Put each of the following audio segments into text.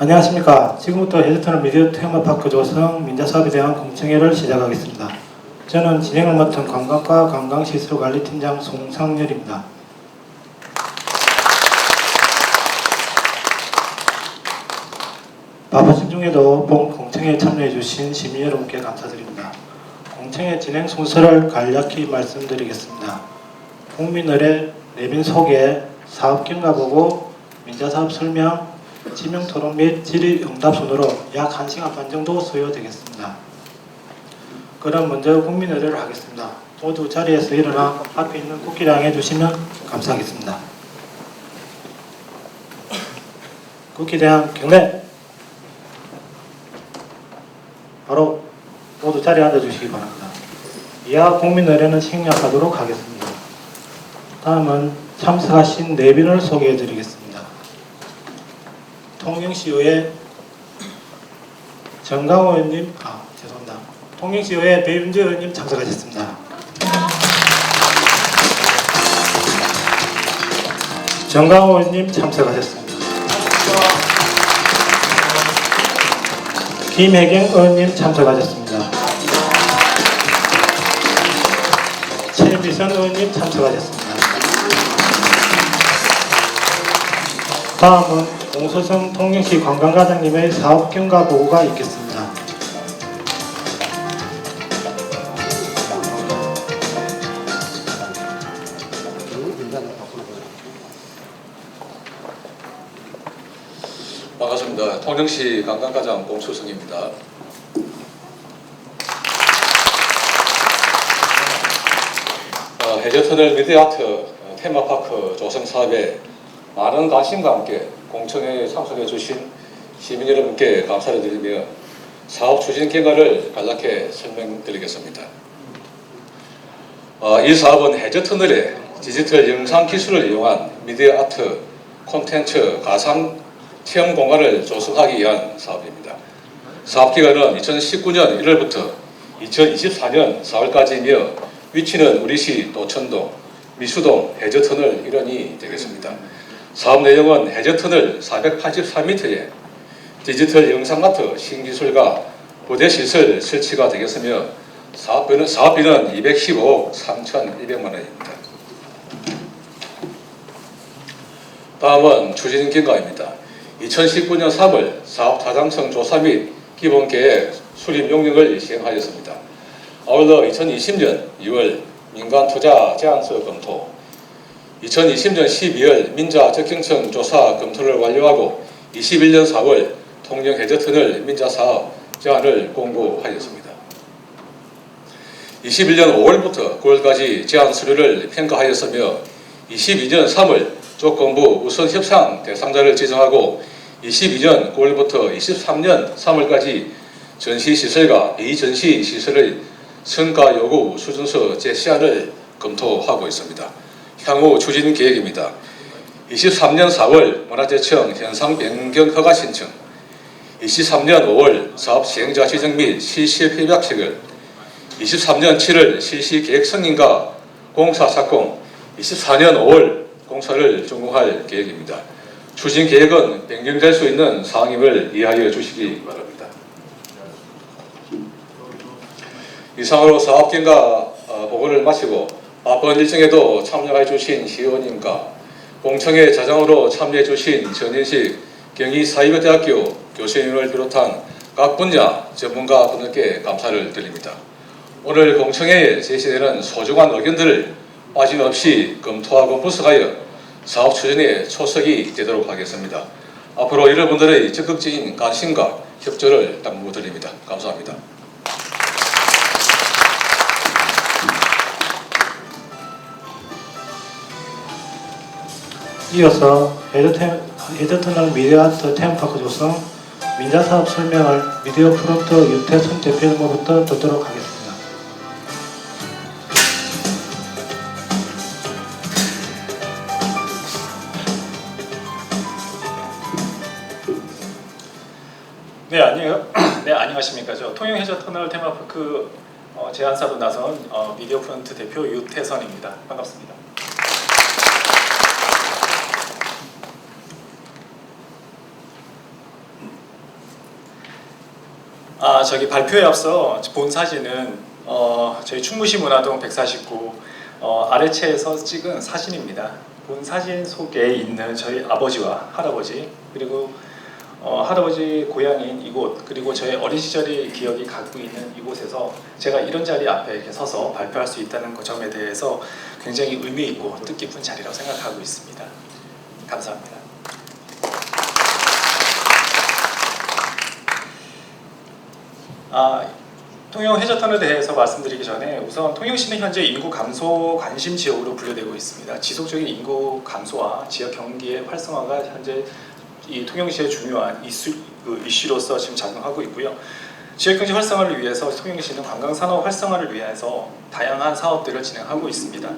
안녕하십니까. 지금부터 해저터널 미디어 테마파크 조성 민자사업에 대한 공청회를 시작하겠습니다. 저는 진행을 맡은 관광과 관광시설관리팀장 송상열입니다. 바쁘신 중에도 본 공청회에 참여해 주신 시민 여러분께 감사드립니다. 공청회 진행 순서를 간략히 말씀드리겠습니다. 국민의례, 내빈 소개, 사업 경과 보고, 민자사업 설명, 지명 토론 및 질의응답 순으로 약 1시간 반 정도 소요되겠습니다. 그럼 먼저 국민의례를 하겠습니다. 모두 자리에서 일어나 앞에 있는 국기를 향해 주시면 감사하겠습니다. 국기에 대한 경례! 바로 모두 자리에 앉아주시기 바랍니다. 이하 국민의례는 생략하도록 하겠습니다. 다음은 참석하신 내빈을 소개해드리겠습니다. 통영시의회 정강호 의원님, 죄송합니다. 통영시의회 배윤재 의원님 참석하셨습니다. 정강호 의원님 참석하셨습니다. 김혜경 의원님 참석하셨습니다. 최미선 의원님 참석하셨습니다. 다음은 공소성 통영시 관광과장님의 사업 경과 보고가 있겠습니다. 반갑습니다. 통영시 관광과장 공소성입니다. 해저터널 미디어아트 테마파크 조성 사업에 많은 관심과 함께 공청회에 참석해 주신 시민 여러분께 감사를 드리며 사업 추진 경과를 간략히 설명드리겠습니다. 이 사업은 해저터널의 디지털 영상 기술을 이용한 미디어 아트 콘텐츠 가상 체험 공간을 조성하기 위한 사업입니다. 사업 기간은 2019년 1월부터 2024년 4월까지이며 위치는 우리시 도천동, 미수동 해저터널 일원이 되겠습니다. 사업 내용은 해저터널 483m에 디지털 영상마트 신기술과 부대 시설 설치가 되겠으며 사업비는 215억 3,200만 원입니다. 다음은 추진 경과입니다. 2019년 3월 사업 타당성 조사 및 기본계획 수립 용역을 시행하였습니다. 아울러 2020년 2월 민간 투자 제안서 검토, 2020년 12월 민자 적경성 조사 검토를 완료하고 21년 4월 통영 해저터널 민자 사업 제안을 공고하였습니다. 21년 5월부터 9월까지 제안 서류를 평가하였으며 22년 3월 조건부 우선 협상 대상자를 지정하고 22년 9월부터 23년 3월까지 전시시설과 비전시시설의 성과 요구 수준서 제시안을 검토하고 있습니다. 향후 추진 계획입니다. 23년 4월 문화재청 현상 변경 허가 신청, 23년 5월 사업 시행자 지정 및 실시 협약책을, 23년 7월 실시 계획 승인과 공사 착공, 24년 5월 공사를 준공할 계획입니다. 추진 계획은 변경될 수 있는 사항임을 이해하여 주시기 바랍니다. 이상으로 사업 경과 보고를 마치고 바쁜 일정에도 참여해 주신 시의원님과 공청회 자정으로 참여해 주신 전인식 경희사이버대학교 교수님을 비롯한 각 분야 전문가 분들께 감사를 드립니다. 오늘 공청회에 제시되는 소중한 의견들을 빠짐없이 검토하고 분석하여 사업 추진에 초석이 되도록 하겠습니다. 앞으로 여러분들의 적극적인 관심과 협조를 당부드립니다. 감사합니다. 이어서 해저터널 미디어아트 테마파크 조성 민자사업 설명을 미디어 프론트 유태순 대표님으로부터 듣도록 하겠습니다. 네, 안녕하십니까. 저 통영 해저터널 테마파크 제안사로 나선 미디어 프론트 대표 유태선입니다. 반갑습니다. 저기 발표에 앞서 본 사진은 저희 충무시 문화동 149 아래채에서 찍은 사진입니다. 본 사진 속에 있는 저희 아버지와 할아버지, 그리고 할아버지 고향인 이곳, 그리고 저의 어린 시절의 기억이 갖고 있는 이곳에서 제가 이런 자리 앞에 이렇게 서서 발표할 수 있다는 그 점에 대해서 굉장히 의미 있고 뜻깊은 자리라고 생각하고 있습니다. 감사합니다. 통영 해저턴에 대해서 말씀드리기 전에 우선 통영시는 현재 인구 감소 관심 지역으로 분류되고 있습니다. 지속적인 인구 감소와 지역 경기의 활성화가 현재 이 통영시의 중요한 이슈로서 지금 작용하고 있고요. 지역경제 활성화를 위해서 통영시는 관광산업 활성화를 위해서 다양한 사업들을 진행하고 있습니다.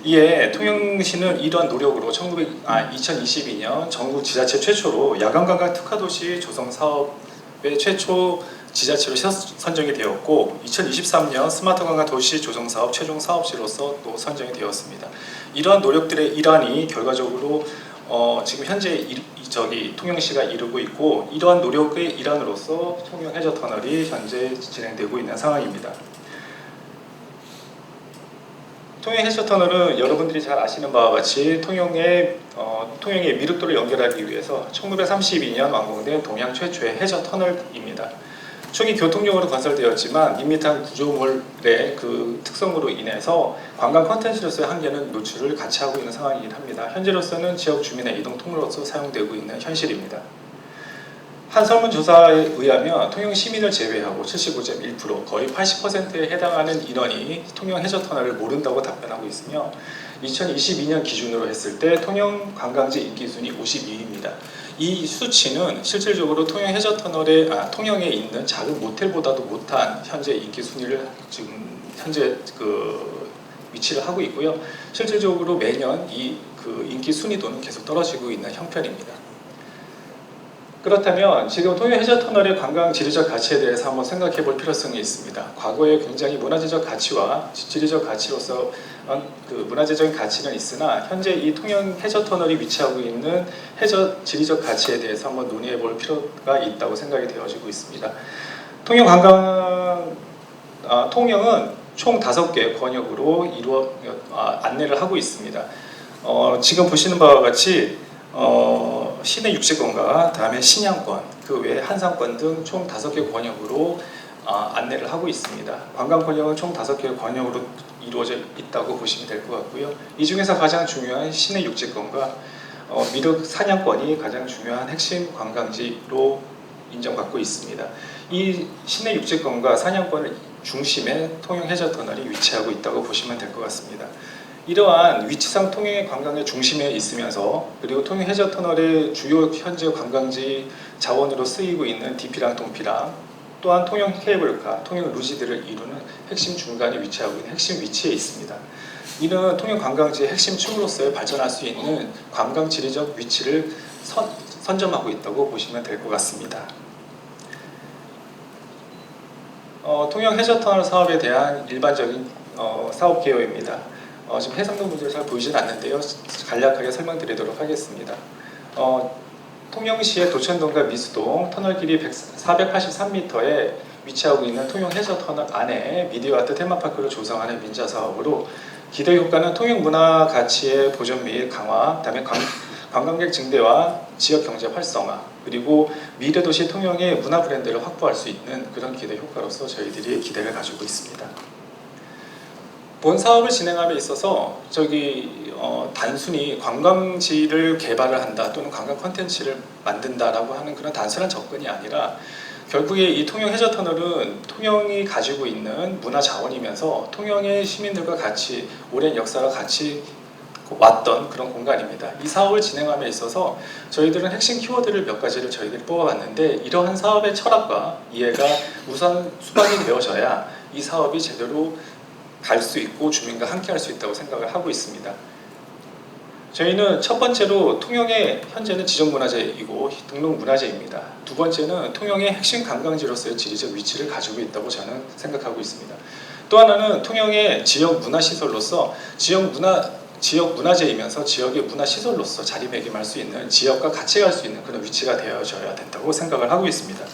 이에 통영시는 이러한 노력으로 2022년 전국 지자체 최초로 야간관광 특화도시 조성 사업의 최초 지자체로 선정이 되었고 2023년 스마트 관광 도시 조성 사업 최종 사업지로서 또 선정이 되었습니다. 이러한 노력들의 일환이 결과적으로 지금 현재 통영시가 이루고 있고 이러한 노력의 일환으로서 통영 해저터널이 현재 진행되고 있는 상황입니다. 통영 해저터널은 여러분들이 잘 아시는 바와 같이 통영의 미륵도를 연결하기 위해서 1932년 완공된 동양 최초의 해저터널입니다. 초기 교통용으로 건설되었지만 밋밋한 구조물의 그 특성으로 인해서 관광 콘텐츠로서의 한계는 노출을 같이 하고 있는 상황이긴 합니다. 현재로서는 지역 주민의 이동 통로로서 사용되고 있는 현실입니다. 한 설문조사에 의하면 통영 시민을 제외하고 79.1% 거의 80%에 해당하는 인원이 통영 해저터널을 모른다고 답변하고 있으며 2022년 기준으로 했을 때 통영 관광지 인기순위 52위입니다. 이 수치는 실질적으로 통영 해저터널에 통영에 있는 작은 모텔보다도 못한 현재 인기 순위를 지금 현재 위치를 하고 있고요. 실질적으로 매년 이 인기 순위도는 계속 떨어지고 있는 형편입니다. 그렇다면 지금 통영 해저터널의 관광 지리적 가치에 대해서 한번 생각해 볼 필요성이 있습니다. 과거에 굉장히 문화재적 가치와 지리적 가치로서 문화재적인 가치는 있으나 현재 이 통영 해저터널이 위치하고 있는 지리적 가치에 대해서 한번 논의해 볼 필요가 있다고 생각이 되어지고 있습니다. 통영은 총 5개 권역으로 안내를 하고 있습니다. 지금 보시는 바와 같이 시내 60권과 다음에 신양권, 그 외에 한상권 등 총 5개 권역으로 안내를 하고 있습니다. 관광 권역은 총 5개 권역으로 이루어져 있다고 보시면 될 것 같고요. 이 중에서 가장 중요한 시내 60권과 미륵 산양권이 가장 중요한 핵심 관광지로 인정받고 있습니다. 이 시내 60권과 산양권을 중심에 통영 해저터널이 위치하고 있다고 보시면 될 것 같습니다. 이러한 위치상 통영의 관광의 중심에 있으면서 그리고 통영 해저터널의 주요 현재 관광지 자원으로 쓰이고 있는 DP랑 동피랑 또한 통영 케이블카, 통영 루지드를 이루는 핵심 중간에 위치하고 있는 핵심 위치에 있습니다. 이는 통영 관광지의 핵심 층으로서의 발전할 수 있는 관광 지리적 위치를 선점하고 있다고 보시면 될 것 같습니다. 통영 해저터널 사업에 대한 일반적인 사업 개요입니다. 지금 해상도 문제를 잘 보이진 않는데요. 간략하게 설명드리도록 하겠습니다. 통영시의 도천동과 미수동 터널 길이 483m에 위치하고 있는 통영 해저터널 안에 미디어 아트 테마파크를 조성하는 민자 사업으로 기대 효과는 통영 문화 가치의 보존 및 강화, 그다음에 관광객 증대와 지역 경제 활성화, 그리고 미래도시 통영의 문화 브랜드를 확보할 수 있는 그런 기대 효과로서 저희들이 기대를 가지고 있습니다. 본 사업을 진행함에 있어서 단순히 관광지를 개발을 한다 또는 관광 콘텐츠를 만든다라고 하는 그런 단순한 접근이 아니라 결국에 이 통영 해저터널은 통영이 가지고 있는 문화 자원이면서 통영의 시민들과 같이 오랜 역사와 같이 왔던 그런 공간입니다. 이 사업을 진행함에 있어서 저희들은 핵심 키워드를 몇 가지를 저희들이 뽑아봤는데 이러한 사업의 철학과 이해가 우선 수반이 되어져야 이 사업이 제대로 갈 수 있고 주민과 함께 할 수 있다고 생각을 하고 있습니다. 저희는 첫 번째로 통영의 현재는 지정문화재이고 등록문화재입니다. 두 번째는 통영의 핵심 관광지로서의 지리적 위치를 가지고 있다고 저는 생각하고 있습니다. 또 하나는 통영의 지역 문화시설로서 지역 문화재이면서 지역의 문화시설로서 자리매김할 수 있는 지역과 같이 갈 수 있는 그런 위치가 되어져야 된다고 생각을 하고 있습니다.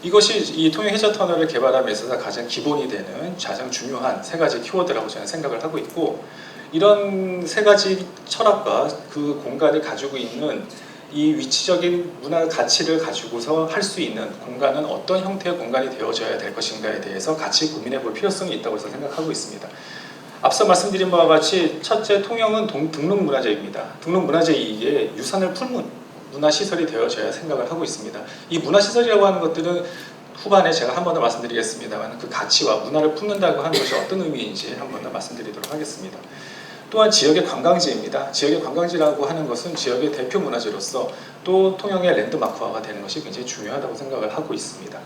이것이 이 통영 해저 터널을 개발함에 있어서 가장 기본이 되는 가장 중요한 세 가지 키워드라고 저는 생각을 하고 있고, 이런 세 가지 철학과 그 공간이 가지고 있는 이 위치적인 문화 가치를 가지고서 할 수 있는 공간은 어떤 형태의 공간이 되어져야 될 것인가에 대해서 같이 고민해 볼 필요성이 있다고 저는 생각하고 있습니다. 앞서 말씀드린 바와 같이 첫째, 통영은 등록문화재입니다. 등록문화재 이게 유산을 품은 문화시설이 되어져야 생각을 하고 있습니다. 이 문화시설이라고 하는 것들은 후반에 제가 한 번 더 말씀드리겠습니다만 그 가치와 문화를 품는다고 하는 것이 어떤 의미인지 한 번 더 말씀드리도록 하겠습니다. 또한 지역의 관광지입니다. 지역의 관광지라고 하는 것은 지역의 대표 문화재로서 또 통영의 랜드마크화가 되는 것이 굉장히 중요하다고 생각을 하고 있습니다.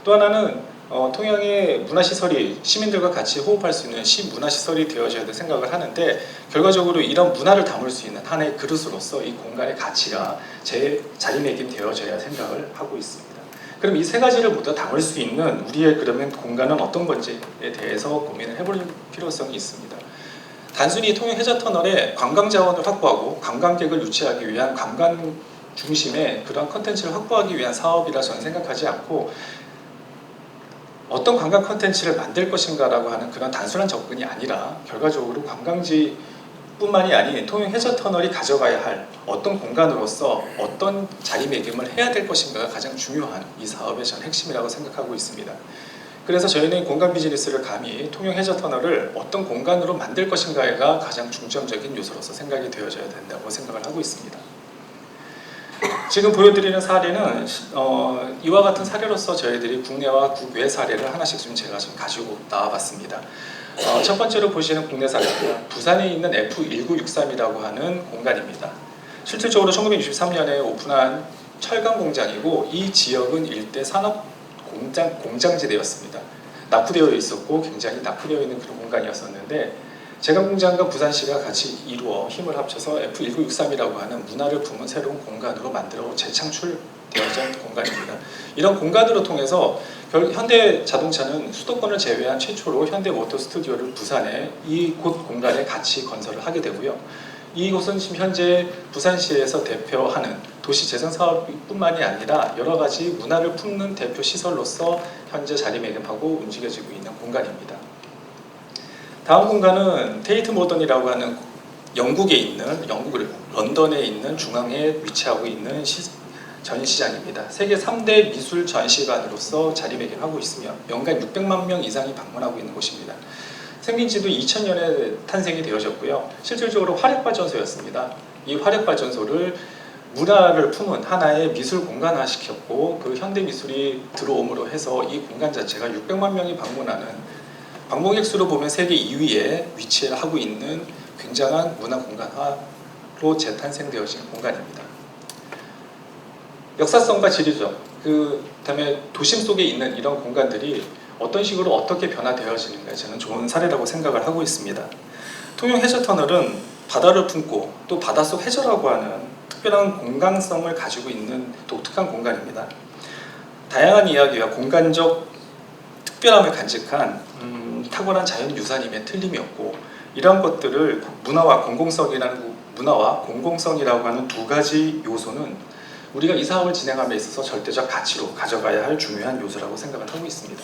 또 하나는 통영의 문화시설이 시민들과 같이 호흡할 수 있는 시문화시설이 되어져야 될 생각을 하는데, 결과적으로 이런 문화를 담을 수 있는 하나의 그릇으로서 이 공간의 가치가 제 자리매김되어져야 생각을 하고 있습니다. 그럼 이 세 가지를 모두 담을 수 있는 우리의 그러면 공간은 어떤 건지에 대해서 고민을 해볼 필요성이 있습니다. 단순히 통영 해저터널에 관광 자원을 확보하고 관광객을 유치하기 위한 관광 중심의 그런 컨텐츠를 확보하기 위한 사업이라 저는 생각하지 않고, 어떤 관광 컨텐츠를 만들 것인가라고 하는 그런 단순한 접근이 아니라 결과적으로 관광지뿐만이 아닌 통영 해저터널이 가져가야 할 어떤 공간으로서 어떤 자리매김을 해야 될 것인가가 가장 중요한 이 사업의 전 핵심이라고 생각하고 있습니다. 그래서 저희는 공간 비즈니스를 감히 통영 해저터널을 어떤 공간으로 만들 것인가가 가장 중점적인 요소로서 생각이 되어져야 된다고 생각을 하고 있습니다. 지금 보여드리는 사례는 이와 같은 사례로서 저희들이 국내와 국외 사례를 하나씩 좀 제가 좀 가지고 나와봤습니다. 첫 번째로 보시는 국내 사례는 부산에 있는 F1963이라고 하는 공간입니다. 실질적으로 1963년에 오픈한 철강 공장이고, 이 지역은 일대 산업 공장지대였습니다. 낙후되어 있었고 굉장히 낙후되어 있는 그런 공간이었었는데, 제강공장과 부산시가 같이 이루어 힘을 합쳐서 F1963이라고 하는 문화를 품은 새로운 공간으로 만들어 재창출되어진 공간입니다. 이런 공간으로 통해서 현대자동차는 수도권을 제외한 최초로 현대모터 스튜디오를 부산에 이곳 공간에 같이 건설을 하게 되고요. 이곳은 지금 현재 부산시에서 대표하는 도시재생 사업뿐만이 아니라 여러 가지 문화를 품는 대표 시설로서 현재 자리매김하고 움직여지고 있는 공간입니다. 다음 공간은 테이트 모던이라고 하는 영국 런던에 있는 중앙에 위치하고 있는 전시장입니다. 세계 3대 미술 전시관으로서 자리매김하고 있으며 연간 600만 명 이상이 방문하고 있는 곳입니다. 생긴지도 2000년에 탄생이 되어졌고요. 실질적으로 화력발전소였습니다. 이 화력발전소를 문화를 품은 하나의 미술 공간화 시켰고, 그 현대미술이 들어옴으로 해서 이 공간 자체가 600만 명이 방문하는, 방문객 수로 보면 세계 2위에 위치하고 있는 굉장한 문화 공간화로 재탄생되어진 공간입니다. 역사성과 지리적, 그 다음에 도심 속에 있는 이런 공간들이 어떤 식으로 어떻게 변화되어지는가 저는 좋은 사례라고 생각을 하고 있습니다. 통영 해저터널은 바다를 품고 또 바닷속 해저라고 하는 특별한 공간성을 가지고 있는 독특한 공간입니다. 다양한 이야기와 공간적 특별함을 간직한 탁월한 자연유산임에 틀림이 없고, 이러한 것들을 문화와 공공성이라고 하는 두 가지 요소는 우리가 이 사업을 진행함에 있어서 절대적 가치로 가져가야 할 중요한 요소라고 생각을 하고 있습니다.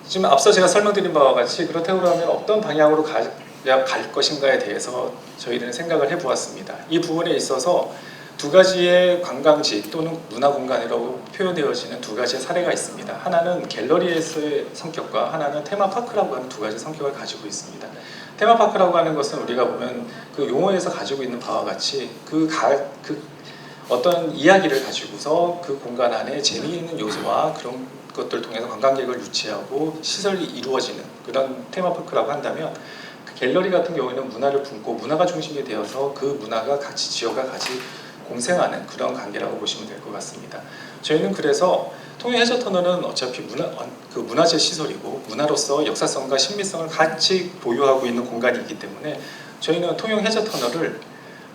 지금 앞서 제가 설명드린 바와 같이 그렇다고 하면 어떤 방향으로 갈 것인가에 대해서 저희들은 생각을 해보았습니다. 이 부분에 있어서 두 가지의 관광지 또는 문화공간이라고 표현되어지는 두 가지의 사례가 있습니다. 하나는 갤러리에서의 성격과 하나는 테마파크라고 하는 두 가지 성격을 가지고 있습니다. 테마파크라고 하는 것은 우리가 보면 그 용어에서 가지고 있는 바와 같이 그 어떤 이야기를 가지고서 그 공간 안에 재미있는 요소와 그런 것들을 통해서 관광객을 유치하고 시설이 이루어지는 그런 테마파크라고 한다면, 갤러리 같은 경우에는 문화를 품고 문화가 중심이 되어서 그 문화가 같이 지역과 같이 공생하는 그런 관계라고 보시면 될 것 같습니다. 저희는 그래서 통영 해저터널은 어차피 문화재 시설이고 문화로서 역사성과 신비성을 같이 보유하고 있는 공간이기 때문에 저희는 통영 해저터널을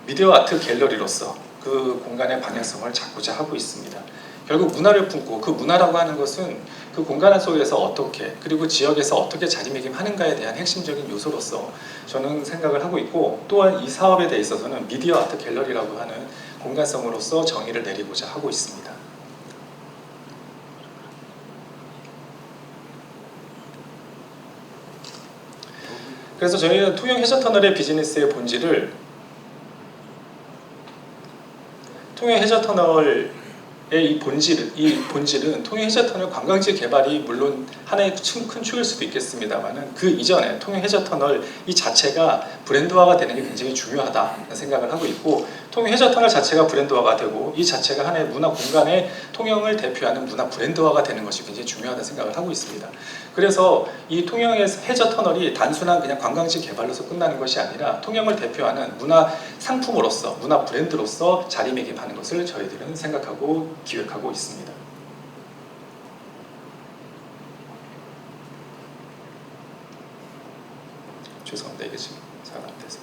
미디어 아트 갤러리로서 그 공간의 방향성을 잡고자 하고 있습니다. 결국 문화를 품고 그 문화라고 하는 것은 그 공간 속에서 어떻게 그리고 지역에서 어떻게 자리매김하는가에 대한 핵심적인 요소로서 저는 생각을 하고 있고 또한 이 사업에 대해 있어서는 미디어 아트 갤러리라고 하는 공간성으로서 정의를 내리고자 하고 있습니다. 그래서 저희는 통영 해저터널의 비즈니스의 본질을 통영 해저터널의 이 본질은 통영 해저터널 관광지 개발이 물론 하나의 큰 축일 수도 있겠습니다만은 그 이전에 통영 해저터널 이 자체가 브랜드화가 되는 게 굉장히 중요하다는 생각을 하고 있고 통영 해저터널 자체가 브랜드화가 되고 이 자체가 하나의 문화 공간의 통영을 대표하는 문화 브랜드화가 되는 것이 굉장히 중요하다는 생각을 하고 있습니다. 그래서 이 통영의 해저터널이 단순한 그냥 관광지 개발로서 끝나는 것이 아니라 통영을 대표하는 문화 상품으로서 문화 브랜드로서 자리매김하는 것을 저희들은 생각하고 기획하고 있습니다. 죄송합니다. 이게 지금 잘 안 돼서.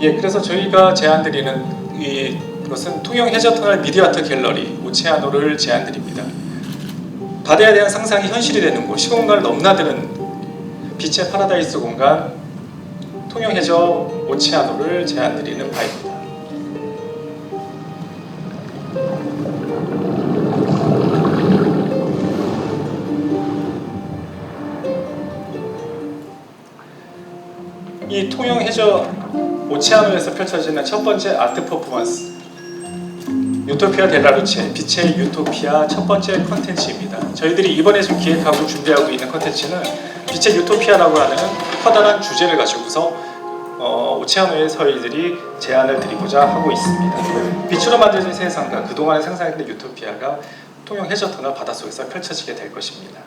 예, 그래서 저희가 제안드리는 이것은 통영 해저터널 미디어 아트 갤러리 오체아노를 제안드립니다. 바다에 대한 상상이 현실이 되는 곳, 시공간을 넘나드는 빛의 파라다이스 공간 통영 해저 오체아노를 제안드리는 바입니다. 이 통영 해저 오체아노에서 펼쳐지는 첫 번째 아트 퍼포먼스 유토피아 델라루체 빛의 유토피아 첫 번째 컨텐츠입니다. 저희들이 이번에 지금 기획하고 준비하고 있는 컨텐츠는 빛의 유토피아라고 하는 커다란 주제를 가지고서 오체아노의 저희들이 제안을 드리고자 하고 있습니다. 빛으로 만들어진 세상과 그동안에 상상했던 유토피아가 통영 해저터널 바닷속에서 펼쳐지게 될 것입니다.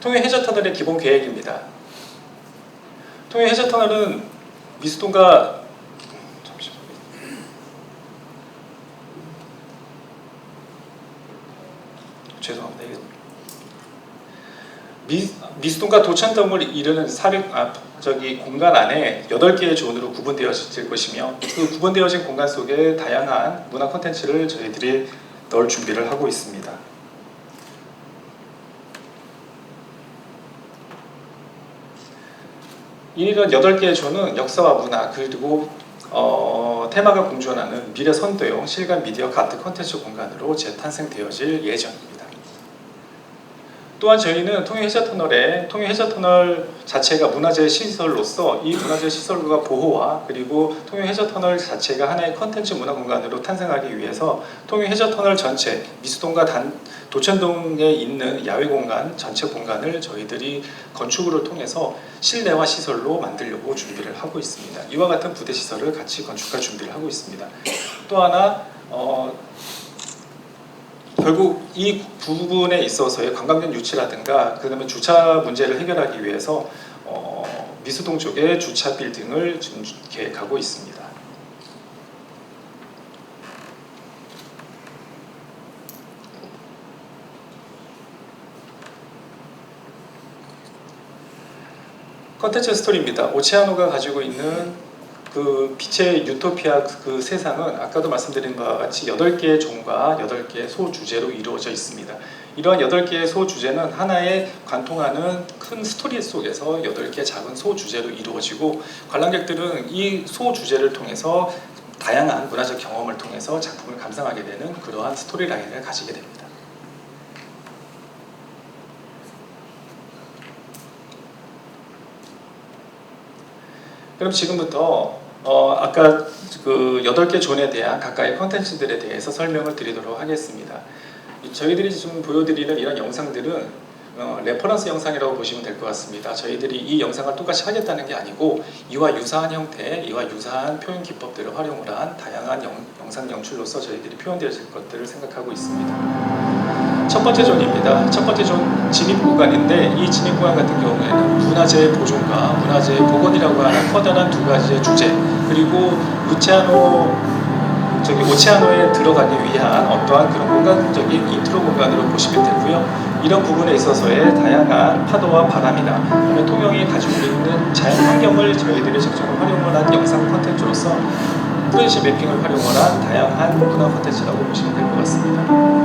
통영 해저터널의 기본 계획입니다. 통영 해저터널은 미수동과 죄송합니다. 미수동과 도천동을 이루는 공간 안에 8개의 존으로 구분되어질 것이며 그 구분되어진 공간 속에 다양한 문화 콘텐츠를 저희들이 넣을 준비를 하고 있습니다. 이런 8개의 존은 역사와 문화 그리고 테마가 공존하는 미래 선도용 실감 미디어 아트 콘텐츠 공간으로 재탄생되어질 예정입니다. 또한 저희는 통영 해저터널 자체가 문화재 시설로서 이 문화재 시설과 보호와 그리고 통영 해저터널 자체가 하나의 컨텐츠 문화 공간으로 탄생하기 위해서 통영 해저터널 전체 미수동과 도천동에 있는 야외 공간 전체 공간을 저희들이 건축을 통해서 실내화 시설로 만들려고 준비를 하고 있습니다. 이와 같은 부대 시설을 같이 건축할 준비를 하고 있습니다. 또 하나 결국 이 부분에 있어서의 관광객 유치라든가 그다음에 주차 문제를 해결하기 위해서 미수동 쪽에 주차 빌딩을 지금 계획하고 있습니다. 컨텐츠 스토리입니다. 오체아노가 가지고 있는 그 빛의 유토피아 그 세상은 아까도 말씀드린 바와 같이 8개의 종과 8개의 소주제로 이루어져 있습니다. 이러한 8개의 소주제는 하나의 관통하는 큰 스토리 속에서 8개의 작은 소주제로 이루어지고 관람객들은 이 소주제를 통해서 다양한 문화적 경험을 통해서 작품을 감상하게 되는 그러한 스토리라인을 가지게 됩니다. 그럼 지금부터 아까 그 8개 존에 대한 각각의 컨텐츠들에 대해서 설명을 드리도록 하겠습니다. 저희들이 지금 보여드리는 이런 영상들은 레퍼런스 영상이라고 보시면 될 것 같습니다. 저희들이 이 영상을 똑같이 하겠다는 게 아니고 이와 유사한 형태, 이와 유사한 표현 기법들을 활용을 한 다양한 영상 연출로서 저희들이 표현되어질 것들을 생각하고 있습니다. 첫 번째 존입니다. 첫 번째 존 진입 구간인데 이 진입 구간 같은 경우에는 문화재 보존과 문화재 복원이라고 하는 커다란 두 가지의 주제 그리고 오체아노에 들어가기 위한 어떠한 그런 공간적인 인트로 공간으로 보시면 되고요. 이런 부분에 있어서의 다양한 파도와 바람이나 통영이 가지고 있는 자연 환경을 저희들이 적극적으로 활용을 한 영상 콘텐츠로서 프로젝트 매핑을 활용을 한 다양한 문화 콘텐츠라고 보시면 될 것 같습니다.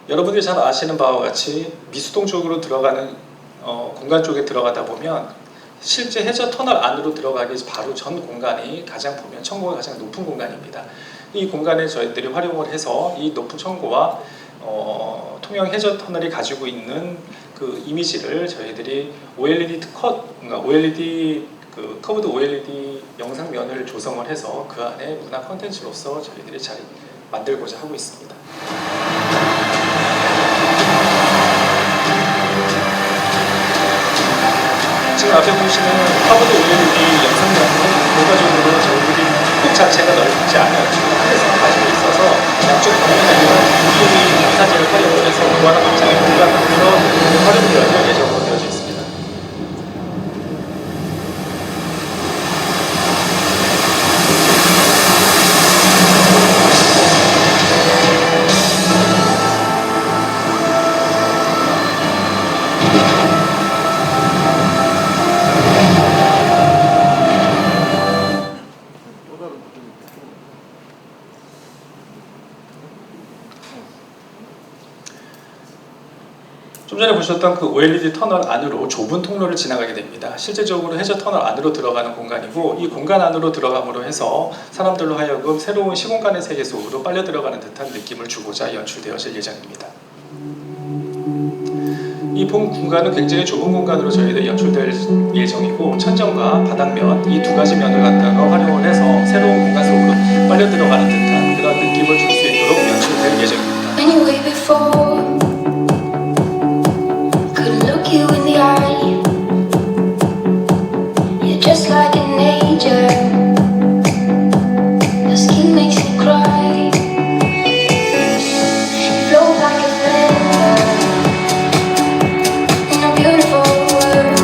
여러분들이 잘 아시는 바와 같이 미수동 쪽으로 들어가는 공간 쪽에 들어가다 보면 실제 해저 터널 안으로 들어가기 바로 전 공간이 가장 보면 천고가 가장 높은 공간입니다. 이 공간에 저희들이 활용을 해서 이 높은 천고와 통영 해저 터널이 가지고 있는 그 이미지를 저희들이 커브드 OLED 영상면을 조성을 해서 그 안에 문화 콘텐츠로서 저희들이 잘 만들고자 하고 있습니다. 지금 앞에 보시는 커브드 OLED 영상면은 결과적으로 저희들이 폭 자체가 넓지 않아요. 지금 하늘성을 가지고 있어서 양쪽 방면에 있는 UV 사진을 활용을 해서 무한한 확장의 공간으로 활용되어질 예정으로 되어져 있습니다. 좀 전에 보셨던 그 OLED 터널 안으로 좁은 통로를 지나가게 됩니다. 실제적으로 해저 터널 안으로 들어가는 공간이고 이 공간 안으로 들어감으로 해서 사람들로 하여금 새로운 시공간의 세계 속으로 빨려 들어가는 듯한 느낌을 주고자 연출되어질 예정입니다. 이 본 공간은 굉장히 좁은 공간으로 저희들이 연출될 예정이고 천정과 바닥면 이 두 가지 면을 갖다가 활용을 해서 새로운 공간 속으로 빨려 들어가는 듯한 그런 느낌을 줄 수 있도록 연출될 예정입니다. Anyway, before couldn't look you in the eye. You're just like an angel. Your skin makes me cry. You flow like a feather in a beautiful world.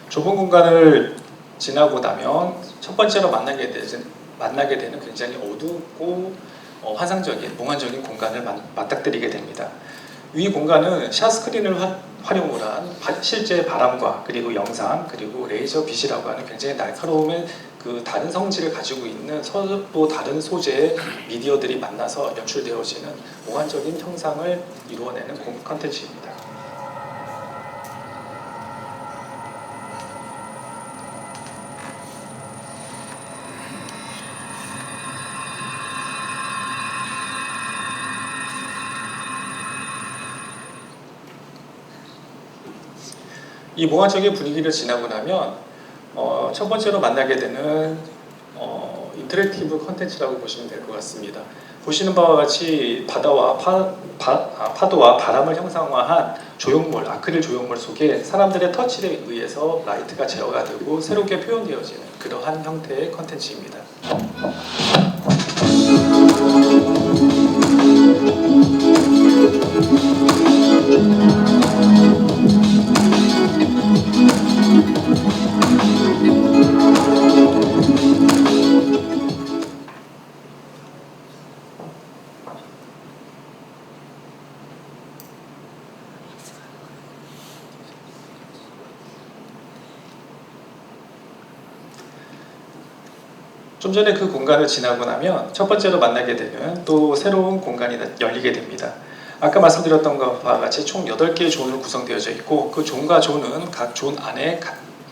좁은 공간을 지나고 나면 첫 번째로 만나게 되는 굉장히 어둡고 환상적인 몽환적인 공간을 맞닥뜨리게 됩니다. 이 공간은 샷 스크린을 활용을 한 실제 바람과 그리고 영상 그리고 레이저 빛이라고 하는 굉장히 날카로움의 그 다른 성질을 가지고 있는 서로 다른 소재의 미디어들이 만나서 연출되어지는 몽환적인 형상을 이루어내는 콘텐츠입니다. 이 몽환적인 분위기를 지나고 나면 첫 번째로 만나게 되는 인터랙티브 컨텐츠라고 보시면 될 것 같습니다. 보시는 바와 같이 바다와 파도와 바람을 형상화한 조형물, 아크릴 조형물 속에 사람들의 터치에 의해서 라이트가 제어가 되고 새롭게 표현되어지는 그러한 형태의 컨텐츠입니다. 좀 전에 그 공간을 지나고 나면 첫 번째로 만나게 되는 또 새로운 공간이 열리게 됩니다. 아까 말씀드렸던 것과 같이 총 8개의 존으로 구성되어져 있고 그 존과 존은 각 존 안에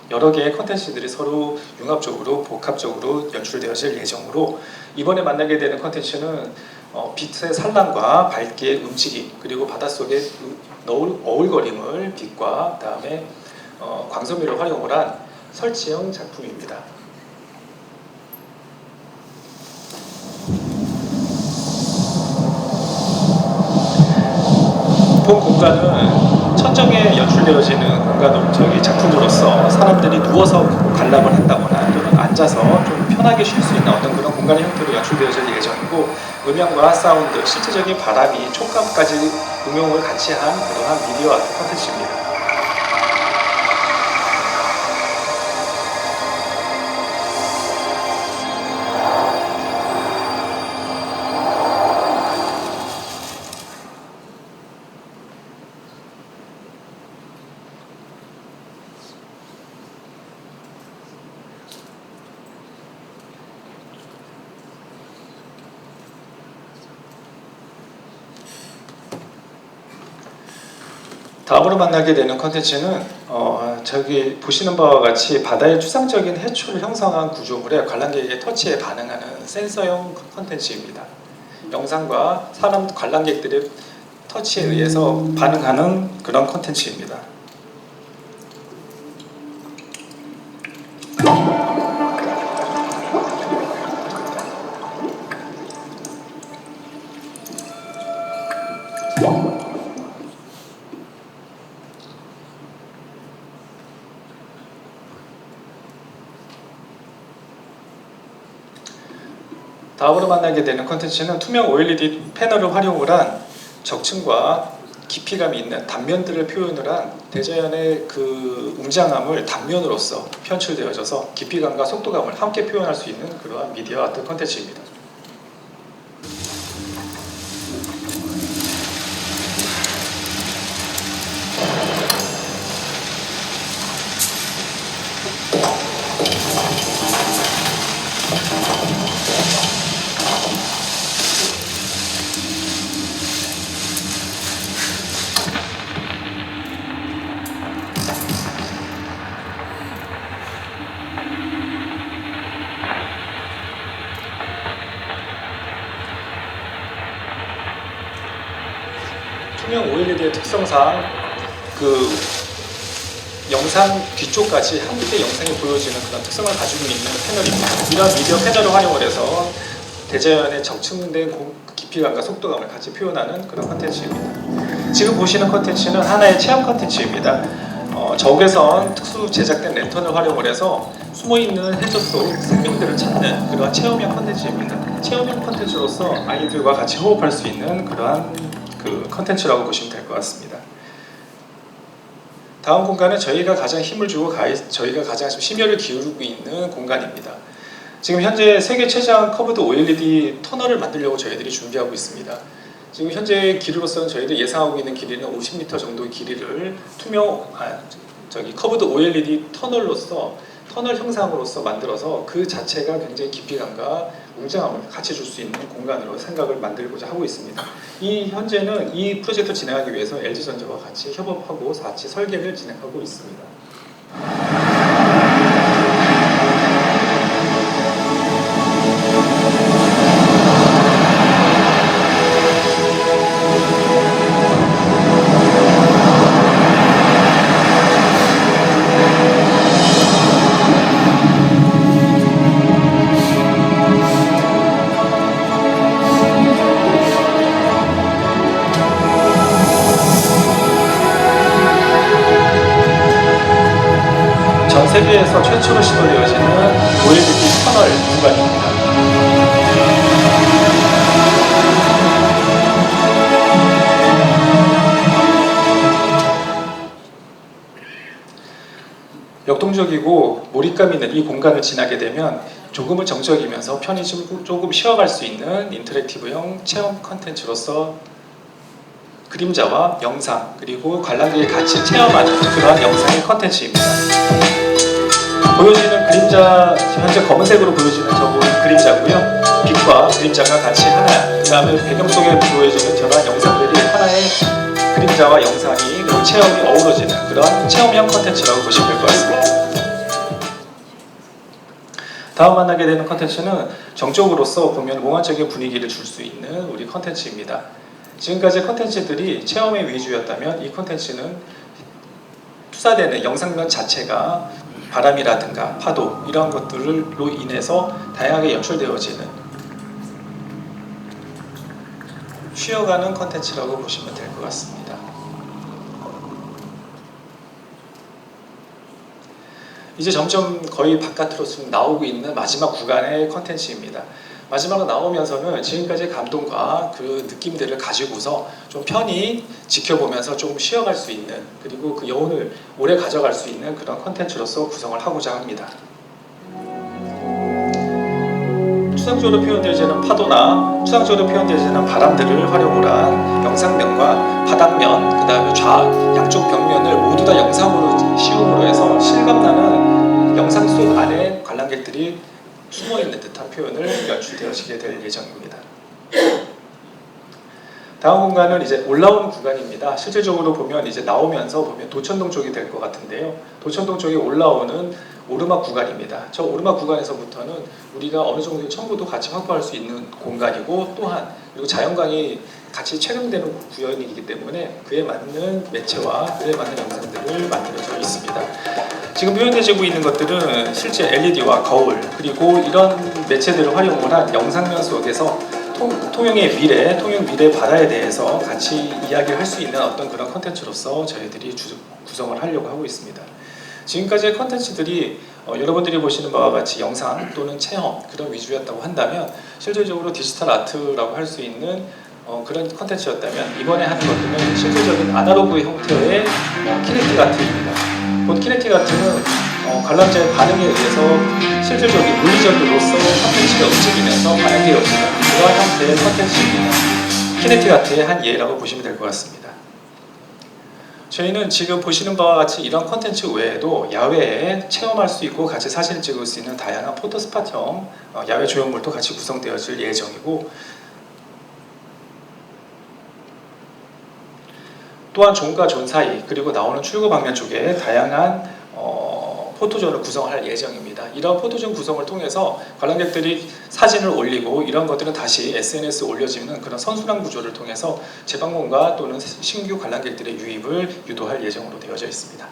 여러 개의 컨텐츠들이 서로 융합적으로 복합적으로 연출되어질 예정으로 이번에 만나게 되는 컨텐츠는 빛의 산란과 밝기의 움직임 그리고 바닷속의 어울거림을 빛과 그다음에 광선미를 활용을 한 설치형 작품입니다. 본 공간은 천정에 연출되어지는 작품으로서 사람들이 누워서 관람을 한다거나 또는 앉아서 좀 편하게 쉴 수 있는 어떤 그런 공간의 형태로 연출되어질 예정이고 음향과 사운드, 실제적인 바람이 촉감까지 응용을 같이 한 그러한 미디어 아트 콘텐츠입니다. 다음으로 만나게 되는 컨텐츠는 저기 보시는 바와 같이 바다의 추상적인 해초를 형성한 구조물에 관람객의 터치에 반응하는 센서형 컨텐츠입니다. 영상과 사람 관람객들의 터치에 의해서 반응하는 그런 컨텐츠입니다. 다음으로 만나게 되는 컨텐츠는 투명 OLED 패널을 활용을 한 적층과 깊이감이 있는 단면들을 표현을 한 대자연의 그 웅장함을 단면으로서 편출되어져서 깊이감과 속도감을 함께 표현할 수 있는 그러한 미디어 아트 컨텐츠입니다. 투명 OLED의 특성상 그 영상 뒤쪽까지 함께 영상이 보여지는 그런 특성을 가지고 있는 패널입니다. 이런 미디어 패널을 활용을 해서 대자연의 적층된 깊이감과 속도감을 같이 표현하는 그런 컨텐츠입니다. 지금 보시는 컨텐츠는 하나의 체험 컨텐츠입니다. 적외선 특수 제작된 랜턴을 활용을 해서 숨어있는 해저 속 생명들을 찾는 그러한 체험형 컨텐츠입니다. 체험형 컨텐츠로서 아이들과 같이 호흡할 수 있는 그러한 그 컨텐츠라고 보시면 될 것 같습니다. 다음 공간은 저희가 가장 힘을 주고 저희가 가장 심혈을 기울이고 있는 공간입니다. 지금 현재 세계 최장 커브드 OLED 터널을 만들려고 저희들이 준비하고 있습니다. 지금 현재 길이로서는 저희들이 예상하고 있는 길이는 50m 정도의 길이를 커브드 OLED 터널 형상으로서 만들어서 그 자체가 굉장히 깊이감과 웅장함을 같이 줄 수 있는 공간으로 생각을 만들고자 하고 있습니다. 현재는 이 프로젝트를 진행하기 위해서 LG전자와 같이 협업하고 같이 설계를 진행하고 있습니다. 전 세계에서 최초로 시도되어지는 OLED 터널 공간입니다. 역동적이고 몰입감 있는 이 공간을 지나게 되면 조금은 정적이면서 편히 조금 쉬어갈 수 있는 인터랙티브형 체험 컨텐츠로서 그림자와 영상 그리고 관람객이 같이 체험하는 그러한 영상의 컨텐츠입니다. 보여지는 그림자, 현재 검은색으로 보여지는 저건 그림자고요. 빛과 그림자가 같이 하나, 그 다음에 배경 속에 보여지는 저러한 영상들이 하나의 그림자와 영상이 그리고 체험이 어우러지는 그런 체험형 컨텐츠라고 보시면 될 것 같습니다. 다음 만나게 되는 컨텐츠는 정적으로서 보면 몽환적인 분위기를 줄 수 있는 우리 컨텐츠입니다. 지금까지 컨텐츠들이 체험의 위주였다면 이 컨텐츠는 투사되는 영상면 자체가 바람이라든가 파도 이런 것들로 인해서 다양하게 연출되어지는 쉬어가는 컨텐츠라고 보시면 될 것 같습니다. 이제 점점 거의 바깥으로 나오고 있는 마지막 구간의 컨텐츠입니다. 마지막으로 나오면서는 지금까지의 감동과 그 느낌들을 가지고서 좀 편히 지켜보면서 좀 쉬어갈 수 있는 그리고 그 여운을 오래 가져갈 수 있는 그런 컨텐츠로서 구성을 하고자 합니다. 추상적으로 표현되어지는 파도나 추상적으로 표현되어지는 바람들을 활용을 한 영상면과 바닥면, 그 다음에 양쪽 벽면을 모두 다 영상으로 씌움으로 해서 실감나는 영상 속 안에 관람객들이 숨어있는 듯한 표현을 연출되어지게 될 예정입니다. 다음 공간은 이제 올라오는 구간입니다. 실질적으로 보면 이제 나오면서 보면 도천동 쪽이 될 것 같은데요. 도천동 쪽에 올라오는 오르막 구간입니다. 저 오르막 구간에서부터는 우리가 어느 정도의 첨부도 같이 확보할 수 있는 공간이고 또한 그리고 자연광이 같이 촬영되는 구역이기 때문에 그에 맞는 매체와 그에 맞는 영상들을 만들어져 있습니다. 지금 표현되고 있는 것들은 실제 LED와 거울 그리고 이런 매체들을 활용을 한 영상면 속에서 통영의 미래, 통영 미래 바다에 대해서 같이 이야기를 할 수 있는 어떤 그런 컨텐츠로서 저희들이 구성을 하려고 하고 있습니다. 지금까지의 컨텐츠들이 여러분들이 보시는 바와 같이 영상 또는 체험 그런 위주였다고 한다면 실질적으로 디지털 아트라고 할 수 있는 그런 컨텐츠였다면 이번에 하는 것들은 실질적인 아날로그 형태의 키네틱 아트입니다. 본 키네틱 아트는 관람자의 반응에 의해서 실질적인 물리적으로서 컨텐츠가 움직이면서 반영되어지는 그러한 형태의 컨텐츠입니다. 키네틱 아트의 한 예라고 보시면 될 것 같습니다. 저희는 지금 보시는 바와 같이 이런 컨텐츠 외에도 야외에 체험할 수 있고 같이 사진을 찍을 수 있는 다양한 포토스팟형 야외 조형물도 같이 구성되어질 예정이고 또한 존과 존 사이 그리고 나오는 출구 방면 쪽에 다양한 포토존을 구성할 예정입니다. 이런 포토존 구성을 통해서 관람객들이 사진을 올리고 이런 것들은 다시 SNS에 올려지는 그런 선순환 구조를 통해서 재방문과 또는 신규 관람객들의 유입을 유도할 예정으로 되어져 있습니다.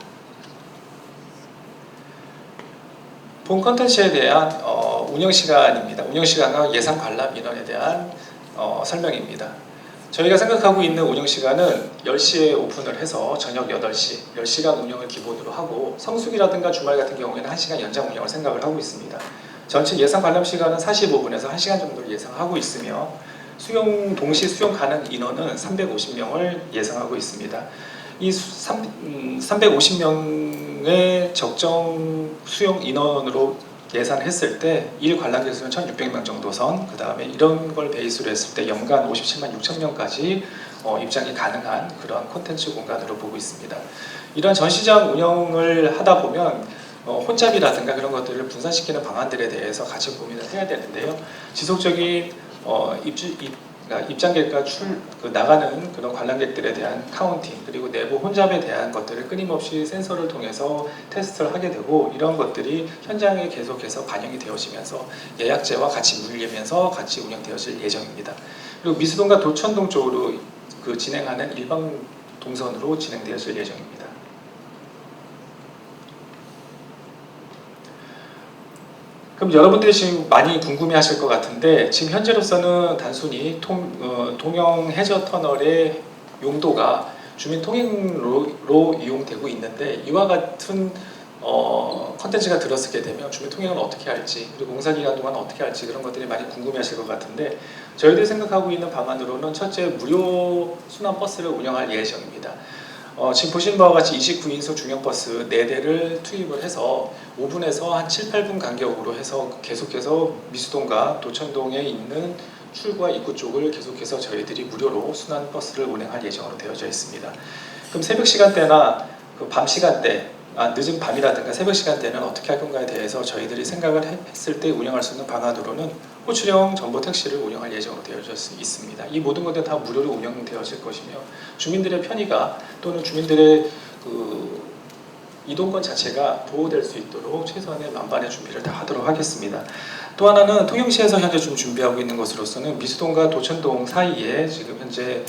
본 컨텐츠에 대한 운영 시간입니다. 운영 시간과 예상 관람 인원에 대한 설명입니다. 저희가 생각하고 있는 운영 시간은 10시에 오픈을 해서 저녁 8시, 10시간 운영을 기본으로 하고 성수기라든가 주말 같은 경우에는 1시간 연장 운영을 생각을 하고 있습니다. 전체 예상 관람 시간은 45분에서 1시간 정도를 예상하고 있으며 동시 수용 가능 인원은 350명을 예상하고 있습니다. 이 350명의 적정 수용 인원으로 예산했을 때 1 관람객 수는 1,600명 정도 선, 그 다음에 이런 걸 베이스로 했을 때 연간 57만 6천 명까지 입장이 가능한 그런 콘텐츠 공간으로 보고 있습니다. 이런 전시장 운영을 하다 보면 혼잡이라든가 그런 것들을 분산시키는 방안들에 대해서 같이 고민을 해야 되는데요. 지속적인 입장객과 나가는 그런 관람객들에 대한 카운팅 그리고 내부 혼잡에 대한 것들을 끊임없이 센서를 통해서 테스트를 하게 되고 이런 것들이 현장에 계속해서 반영이 되어지면서 예약제와 같이 물리면서 같이 운영되어질 예정입니다. 그리고 미수동과 도천동 쪽으로 진행하는 일방 동선으로 진행되어질 예정입니다. 그럼 여러분들이 지금 많이 궁금해하실 것 같은데 지금 현재로서는 단순히 동영 해저 터널의 용도가 주민 통행로로 이용되고 있는데 이와 같은 컨텐츠가 들었게 되면 주민 통행은 어떻게 할지 그리고 공사 기간 동안 어떻게 할지 그런 것들이 많이 궁금해하실 것 같은데 저희들이 생각하고 있는 방안으로는 첫째 무료 순환 버스를 운영할 예정입니다. 지금 보시는 바와 같이 29인승 중형버스 4대를 투입을 해서 5분에서 한 7, 8분 간격으로 해서 계속해서 미수동과 도천동에 있는 출구와 입구 쪽을 계속해서 저희들이 무료로 순환버스를 운행할 예정으로 되어져 있습니다. 그럼 새벽 시간대나 밤 시간대, 늦은 밤이라든가 새벽 시간대는 어떻게 할 건가에 대해서 저희들이 생각을 했을 때 운영할 수 있는 방안으로는 호출형 전보 택시를 운영할 예정으로 되어져 있습니다. 이 모든 것들은 다 무료로 운영되어질 것이며 주민들의 편의가 또는 주민들의 이동권 자체가 보호될 수 있도록 최선의 만반의 준비를 다 하도록 하겠습니다. 또 하나는 통영시에서 현재 좀 준비하고 있는 것으로서는 미수동과 도천동 사이에 지금 현재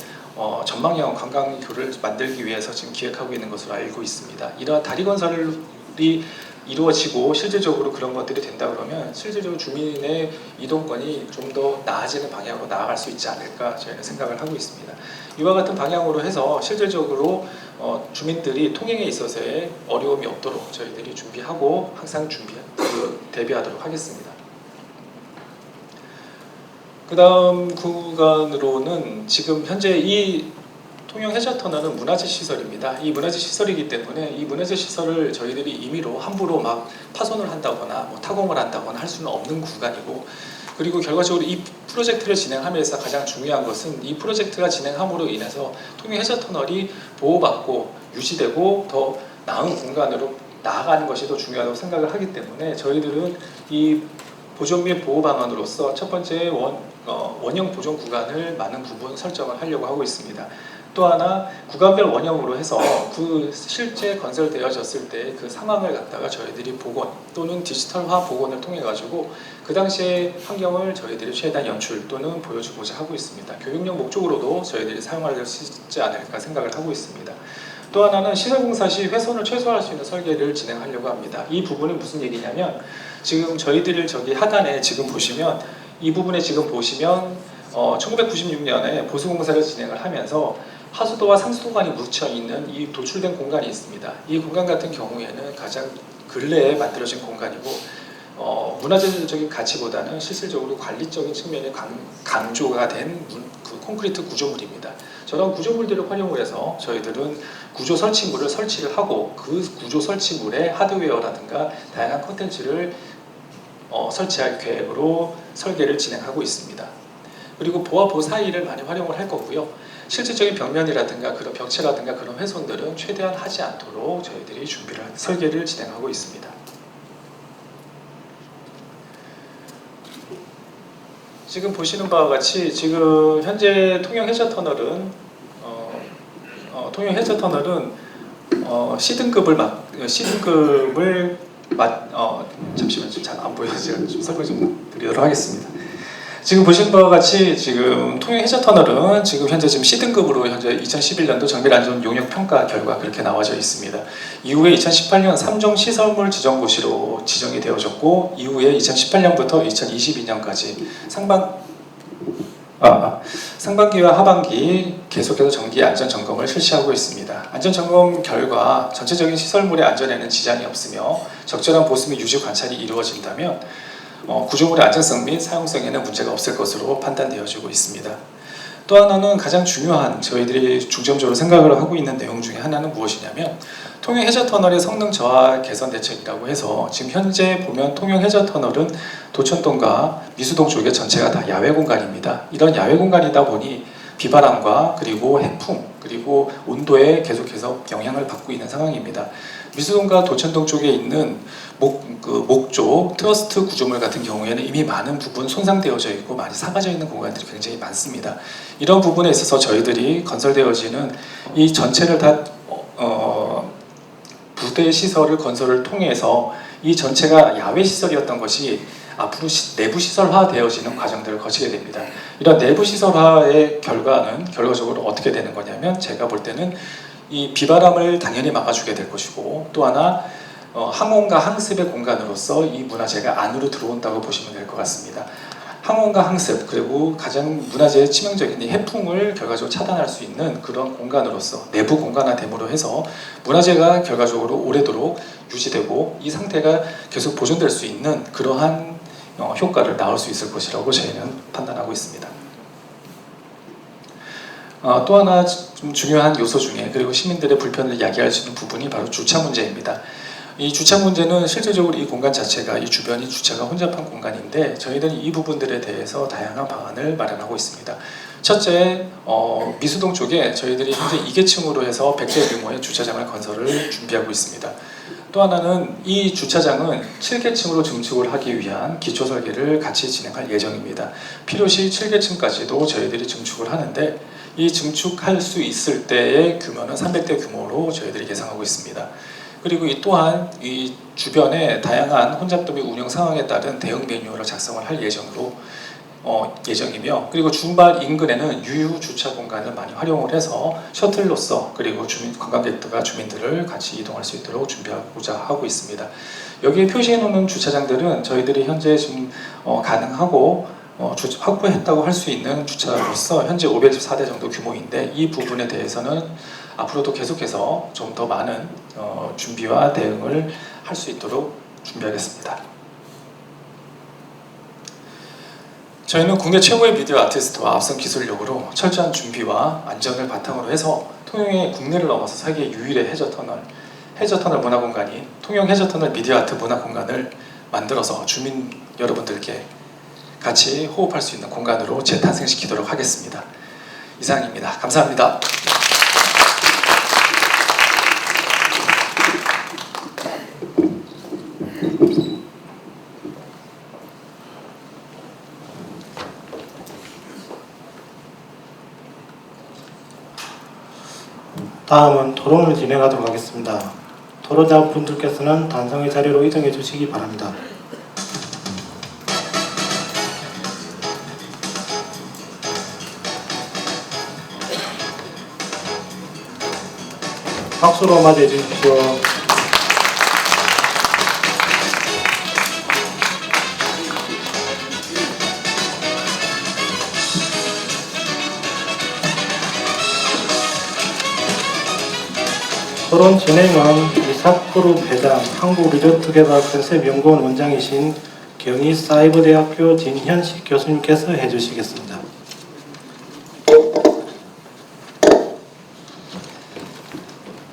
전망형 관광교를 만들기 위해서 지금 기획하고 있는 것으로 알고 있습니다. 이러한 다리 건설이 이루어지고 실질적으로 그런 것들이 된다 그러면 실질적으로 주민의 이동권이 좀 더 나아지는 방향으로 나아갈 수 있지 않을까 저희는 생각을 하고 있습니다. 이와 같은 방향으로 해서 실질적으로 주민들이 통행에 있어서의 어려움이 없도록 저희들이 준비하고 항상 대비하도록 하겠습니다. 그 다음 구간으로는 지금 현재 이 통영 해저터널은 문화재 시설입니다. 이 문화재 시설이기 때문에 이 문화재 시설을 저희들이 임의로 함부로 막 파손을 한다거나 타공을 한다거나 할 수는 없는 구간이고 그리고 결과적으로 이 프로젝트를 진행하면서 가장 중요한 것은 이 프로젝트가 진행함으로 인해서 통영 해저터널이 보호받고 유지되고 더 나은 공간으로 나아가는 것이 더 중요하다고 생각을 하기 때문에 저희들은 이 보존 및 보호 방안으로서 첫 번째 원형 보존 구간을 많은 부분 설정을 하려고 하고 있습니다. 또 하나 구간별 원형으로 해서 그 실제 건설되어졌을 때 그 상황을 갖다가 저희들이 복원 또는 디지털화 복원을 통해 가지고 그 당시의 환경을 저희들이 최대한 연출 또는 보여주고자 하고 있습니다. 교육용 목적으로도 저희들이 사용할 수 있지 않을까 생각을 하고 있습니다. 또 하나는 시설공사 시 훼손을 최소화할 수 있는 설계를 진행하려고 합니다. 이 부분은 무슨 얘기냐면 지금 저희들 저기 하단에 지금 보시면 이 부분에 지금 보시면 1996년에 보수공사를 진행을 하면서 하수도와 상수도관이 묻혀 있는 이 도출된 공간이 있습니다. 이 공간 같은 경우에는 가장 근래에 만들어진 공간이고 문화재적인 가치보다는 실질적으로 관리적인 측면에 강조가 된 그 콘크리트 구조물입니다. 저런 구조물들을 활용을 해서 저희들은 구조 설치물을 설치를 하고 그 구조 설치물에 하드웨어라든가 다양한 콘텐츠를 설치할 계획으로 설계를 진행하고 있습니다. 그리고 보와 보 사이를 많이 활용을 할 거고요. 실질적인 벽면이라든가 그런 벽체라든가 그런 훼손들은 최대한 하지 않도록 저희들이 설계를 진행하고 있습니다. 지금 보시는 바와 같이 지금 현재 통영 해저 터널은 C등급을 잠시만요. 잘 안 보여서 제가 좀 설명 좀 드리도록 하겠습니다. 지금 보시는 바와 같이 지금 통영 해저 터널은 지금 현재 C등급으로 현재 2011년도 정밀 안전 용역 평가 결과 그렇게 나와져 있습니다. 이후에 2018년 삼종 시설물 지정고시로 지정이 되어졌고 이후에 2018년부터 2022년까지 상반기와 하반기 계속해서 정기 안전 점검을 실시하고 있습니다. 안전 점검 결과 전체적인 시설물의 안전에는 지장이 없으며 적절한 보수 및 유지 관찰이 이루어진다면 구조물의 안전성 및 사용성에는 문제가 없을 것으로 판단되어지고 있습니다. 또 하나는 가장 중요한 저희들이 중점적으로 생각을 하고 있는 내용 중에 하나는 무엇이냐면 통영 해저 터널의 성능 저하 개선 대책이라고 해서 지금 현재 보면 통영 해저 터널은 도천동과 미수동 쪽에 전체가 다 야외 공간입니다. 이런 야외 공간이다 보니 비바람과 그리고 해풍 그리고 온도에 계속해서 영향을 받고 있는 상황입니다. 미수동과 도천동 쪽에 있는 목조 트러스트 구조물 같은 경우에는 이미 많은 부분 손상되어져 있고 많이 사가져 있는 공간들이 굉장히 많습니다. 이런 부분에 있어서 저희들이 건설되어지는 이 전체를 다 부대 시설을 건설을 통해서 이 전체가 야외 시설이었던 것이 앞으로 내부 시설화 되어지는 과정들을 거치게 됩니다. 이런 내부 시설화의 결과적으로 어떻게 되는 거냐면 제가 볼 때는 이 비바람을 당연히 막아주게 될 것이고 또 하나 항온과 항습의 공간으로서 이 문화재가 안으로 들어온다고 보시면 될 것 같습니다. 항온과 항습 그리고 가장 문화재의 치명적인 이 해풍을 결과적으로 차단할 수 있는 그런 공간으로서 내부 공간화됨으로 해서 문화재가 결과적으로 오래도록 유지되고 이 상태가 계속 보존될 수 있는 그러한 효과를 낳을 수 있을 것이라고 저희는 판단하고 있습니다. 또 하나 좀 중요한 요소 중에 그리고 시민들의 불편을 야기할 수 있는 부분이 바로 주차 문제입니다. 이 주차 문제는 실질적으로 이 공간 자체가 이 주변이 주차가 혼잡한 공간인데 저희들은 이 부분들에 대해서 다양한 방안을 마련하고 있습니다. 첫째, 미수동 쪽에 저희들이 현재 2계층으로 해서 100대 규모의 주차장을 건설을 준비하고 있습니다. 또 하나는 이 주차장은 7계층으로 증축을 하기 위한 기초 설계를 같이 진행할 예정입니다. 필요시 7계층까지도 저희들이 증축을 하는데 이 증축할 수 있을 때의 규모는 300대 규모로 저희들이 예상하고 있습니다. 그리고 또한 이 주변에 다양한 혼잡도 및 운영 상황에 따른 대응 매뉴얼을 작성을 할 예정이며 그리고 중발 인근에는 유휴 주차 공간을 많이 활용을 해서 셔틀로서 그리고 관광객들과 주민들을 같이 이동할 수 있도록 준비하고자 하고 있습니다. 여기에 표시해 놓는 주차장들은 저희들이 현재 지금 가능하고 확보했다고 할 수 있는 주차로서 현재 524대 정도 규모인데 이 부분에 대해서는 앞으로도 계속해서 좀 더 많은 준비와 대응을 할 수 있도록 준비하겠습니다. 저희는 국내 최고의 미디어 아티스트와 앞선 기술력으로 철저한 준비와 안전을 바탕으로 해서 통영의 국내를 넘어서 세계 유일의 해저터널 문화공간인 통영 해저터널 미디어 아트 문화공간을 만들어서 주민 여러분들께 같이 호흡할 수 있는 공간으로 재탄생시키도록 하겠습니다. 이상입니다. 감사합니다. 다음은 토론을 진행하도록 하겠습니다. 토론자분들께서는 단상의 자리로 이동해 주시기 바랍니다. 박수로 맞이해 주십시오. 토론 진행은 이삭그룹 회장, 한국리조트개발컨셉연구원 원장이신 경희사이버대학교 진현식 교수님께서 해주시겠습니다.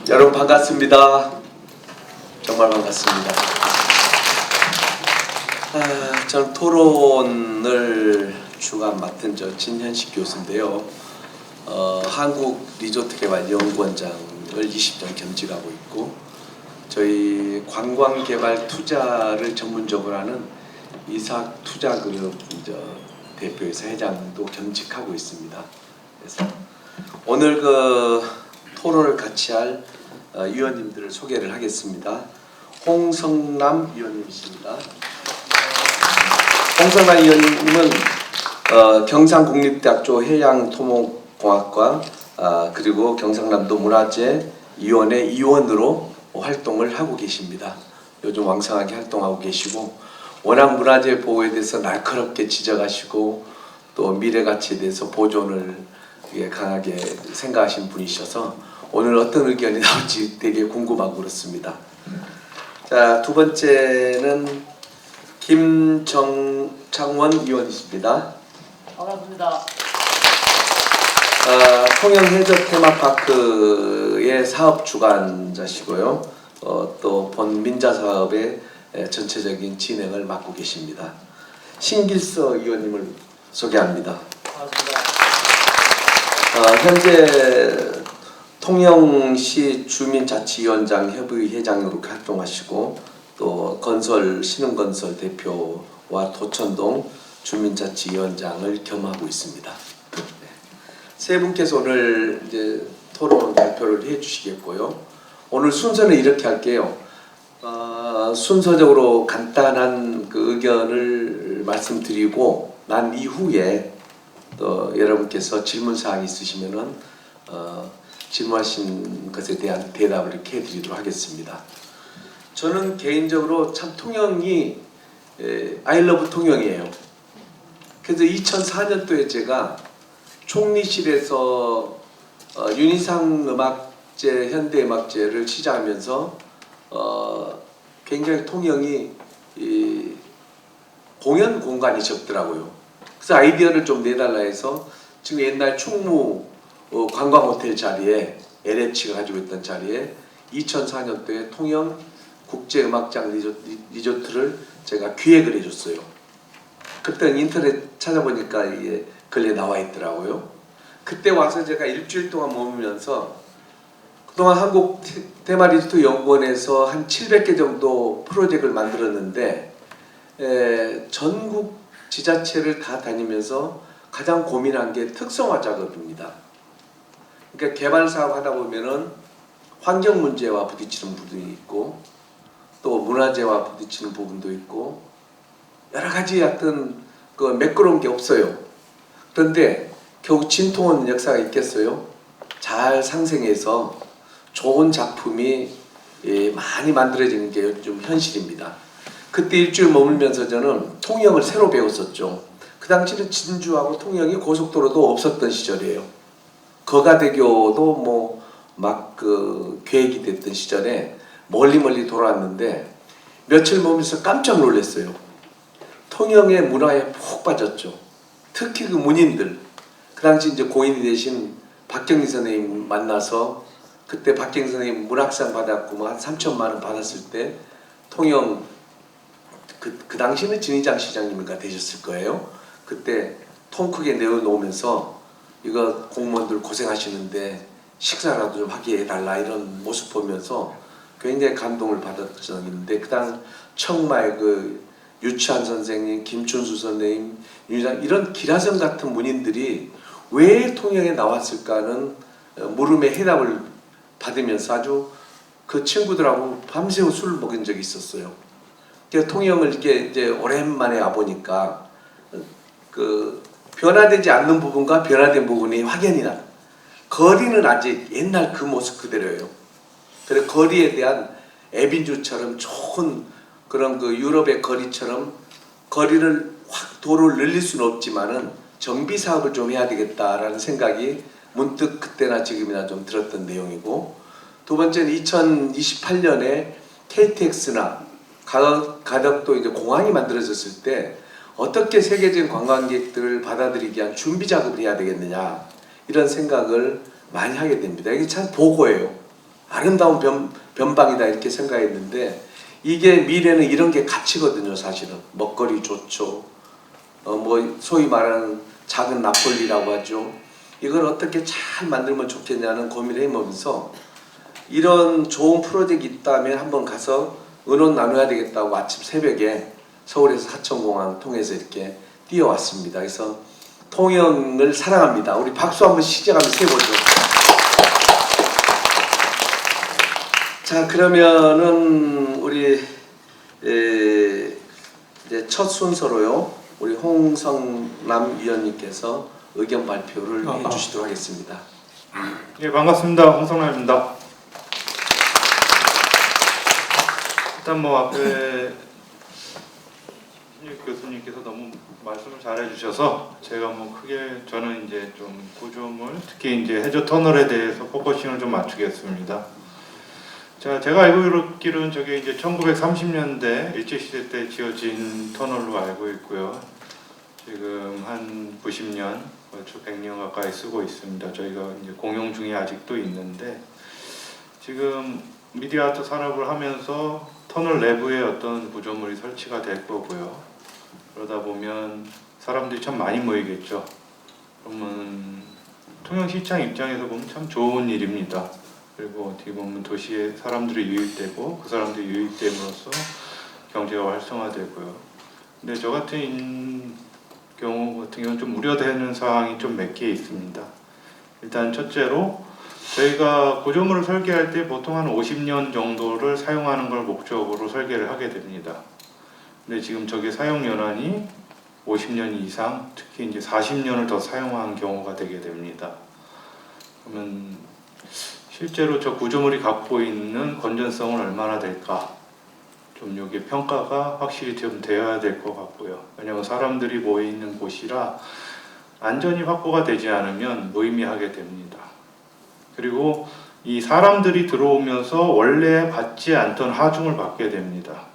여러분 반갑습니다. 정말 반갑습니다. 저는 토론을 주간 맡은 진현식 교수인데요. 한국리조트개발연구원장을 20년 겸직하고 있고, 저희 관광개발 투자를 전문적으로 하는 이삭투자그룹 대표이사 회장도 겸직하고 있습니다. 그래서 오늘 토론을 같이 할 위원님들을 소개를 하겠습니다. 홍성남 위원님이십니다. 홍성남 위원님은 경상국립대학교 해양토목공학과 그리고 경상남도 문화재위원회 위원으로 활동을 하고 계십니다. 요즘 왕성하게 활동하고 계시고, 워낙 문화재 보호에 대해서 날카롭게 지적하시고 또 미래 가치에 대해서 보존을 강하게 생각하시는 분이셔서 오늘 어떤 의견이 나올지 되게 궁금하고 그렇습니다. 자, 두 번째는 김정창원 위원이십니다. 반갑습니다. 통영해저 테마파크의 사업 주관자시고요. 또 본 민자 사업의 전체적인 진행을 맡고 계십니다. 신길서 위원님을 소개합니다. 반갑습니다. 현재 통영시 주민자치위원장 협의 회장으로 활동하시고, 또 신흥건설 대표와 도천동 주민자치위원장을 겸하고 있습니다. 세 분께서 오늘 이제 토론 발표를 해주시겠고요. 오늘 순서는 이렇게 할게요. 순서적으로 간단한 의견을 말씀드리고 난 이후에 또 여러분께서 질문 사항이 있으시면은 질문하신 것에 대한 대답을 이렇게 해드리도록 하겠습니다. 저는 개인적으로 참 통영이 I love 통영이에요. 그래서 2004년도에 제가 총리실에서 윤희상 음악제, 현대음악제를 시작하면서 굉장히 통영이 공연 공간이 적더라고요. 그래서 아이디어를 좀 내달라 해서 지금 옛날 충무 관광호텔 자리에 LH가 가지고 있던 자리에 2004년도에 통영 국제음악장 리조트를 제가 기획을 해줬어요. 그때 인터넷 찾아보니까 이게 글에 나와 있더라고요. 그때 와서 제가 일주일 동안 머물면서 그동안 한국 테마리조트 연구원에서 한 700개 정도 프로젝트를 만들었는데 전국 지자체를 다 다니면서 가장 고민한 게 특성화 작업입니다. 그러니까 개발 사업 하다 보면은 환경 문제와 부딪히는 부분이 있고, 또 문화재와 부딪히는 부분도 있고, 여러 가지 매끄러운 게 없어요. 그런데 결국 진통은 역사가 있겠어요? 잘 상생해서 좋은 작품이 많이 만들어지는 게 좀 현실입니다. 그때 일주일 머물면서 저는 통영을 새로 배웠었죠. 그 당시는 진주하고 통영이 고속도로도 없었던 시절이에요. 거가대교도 계획이 됐던 시절에 멀리 돌아왔는데 며칠 머물면서 깜짝 놀랐어요. 통영의 문화에 푹 빠졌죠. 특히 그 문인들, 그 당시 이제 고인이 되신 박경리 선생님 만나서, 그때 박경리 선생님 문학상 받았고 한 3천만 원 받았을 때 통영 그 당시는 진희장 시장님인가 되셨을 거예요. 그때 통 크게 내어놓으면서 이거 공무원들 고생하시는데 식사라도 좀 하게 해달라, 이런 모습 보면서 굉장히 감동을 받았던 적이 있는데, 그당 청마의 유치한 선생님, 김춘수 선생님, 이런 기라성 같은 문인들이 왜 통영에 나왔을까는 물음에 해답을 받으면서 아주 그 친구들하고 밤새워 술을 먹은 적이 있었어요. 그래서 통영을 이렇게 이제 오랜만에 와 보니까 그 변화되지 않는 부분과 변화된 부분이 확연히 나. 거리는 아직 옛날 그 모습 그대로예요. 그래서 거리에 대한 에빈주처럼 좋은 그런 그 유럽의 거리처럼 거리를 확 도로를 늘릴 수는 없지만은 정비 사업을 좀 해야 되겠다라는 생각이 문득 그때나 지금이나 좀 들었던 내용이고, 두 번째는 2028년에 KTX나 가덕도 이제 공항이 만들어졌을 때 어떻게 세계적인 관광객들을 받아들이기 위한 준비 작업을 해야 되겠느냐, 이런 생각을 많이 하게 됩니다. 이게 참 보고예요. 아름다운 변방이다 이렇게 생각했는데, 이게 미래는 이런 게 가치거든요. 사실은 먹거리 좋죠. 뭐 소위 말하는 작은 나폴리라고 하죠. 이걸 어떻게 잘 만들면 좋겠냐는 고민을 해보면서 이런 좋은 프로젝트 있다면 한번 가서 의논 나눠야 되겠다고 아침 새벽에 서울에서 하천공항 통해서 이렇게 뛰어왔습니다. 그래서 통영을 사랑합니다. 우리 박수 한번 시작하면서 세보죠. 자, 그러면은 우리 이제 첫 순서로요, 우리 홍성남 위원님께서 의견 발표를 해주시도록 하겠습니다. 예, 반갑습니다. 홍성남입니다. 일단 뭐 앞에 교수님께서 너무 말씀을 잘 해주셔서 제가 뭐 크게 저는 이제 좀 구조물, 특히 이제 해저 터널에 대해서 포커싱을 좀 맞추겠습니다. 자, 제가 알고 있기로는 저게 이제 1930년대 일제시대 때 지어진 터널로 알고 있고요. 지금 한 90년, 벌써 100년 가까이 쓰고 있습니다. 저희가 이제 공용 중에 아직도 있는데, 지금 미디어 아트 산업을 하면서 터널 내부에 어떤 구조물이 설치가 될 거고요. 그러다 보면 사람들이 참 많이 모이겠죠. 그러면 통영시청 입장에서 보면 참 좋은 일입니다. 그리고 어떻게 보면 도시에 사람들이 유입되고 그 사람들이 유입됨으로써 경제가 활성화되고요. 근데 저 같은 경우 같은 경우는 좀 우려되는 사항이 좀 몇 개 있습니다. 일단 첫째로 저희가 구조물을 설계할 때 보통 한 50년 정도를 사용하는 걸 목적으로 설계를 하게 됩니다. 근데 지금 저게 사용 연한이 50년 이상, 특히 이제 40년을 더 사용한 경우가 되게 됩니다. 그러면 실제로 저 구조물이 갖고 있는 건전성은 얼마나 될까? 좀 여기 평가가 확실히 좀 되어야 될 것 같고요. 왜냐하면 사람들이 모여 있는 곳이라 안전이 확보가 되지 않으면 무의미하게 됩니다. 그리고 이 사람들이 들어오면서 원래 받지 않던 하중을 받게 됩니다.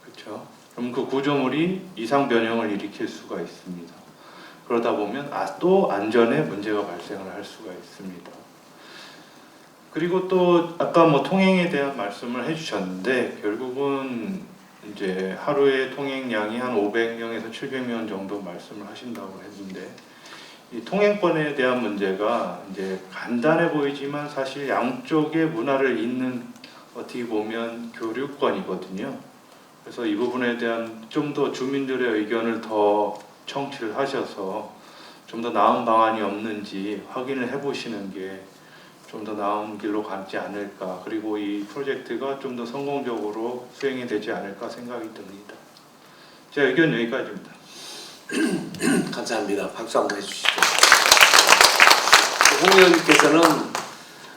그렇죠? 그럼 그 구조물이 이상 변형을 일으킬 수가 있습니다. 그러다 보면 또 안전에 문제가 발생을 할 수가 있습니다. 그리고 또 아까 뭐 통행에 대한 말씀을 해주셨는데, 결국은 이제 하루에 통행량이 한 500명에서 700명 정도 말씀을 하신다고 했는데, 이 통행권에 대한 문제가 이제 간단해 보이지만 사실 양쪽의 문화를 잇는 어떻게 보면 교류권이거든요. 그래서 이 부분에 대한 좀 더 주민들의 의견을 더 청취를 하셔서 좀 더 나은 방안이 없는지 확인을 해보시는 게 좀 더 나은 길로 가지 않을까, 그리고 이 프로젝트가 좀 더 성공적으로 수행이 되지 않을까 생각이 듭니다. 제 의견 여기까지입니다. 감사합니다. 박수 한번 해주시죠. 홍 의원님께서는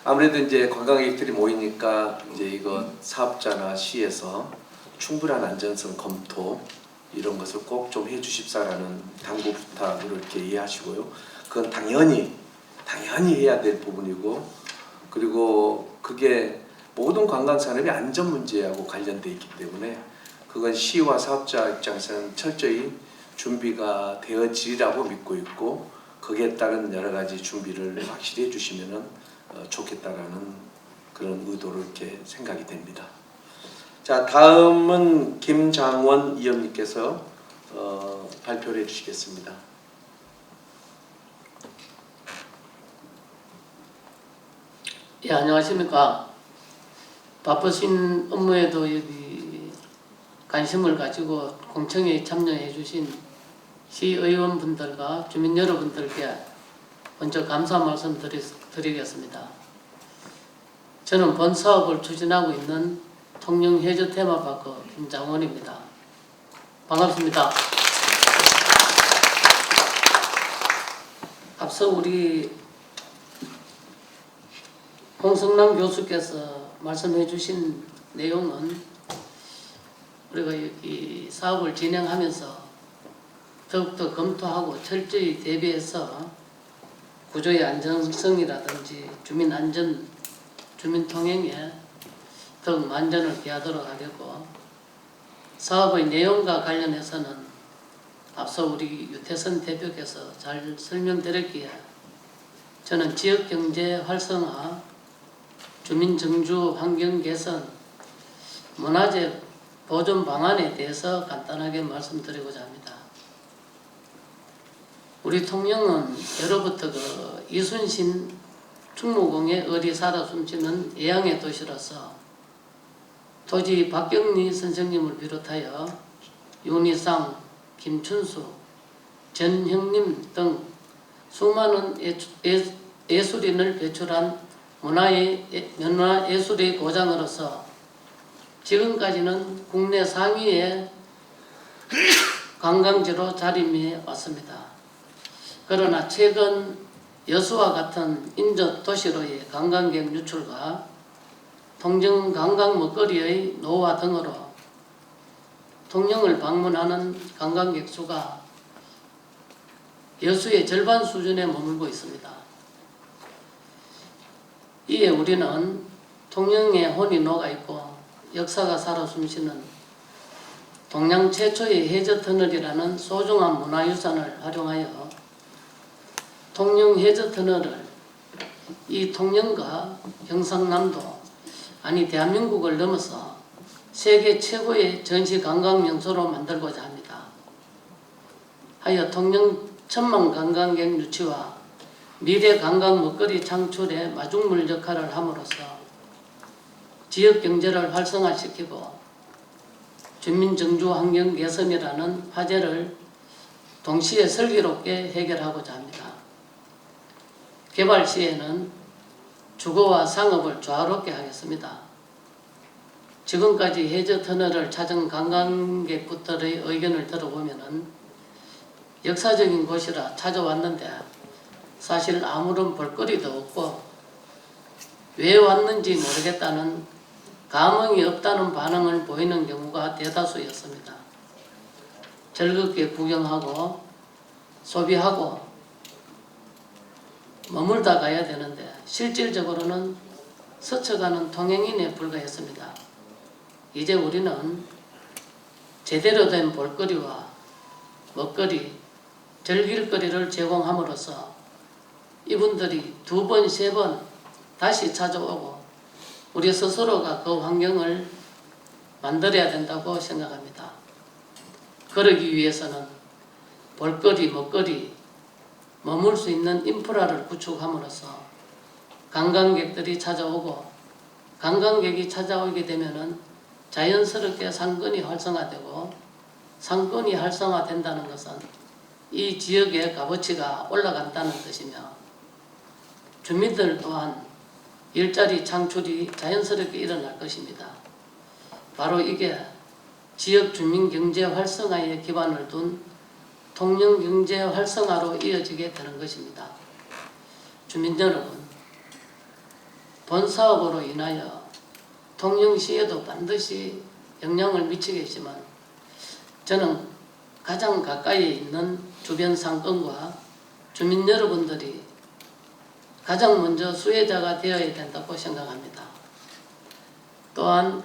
아무래도 이제 관광객들이 모이니까 이제 이거 사업자나 시에서 충분한 안전성 검토 이런 것을 꼭 좀 해주십사라는 당부 부탁으로 이렇게 이해하시고요. 그건 당연히 해야 될 부분이고, 그리고 그게 모든 관광산업의 안전 문제하고 관련돼 있기 때문에 그건 시와 사업자 입장에서는 철저히 준비가 되어지리라고 믿고 있고, 거기에 따른 여러 가지 준비를 확실히 해주시면 좋겠다라는 그런 의도로 이렇게 생각이 됩니다. 자, 다음은 김장원 위원님께서 발표를 해주시겠습니다. 예, 안녕하십니까. 바쁘신 업무에도 여기 관심을 가지고 공청회에 참여해 주신 시의원분들과 주민 여러분들께 먼저 감사 말씀 드리겠습니다. 저는 본 사업을 추진하고 있는 통영해저 테마파크 김장원입니다. 반갑습니다. 앞서 우리 홍성남 교수께서 말씀해 주신 내용은 우리가 이 사업을 진행하면서 더욱더 검토하고 철저히 대비해서 구조의 안정성이라든지 주민 안전, 주민 통행에 더욱 만전을 기하도록 하려고 사업의 내용과 관련해서는 앞서 우리 유태선 대표께서 잘 설명드렸기에 저는 지역경제 활성화, 주민 정주 환경 개선, 문화재 보존 방안에 대해서 간단하게 말씀드리고자 합니다. 우리 통영은 예로부터 그 이순신 충무공의 을이 살아 숨쉬는 예양의 도시로서 토지 박경리 선생님을 비롯하여 윤희상, 김춘수, 전형님 등 수많은 예술인을 배출한 문화예술의 고장으로서 지금까지는 국내 상위의 관광지로 자리매어 왔습니다. 그러나 최근 여수와 같은 인접 도시로의 관광객 유출과 통영 관광 먹거리의 노화 등으로 통영을 방문하는 관광객 수가 여수의 절반 수준에 머물고 있습니다. 이에 우리는 통영에 혼이 녹아있고 역사가 살아 숨쉬는 동양 최초의 해저터널이라는 소중한 문화유산을 활용하여 통영 해저터널을 이 통영과 경상남도 아니 대한민국을 넘어서 세계 최고의 전시관광명소로 만들고자 합니다. 하여 통영 천만 관광객 유치와 미래 관광 먹거리 창출에 마중물 역할을 함으로써 지역 경제를 활성화시키고 주민 정주 환경 개선이라는 화제를 동시에 슬기롭게 해결하고자 합니다. 개발 시에는 주거와 상업을 조화롭게 하겠습니다. 지금까지 해저터널을 찾은 관광객분들의 의견을 들어보면은 역사적인 곳이라 찾아왔는데 사실 아무런 볼거리도 없고 왜 왔는지 모르겠다는 감흥이 없다는 반응을 보이는 경우가 대다수였습니다. 즐겁게 구경하고 소비하고 머물다 가야 되는데 실질적으로는 스쳐가는 통행인에 불과했습니다. 이제 우리는 제대로 된 볼거리와 먹거리, 즐길거리를 제공함으로써 이분들이 2번, 3번 다시 찾아오고 우리 스스로가 그 환경을 만들어야 된다고 생각합니다. 그러기 위해서는 볼거리, 먹거리, 머물 수 있는 인프라를 구축함으로써 관광객들이 찾아오고 관광객이 찾아오게 되면은 자연스럽게 상권이 활성화되고 상권이 활성화된다는 것은 이 지역의 값어치가 올라간다는 뜻이며 주민들 또한 일자리 창출이 자연스럽게 일어날 것입니다. 바로 이게 지역 주민 경제 활성화에 기반을 둔 통영 경제 활성화로 이어지게 되는 것입니다. 주민 여러분, 본 사업으로 인하여 통영시에도 반드시 영향을 미치겠지만 저는 가장 가까이에 있는 주변 상권과 주민 여러분들이 가장 먼저 수혜자가 되어야 된다고 생각합니다. 또한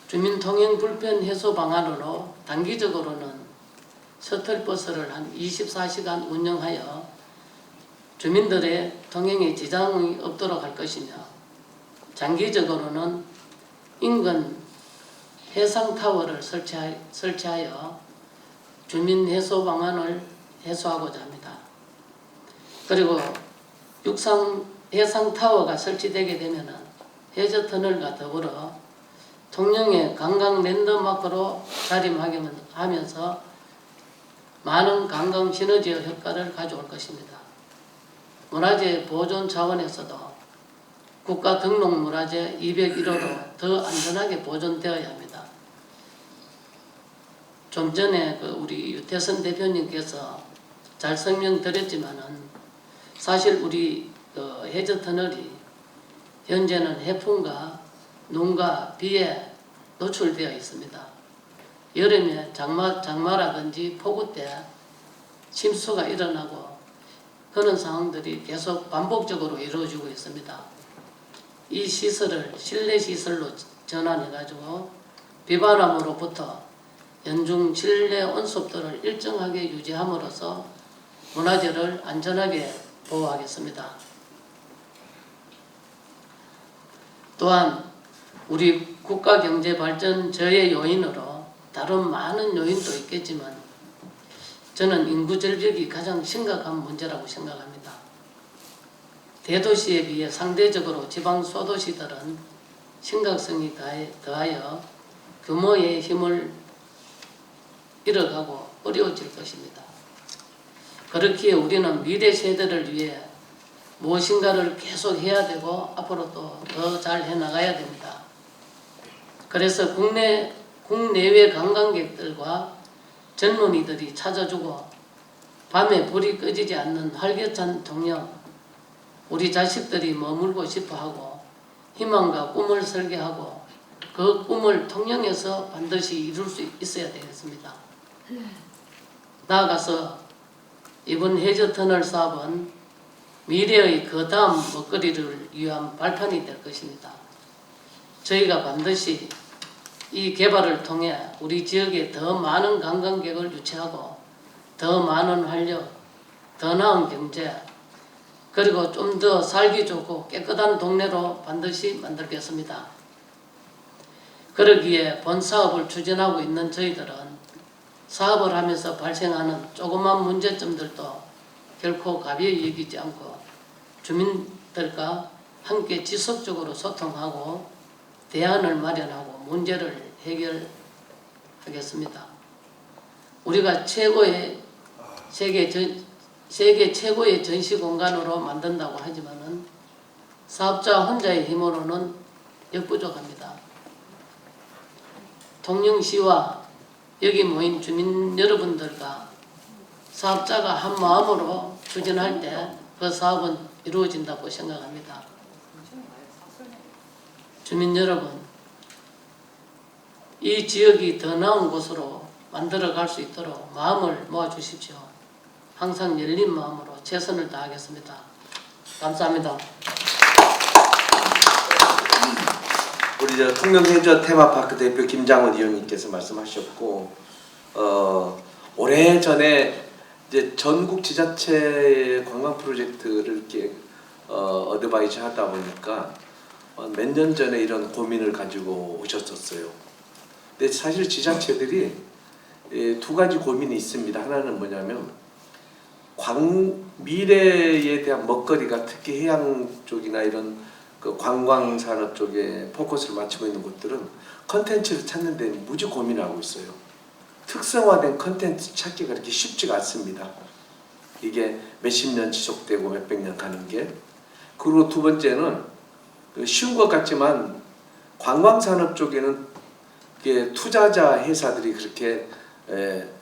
주민 통행 불편 해소 방안으로 단기적으로는 셔틀버스를 한 24시간 운영하여 주민들의 통행에 지장이 없도록 할 것이며 장기적으로는 인근 해상타워를 설치하여 주민 해소 방안을 해소하고자 합니다. 그리고 해상타워가 설치되게 되면 해저터널과 더불어 통영의 관광 랜드마크로 자림하면서 많은 관광 시너지 효과를 가져올 것입니다. 문화재 보존 차원에서도 국가 등록문화재 201호로 더 안전하게 보존되어야 합니다. 좀 전에 우리 유태선 대표님께서 잘 설명드렸지만은 사실 우리 해저터널이 현재는 해풍과 눈과 비에 노출되어 있습니다. 여름에 장마라든지 폭우 때 침수가 일어나고 그런 상황들이 계속 반복적으로 이루어지고 있습니다. 이 시설을 실내 시설로 전환해가지고 비바람으로부터 연중 실내 온습도를 일정하게 유지함으로써 문화재를 안전하게 보호하겠습니다. 또한 우리 국가 경제 발전 저해 요인으로 다른 많은 요인도 있겠지만 저는 인구 절벽이 가장 심각한 문제라고 생각합니다. 대도시에 비해 상대적으로 지방 소도시들은 심각성이 더하여 규모의 힘을 잃어가고 어려워질 것입니다. 그렇기에 우리는 미래 세대를 위해 무엇인가를 계속 해야 되고 앞으로도 더 잘 해나가야 됩니다. 그래서 국내외 관광객들과 젊은이들이 찾아주고 밤에 불이 꺼지지 않는 활기찬 통영, 우리 자식들이 머물고 싶어하고 희망과 꿈을 설계하고 그 꿈을 통영에서 반드시 이룰 수 있어야 되겠습니다. 나아가서 이번 해저터널 사업은 미래의 그 다음 먹거리를 위한 발판이 될 것입니다. 저희가 반드시 이 개발을 통해 우리 지역에 더 많은 관광객을 유치하고 더 많은 활력, 더 나은 경제, 그리고 좀 더 살기 좋고 깨끗한 동네로 반드시 만들겠습니다. 그러기에 본 사업을 추진하고 있는 저희들은 사업을 하면서 발생하는 조그만 문제점들도 결코 가벼이 여기지 않고 주민들과 함께 지속적으로 소통하고 대안을 마련하고 문제를 해결하겠습니다. 우리가 세계 최고의 전시 공간으로 만든다고 하지만은 사업자 혼자의 힘으로는 역부족합니다. 통영시와 여기 모인 주민 여러분들과 사업자가 한 마음으로 추진할 때 그 사업은 이루어진다고 생각합니다. 주민 여러분, 이 지역이 더 나은 곳으로 만들어갈 수 있도록 마음을 모아주십시오. 항상 열린 마음으로 최선을 다하겠습니다. 감사합니다. 우리 통영해저 테마파크 대표 김장원 의원님께서 말씀하셨고, 오래전에 이제 전국 지자체의 관광 프로젝트를 이렇게 어드바이즈 하다 보니까 몇 년 전에 이런 고민을 가지고 오셨었어요. 근데 사실 지자체들이 두 가지 고민이 있습니다. 하나는 뭐냐면 미래에 대한 먹거리가 특히 해양 쪽이나 이런 그 관광 산업 쪽에 포커스를 맞추고 있는 곳들은 컨텐츠를 찾는 데 무지 고민하고 있어요. 특성화된 컨텐츠 찾기가 그렇게 쉽지가 않습니다. 이게 몇십 년 지속되고 몇백 년 가는 게. 그리고 두 번째는 쉬운 것 같지만 관광산업 쪽에는 투자자 회사들이 그렇게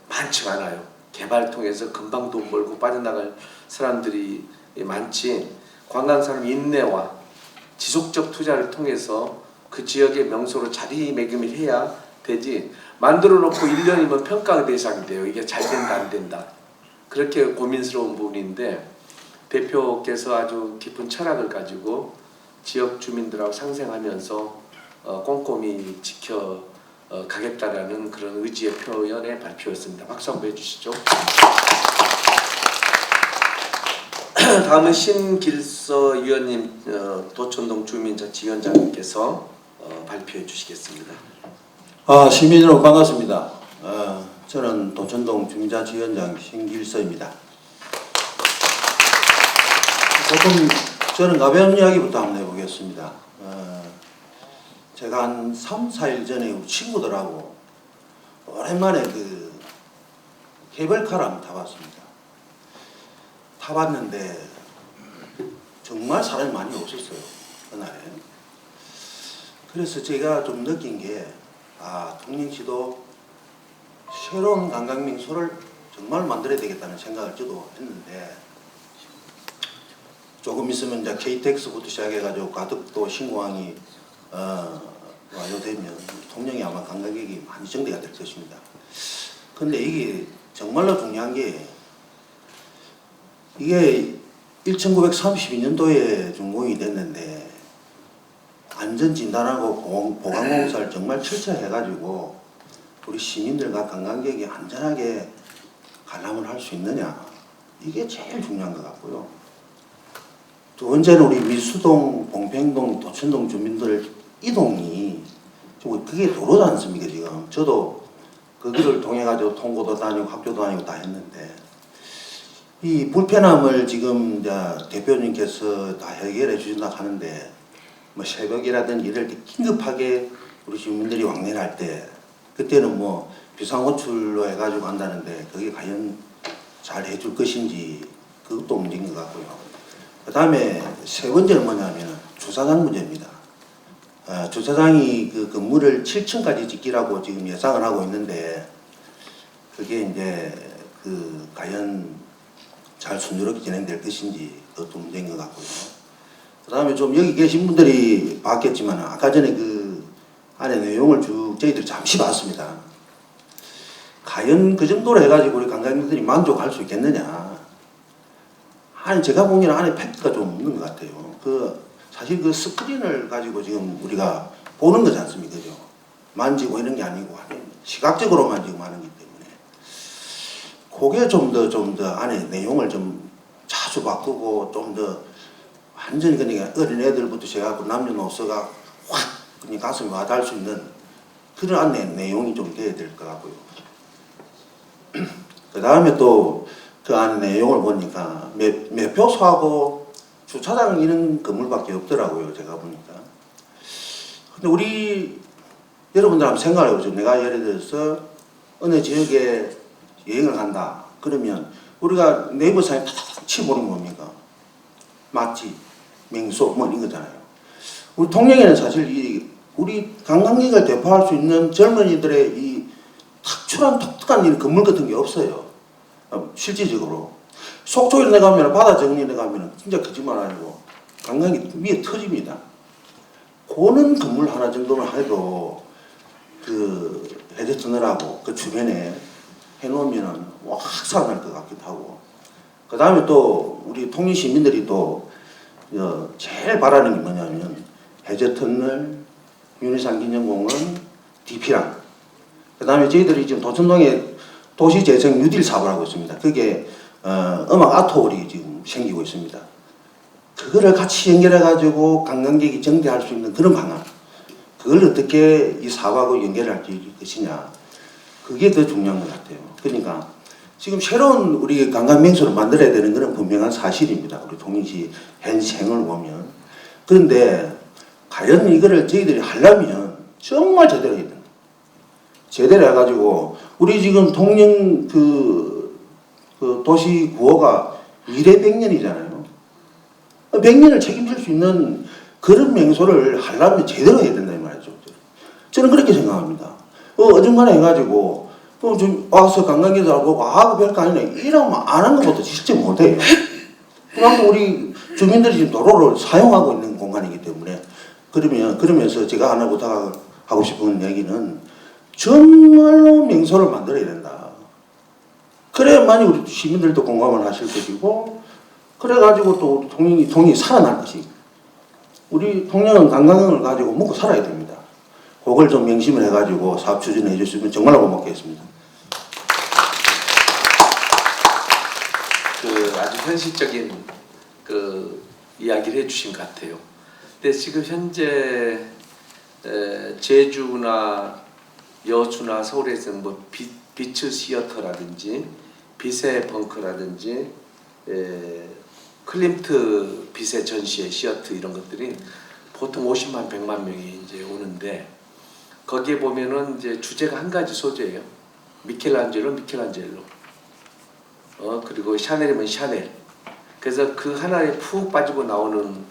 많지가 않아요. 개발 통해서 금방 돈 벌고 빠져나갈 사람들이 많지, 관광산업 인내와 지속적 투자를 통해서 그 지역의 명소로 자리매김을 해야 되지, 만들어 놓고 1년이면 평가 대상이 돼요. 이게 잘 된다 안 된다. 그렇게 고민스러운 부분인데, 대표께서 아주 깊은 철학을 가지고 지역 주민들하고 상생하면서 꼼꼼히 지켜가겠다라는 그런 의지의 표현의 발표였습니다. 박수 한번 해주시죠. 다음은 신길서 위원님, 도천동 주민자치위원장님께서 발표해 주시겠습니다. 시민 여러분 반갑습니다. 저는 도천동 주민자치위원장 신길서입니다. 조금 저는 가벼운 이야기부터 한번 해보겠습니다. 제가 한 3, 4일 전에 우리 친구들하고 오랜만에 그 케이블카를 한번 타봤습니다. 타봤는데 정말 사람이 많이 없었어요. 그날에. 그래서 제가 좀 느낀 게 통영시도 새로운 관광명소를 정말 만들어야 되겠다는 생각을 저도 했는데, 조금 있으면 이제 KTX부터 시작해가지고 가덕도 신공항이 완료되면 통영이 아마 관광객이 많이 증대가 될 것입니다. 근데 이게 정말로 중요한 게, 이게 1932년도에 준공이 됐는데 안전진단하고 보강공사를 정말 철저히 해가지고 우리 시민들과 관광객이 안전하게 관람을 할 수 있느냐, 이게 제일 중요한 것 같고요. 두 번째는 우리 미수동, 봉평동, 도천동 주민들 이동이 그게 도로지 않습니까? 지금 저도 그 길을 통해 가지고 통고도 다니고 학교도 다니고 다 했는데, 이 불편함을 지금 이제 대표님께서 다 해결해 주신다 하는데, 뭐 새벽이라든지 이럴 때 긴급하게 우리 주민들이 왕래할 때 그때는 뭐 비상호출로 해가지고 한다는데 그게 과연 잘 해줄 것인지, 그것도 문제인 것 같고요. 그 다음에 세 번째는 뭐냐면 주차장 문제입니다. 주차장이 그 건물을 7층까지 짓기라고 지금 예상을 하고 있는데, 그게 이제 과연 잘 순조롭게 진행될 것인지, 그것도 문제인 것 같고요. 그 다음에 좀 여기 계신 분들이 봤겠지만, 아까 전에 그 안에 내용을 쭉 저희들이 잠시 봤습니다. 과연 그 정도로 해가지고 우리 관광객들이 만족할 수 있겠느냐. 아니, 제가 보기에는 안에 팩트가 좀 없는 것 같아요. 사실 그 스크린을 가지고 지금 우리가 보는 거지 않습니까? 그죠? 만지고 이런 게 아니고 시각적으로만 지금 하는 거기 때문에, 그게 좀 더 안에 내용을 좀 자주 바꾸고, 좀 더 완전히 그냥 어린 애들부터 시작하고 남녀노소가 확 그냥 가슴에 와닿을 수 있는 그런 안내 내용이 좀 돼야 될 것 같고요. 그 다음에 또 그 안에 내용을 보니까 매표소하고 주차장 이런 건물밖에 없더라고요, 제가 보니까. 근데 우리 여러분들 한번 생각을 해보죠. 내가 예를 들어서 어느 지역에 여행을 간다 그러면 우리가 네이버상에 탁탁 치보는 뭡니까? 맛집, 명소 뭐 이런 거잖아요. 우리 통영에는 사실 우리 관광객을 대표할 수 있는 젊은이들의 이 특출한 독특한 이 건물 같은 게 없어요. 실질적으로 속초 이런 데 가면, 바다 정리 데 가면 진짜 거짓말 아니고 관광이 위에 터집니다. 그런 건물 하나 정도만 해도 그 해저터널하고 그 주변에 해놓으면 확 살아날 것 같기도 하고, 그 다음에 또 우리 통영 시민들이 또 제일 바라는 게 뭐냐면 해저터널, 윤희산 기념공원, 디피랑, 그 다음에 저희들이 지금 도천동에 도시재생 뉴딜 사업을 하고 있습니다. 그게 음악 아트홀이 지금 생기고 있습니다. 그거를 같이 연결해가지고 관광객이 정대할 수 있는 그런 방안, 그걸 어떻게 이 사업하고 연결할 것이냐, 그게 더 중요한 것 같아요. 그러니까 지금 새로운 우리 관광명소를 만들어야 되는 것은 분명한 사실입니다. 우리 통영시 현생을 보면. 그런데 과연 이거를 저희들이 하려면 정말 제대로 해야 된다. 제대로 해가지고 우리 지금 통영 그 도시 구호가 미래 100년이잖아요. 100년을 책임질 수 있는 그런 명소를 하려면 제대로 해야 된다 이 말이죠. 저는 그렇게 생각합니다. 어중간에 해가지고 좀 와서 관광객들 보고 별거 아니네 이러면 안 한 것부터 실제 못해요. 그만큼 우리 주민들이 지금 도로를 사용하고 있는 공간이기 때문에, 그러면서 제가 하나 부탁하고 싶은 얘기는 정말로 명소를 만들어야 된다. 그래야만이 우리 시민들도 공감을 하실 것이고, 그래가지고 또 통영이 살아날 것이고, 우리 통영은 관광을 가지고 먹고 살아야 됩니다. 그걸 좀 명심을 해가지고 사업 추진해 주시면 정말로 고맙겠습니다. 아주 현실적인 이야기를 해주신 것 같아요. 근데 지금 현재 제주나 여수나 서울에서 뭐 비츠 시어터라든지 빛의 벙커라든지 클림트 빛의 전시회 시어터 이런 것들이 보통 50만 100만 명이 이제 오는데, 거기에 보면은 이제 주제가 한 가지 소재예요. 미켈란젤로 그리고 샤넬이면 샤넬. 그래서 그 하나에 푹 빠지고 나오는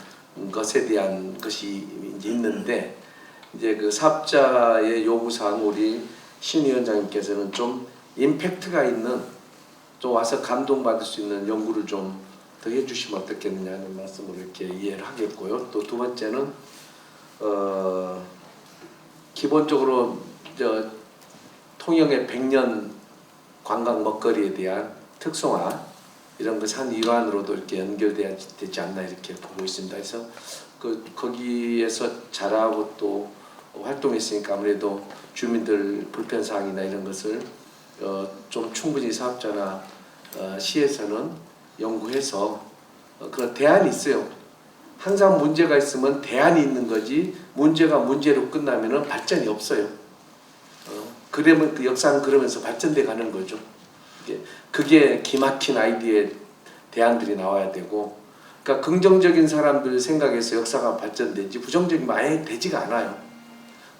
것에 대한 것이 이제 있는데 이제 그 사업자의 요구사항 우리 신 위원장님께서는 좀 임팩트가 있는 좀 와서 감동받을 수 있는 연구를 좀 더 해주시면 어떻겠느냐는 말씀을 이렇게 이해를 하겠고요. 또 두 번째는 기본적으로 통영의 100년 관광 먹거리에 대한 특성화 이런 것이 한 일환으로도 이렇게 연결돼야 되지 않나 이렇게 보고 있습니다. 그래서 거기에서 잘하고 또 활동했으니까 아무래도 주민들 불편 사항이나 이런 것을 좀 충분히 사업자나 시에서는 연구해서 그런 대안이 있어요. 항상 문제가 있으면 대안이 있는 거지 문제가 문제로 끝나면은 발전이 없어요. 그러면 그 역사는 그러면서 발전돼 가는 거죠. 그게 기막힌 아이디어의 대안들이 나와야 되고, 그러니까 긍정적인 사람들 생각에서 역사가 발전되지 부정적이면 아예 되지가 않아요.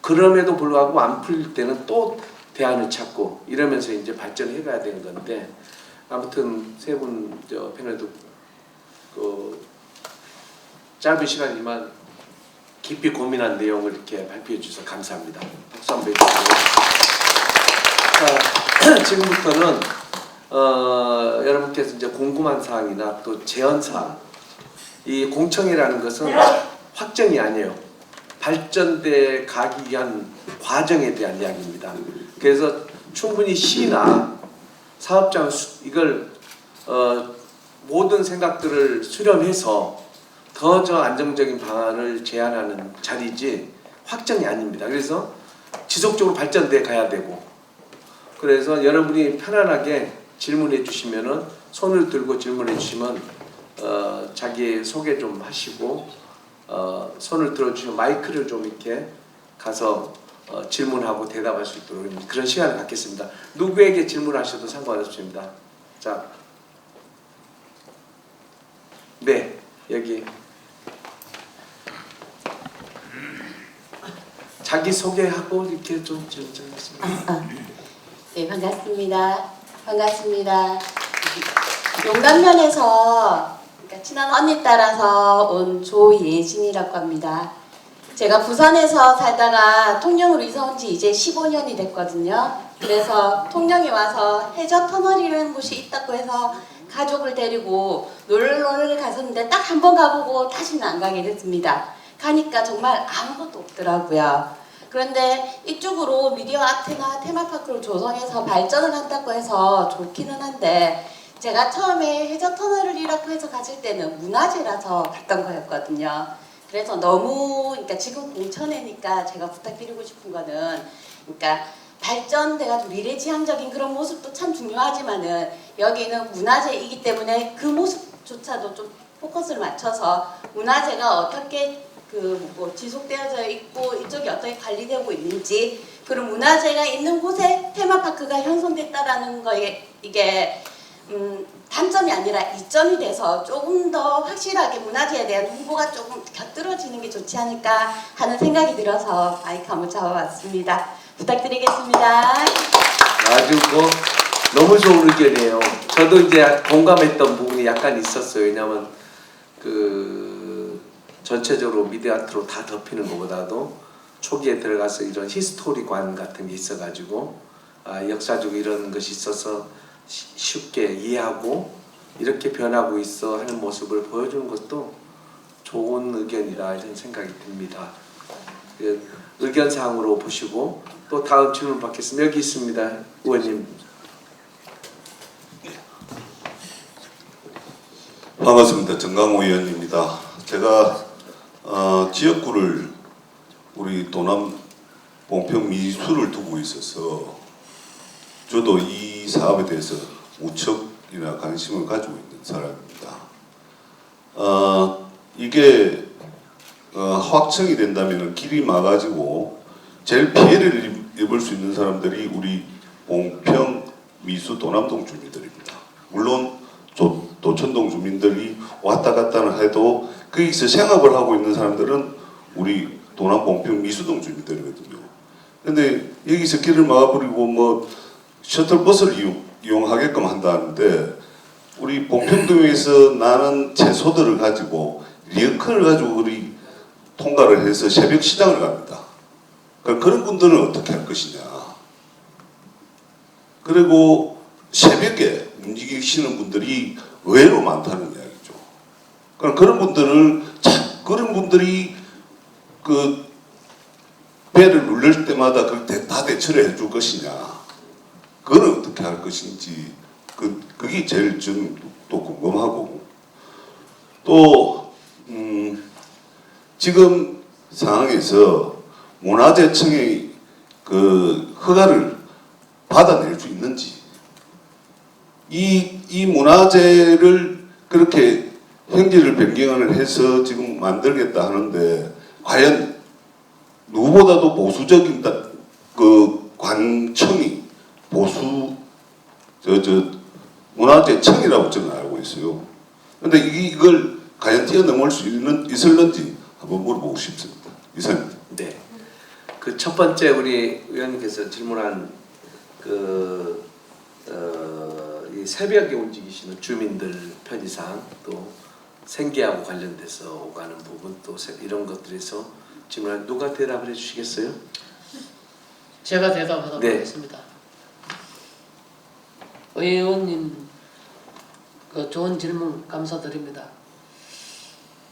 그럼에도 불구하고 안 풀릴 때는 또 대안을 찾고 이러면서 이제 발전해 가야 되는 건데, 아무튼 세 분 패널도 그 짧은 시간이지만 깊이 고민한 내용을 이렇게 발표해 주셔서 감사합니다. 박수 한번 해주시고요. 자, 지금부터는 여러분께서 이제 궁금한 사항이나 또 제언 사항, 이 공청회라는 것은 확정이 아니에요. 발전돼 가기 위한 과정에 대한 이야기입니다. 그래서 충분히 시나 사업장은 이걸 모든 생각들을 수렴해서 더 안정적인 방안을 제안하는 자리지 확정이 아닙니다. 그래서 지속적으로 발전돼 가야 되고, 그래서 여러분이 편안하게 질문해 주시면은 손을 들고 질문해 주시면 자기 소개 좀 하시고 손을 들어 주시면 마이크를 좀 이렇게 가서 질문하고 대답할 수 있도록 그런 시간을 갖겠습니다. 누구에게 질문하셔도 상관없습니다. 자, 네, 여기 자기 소개하고 이렇게 좀 질문하겠습니다. 네, 반갑습니다. 반갑습니다. 용담면에서 그러니까 친한 언니 따라서 온 조예진이라고 합니다. 제가 부산에서 살다가 통영으로 이사 온 지 이제 15년이 됐거든요. 그래서 통영에 와서 해저터널이라는 곳이 있다고 해서 가족을 데리고 놀러를 갔었는데 딱 한 번 가보고 다시는 안 가게 됐습니다. 가니까 정말 아무것도 없더라고요. 그런데 이쪽으로 미디어 아트나 테마파크를 조성해서 발전을 한다고 해서 좋기는 한데, 제가 처음에 해저터널이라고 해서 갔을 때는 문화재라서 갔던 거였거든요. 그래서 너무, 그러니까 지금 공천회니까 제가 부탁드리고 싶은 거는, 그러니까 발전돼가지고 미래지향적인 그런 모습도 참 중요하지만은 여기는 문화재이기 때문에 그 모습조차도 좀 포커스를 맞춰서 문화재가 어떻게 뭐 지속되어져 있고 이쪽이 어떻게 관리되고 있는지, 그런 문화재가 있는 곳에 테마파크가 형성됐다라는 거에 이게 단점이 아니라 이점이 돼서 조금 더 확실하게 문화재에 대한 홍보가 조금 곁들어지는 게 좋지 않을까 하는 생각이 들어서 마이크 한번 잡아봤습니다. 부탁드리겠습니다. 아주 너무 좋은 의견이에요. 저도 이제 공감했던 부분이 약간 있었어요. 왜냐하면 전체적으로 미디어 아트로 다 덮이는 것보다도 초기에 들어가서 이런 히스토리관 같은 게 있어가지고 역사적으로 이런 것이 있어서 쉽게 이해하고 이렇게 변하고 있어 하는 모습을 보여주는 것도 좋은 의견이라 이런 생각이 듭니다. 의견사항으로 보시고 또 다음 질문 받겠습니다. 여기 있습니다. 의원님. 반갑습니다. 정강호 의원입니다. 제가 지역구를 우리 도남 봉평 미수를 두고 있어서 저도 이 사업에 대해서 우척이나 관심을 가지고 있는 사람입니다. 이게 확정이 된다면 길이 막아지고 제일 피해를 입을 수 있는 사람들이 우리 봉평 미수 도남동 주민들입니다. 물론 도천동 주민들이 왔다 갔다 해도 거기서 생업을 하고 있는 사람들은 우리 도남 봉평 미수동 주민들이거든요. 근데 여기서 길을 막아버리고 뭐 셔틀버스를 이용하게끔 한다는데, 우리 봉평동에서 나는 채소들을 가지고 리어커를 가지고 우리 통과를 해서 새벽 시장을 갑니다. 그런 분들은 어떻게 할 것이냐. 그리고 새벽에 움직이시는 분들이 의외로 많다는 이야기죠. 그런 분들이 그 배를 누를 때마다 그걸 다 대처를 해줄 것이냐. 그건 어떻게 할 것인지 그게 제일 좀 또 궁금하고 또 지금 상황에서 문화재청의 그 허가를 받아낼 수 있는지 이 문화재를 그렇게 형질을 변경을 해서 지금 만들겠다 하는데 과연 누구보다도 보수적인 그 관청이 보수 문화재청이라고 저는 알고 있어요. 그런데 이걸 과연 뛰어넘을 수 있을는지 한번 물어보고 싶습니다. 이상입니다. 네. 그 첫 번째 우리 의원님께서 질문한 이 새벽에 움직이시는 주민들 편의상 또 생계하고 관련돼서 오가는 부분 또 이런 것들에서 질문한 누가 대답을 해주시겠어요? 제가 대답하도록 네. 하겠습니다. 의원님 그 좋은 질문 감사드립니다.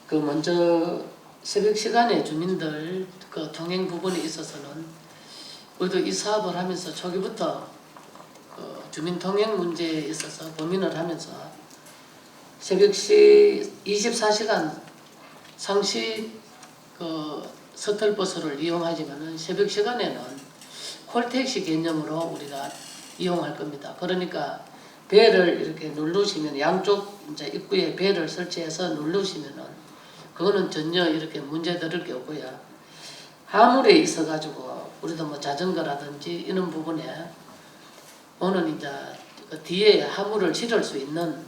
그 먼저 새벽 시간에 주민들 그 통행 부분에 있어서는 우리도 이 사업을 하면서 초기부터 그 주민 통행 문제에 있어서 고민을 하면서 새벽시 24시간 상시 그 서틀버스를 이용하지만은 새벽 시간에는 콜택시 개념으로 우리가 이용할 겁니다. 그러니까 배를 이렇게 누르시면 양쪽 이제 입구에 배를 설치해서 누르시면은 그거는 전혀 이렇게 문제 들을 게 없고요. 화물에 있어 가지고 우리도 뭐 자전거라든지 이런 부분에 오는 이제 그 뒤에 화물을 실을 수 있는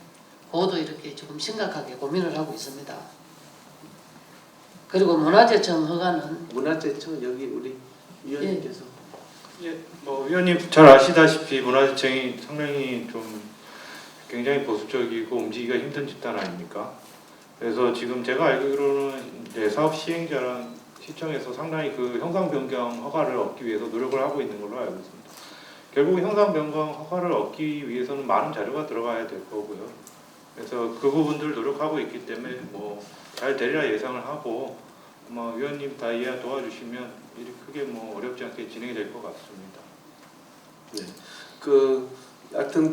그것도 이렇게 조금 심각하게 고민을 하고 있습니다. 그리고 문화재청 허가는 문화재청 여기 우리 위원님께서 예, 뭐 위원님 잘 아시다시피 문화재청이 상당히 좀 굉장히 보수적이고 움직이기가 힘든 집단 아닙니까? 그래서 지금 제가 알기로는 이제 사업 시행자랑 시청에서 상당히 그 형상 변경 허가를 얻기 위해서 노력을 하고 있는 걸로 알고 있습니다. 결국 형상 변경 허가를 얻기 위해서는 많은 자료가 들어가야 될 거고요. 그래서 그 부분들 노력하고 있기 때문에 뭐 잘 되리라 예상을 하고 아마 위원님 다 이해 도와주시면 일이 크게 뭐 어렵지 않게 진행이 될 것 같습니다. 네. 하여튼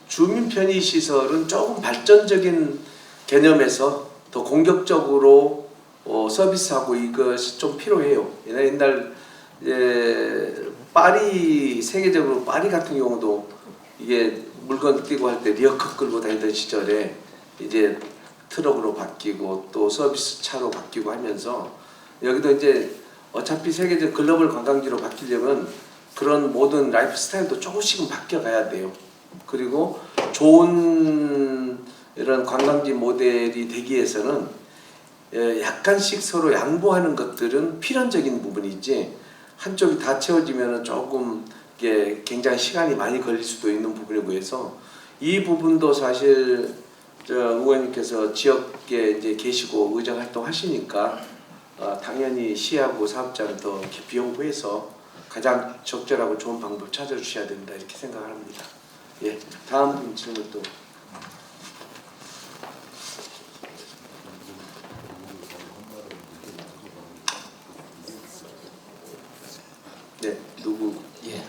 주민 편의 시설은 조금 발전적인 개념에서 더 공격적으로 서비스하고 이것이 좀 필요해요. 옛날 파리 세계적으로 파리 같은 경우도 이게 물건 끼고 할 때 리어커 끌고 다니던 시절에 이제 트럭으로 바뀌고 또 서비스 차로 바뀌고 하면서 여기도 이제 어차피 세계적 글로벌 관광지로 바뀌려면 그런 모든 라이프 스타일도 조금씩은 바뀌어가야 돼요. 그리고 좋은 이런 관광지 모델이 되기 위해서는 약간씩 서로 양보하는 것들은 필연적인 부분이지 한쪽이 다 채워지면 조금 이게 굉장히 시간이 많이 걸릴 수도 있는 부분이고 해서 이 부분도 사실 의원님께서 지역에 이제 계시고 의정 활동하시니까 당연히 시하고 사업자는 더 깊이 연구해서 가장 적절하고 좋은 방법 찾아주셔야 된다 이렇게 생각합니다. 예, 다음 질문 또. 네, 누구? 예,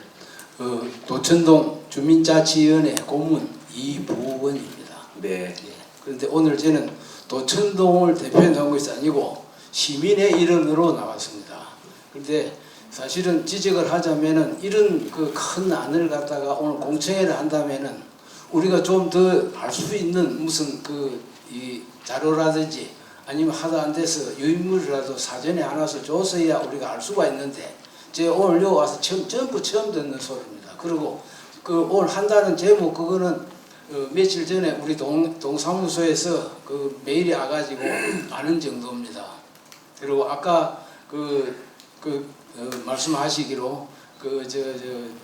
도천동 주민자치위원회 고문 이부원입니다. 네. 예, 그런데 오늘 저는 도천동을 대표한 것이 아니고 시민의 일원으로 나왔습니다. 그런데 사실은 지적을 하자면은 이런 그 큰 안을 갖다가 오늘 공청회를 한다면은 우리가 좀 더 알 수 있는 무슨 이 자료라든지 아니면 하도 안 돼서 유인물이라도 사전에 하나서 줬어야 우리가 알 수가 있는데 제가 오늘 여기 와서 전부 처음 듣는 소리입니다. 그리고 오늘 한다는 제목 그거는 며칠 전에 우리 동사무소에서 메일이 와가지고 아는 정도입니다. 그리고 아까 말씀하시기로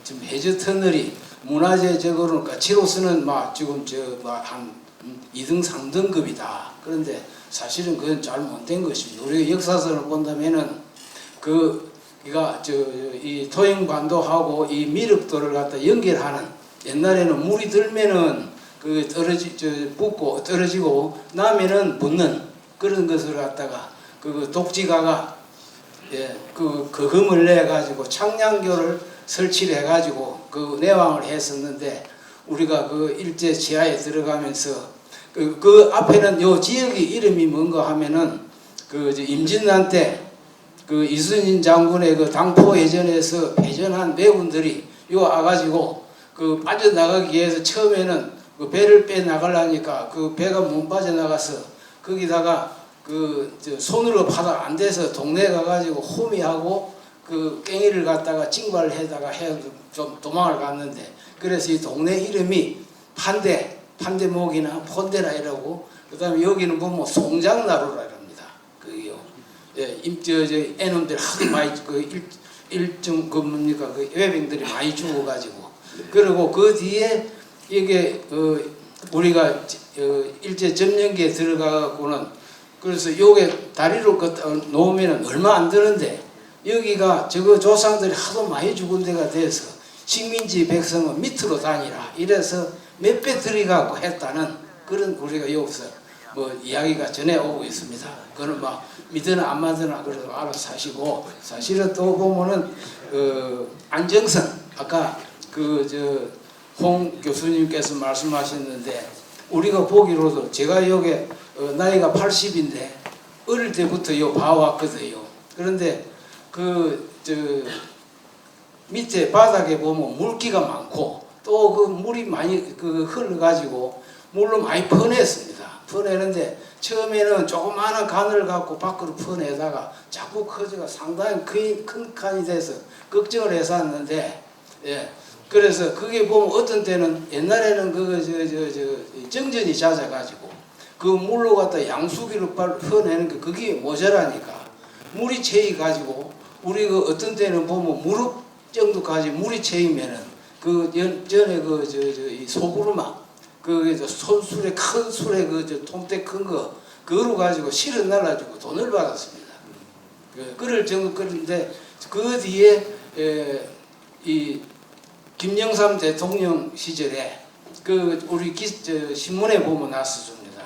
지금 해저 터널이 문화재적으로 가치로서는 막 지금 한 2등 3등급이다. 그런데 사실은 그건 잘못된 것입니다. 우리가 역사서를 본다면은 그가 이 토영반도하고 이 미륵도를 갖다 연결하는, 옛날에는 물이 들면은 그 붓고 떨어지고 나면은 붙는 그런 것을 갖다가 그 독지가가 그 금을 내 가지고 창량교를 설치를 해 가지고 그 내왕을 했었는데, 우리가 그 일제 지하에 들어가면서 그 앞에는 요 지역의 이름이 뭔가 하면은 그 임진왜란 때 그 이순신 장군의 그 당포 해전에서 패전한 매군들이 요 와가지고 그 빠져나가기 위해서 처음에는 그 배를 빼 나가려니까 그 배가 못 빠져나가서 거기다가 손으로 파다 안 돼서 동네 가가지고 호미하고 그 깽이를 갖다가 징발을 해다가 좀 도망을 갔는데, 그래서 이 동네 이름이 판대목이나 폰대나 이러고, 그 다음에 여기는 보면 송장나루라 이럽니다. 그게요. 애놈들 하도 많이 일정 뭡니까 그 외병들이 많이 죽어가지고, 그리고 그 뒤에 이게 우리가 일제 점령기에 들어가고는, 그래서 요게 다리로 놓으면 얼마 안 드는데, 여기가 저거 조상들이 하도 많이 죽은 데가 돼서 식민지 백성은 밑으로 다니라 이래서 몇 배 들이가고 했다는 그런 우리가 여기서 뭐 이야기가 전해오고 있습니다. 그거는 막 믿으나 안 믿으나 그래도 알아서 하시고, 사실은 또 보면은 안정선 아까 홍 교수님께서 말씀하셨는데, 우리가 보기로도 제가 여기 나이가 80인데 어릴 때부터 요 봐왔거든요. 그런데 밑에 바닥에 보면 물기가 많고 또 그 물이 많이 흘러가지고 물로 많이 퍼냈습니다. 퍼내는데 처음에는 조그마한 간을 갖고 밖으로 퍼내다가 자꾸 커져가 상당히 큰 칸이 돼서 걱정을 했었는데, 그래서 그게 보면 어떤 때는 옛날에는 정전이 잦아가지고 그 물로 갖다 양수기로 퍼내는 게 그게 모자라니까 물이 채이가지고, 우리 어떤 때는 보면 무릎 정도까지 물이 채이면은 전에 이 소구르마 손술에 큰 술에 통대 큰 거 그거로 가지고 실어 날라주고 돈을 받았습니다. 그럴 정도. 그런데 그 뒤에 이 김영삼 대통령 시절에 우리 신문에 보면 났었습니다.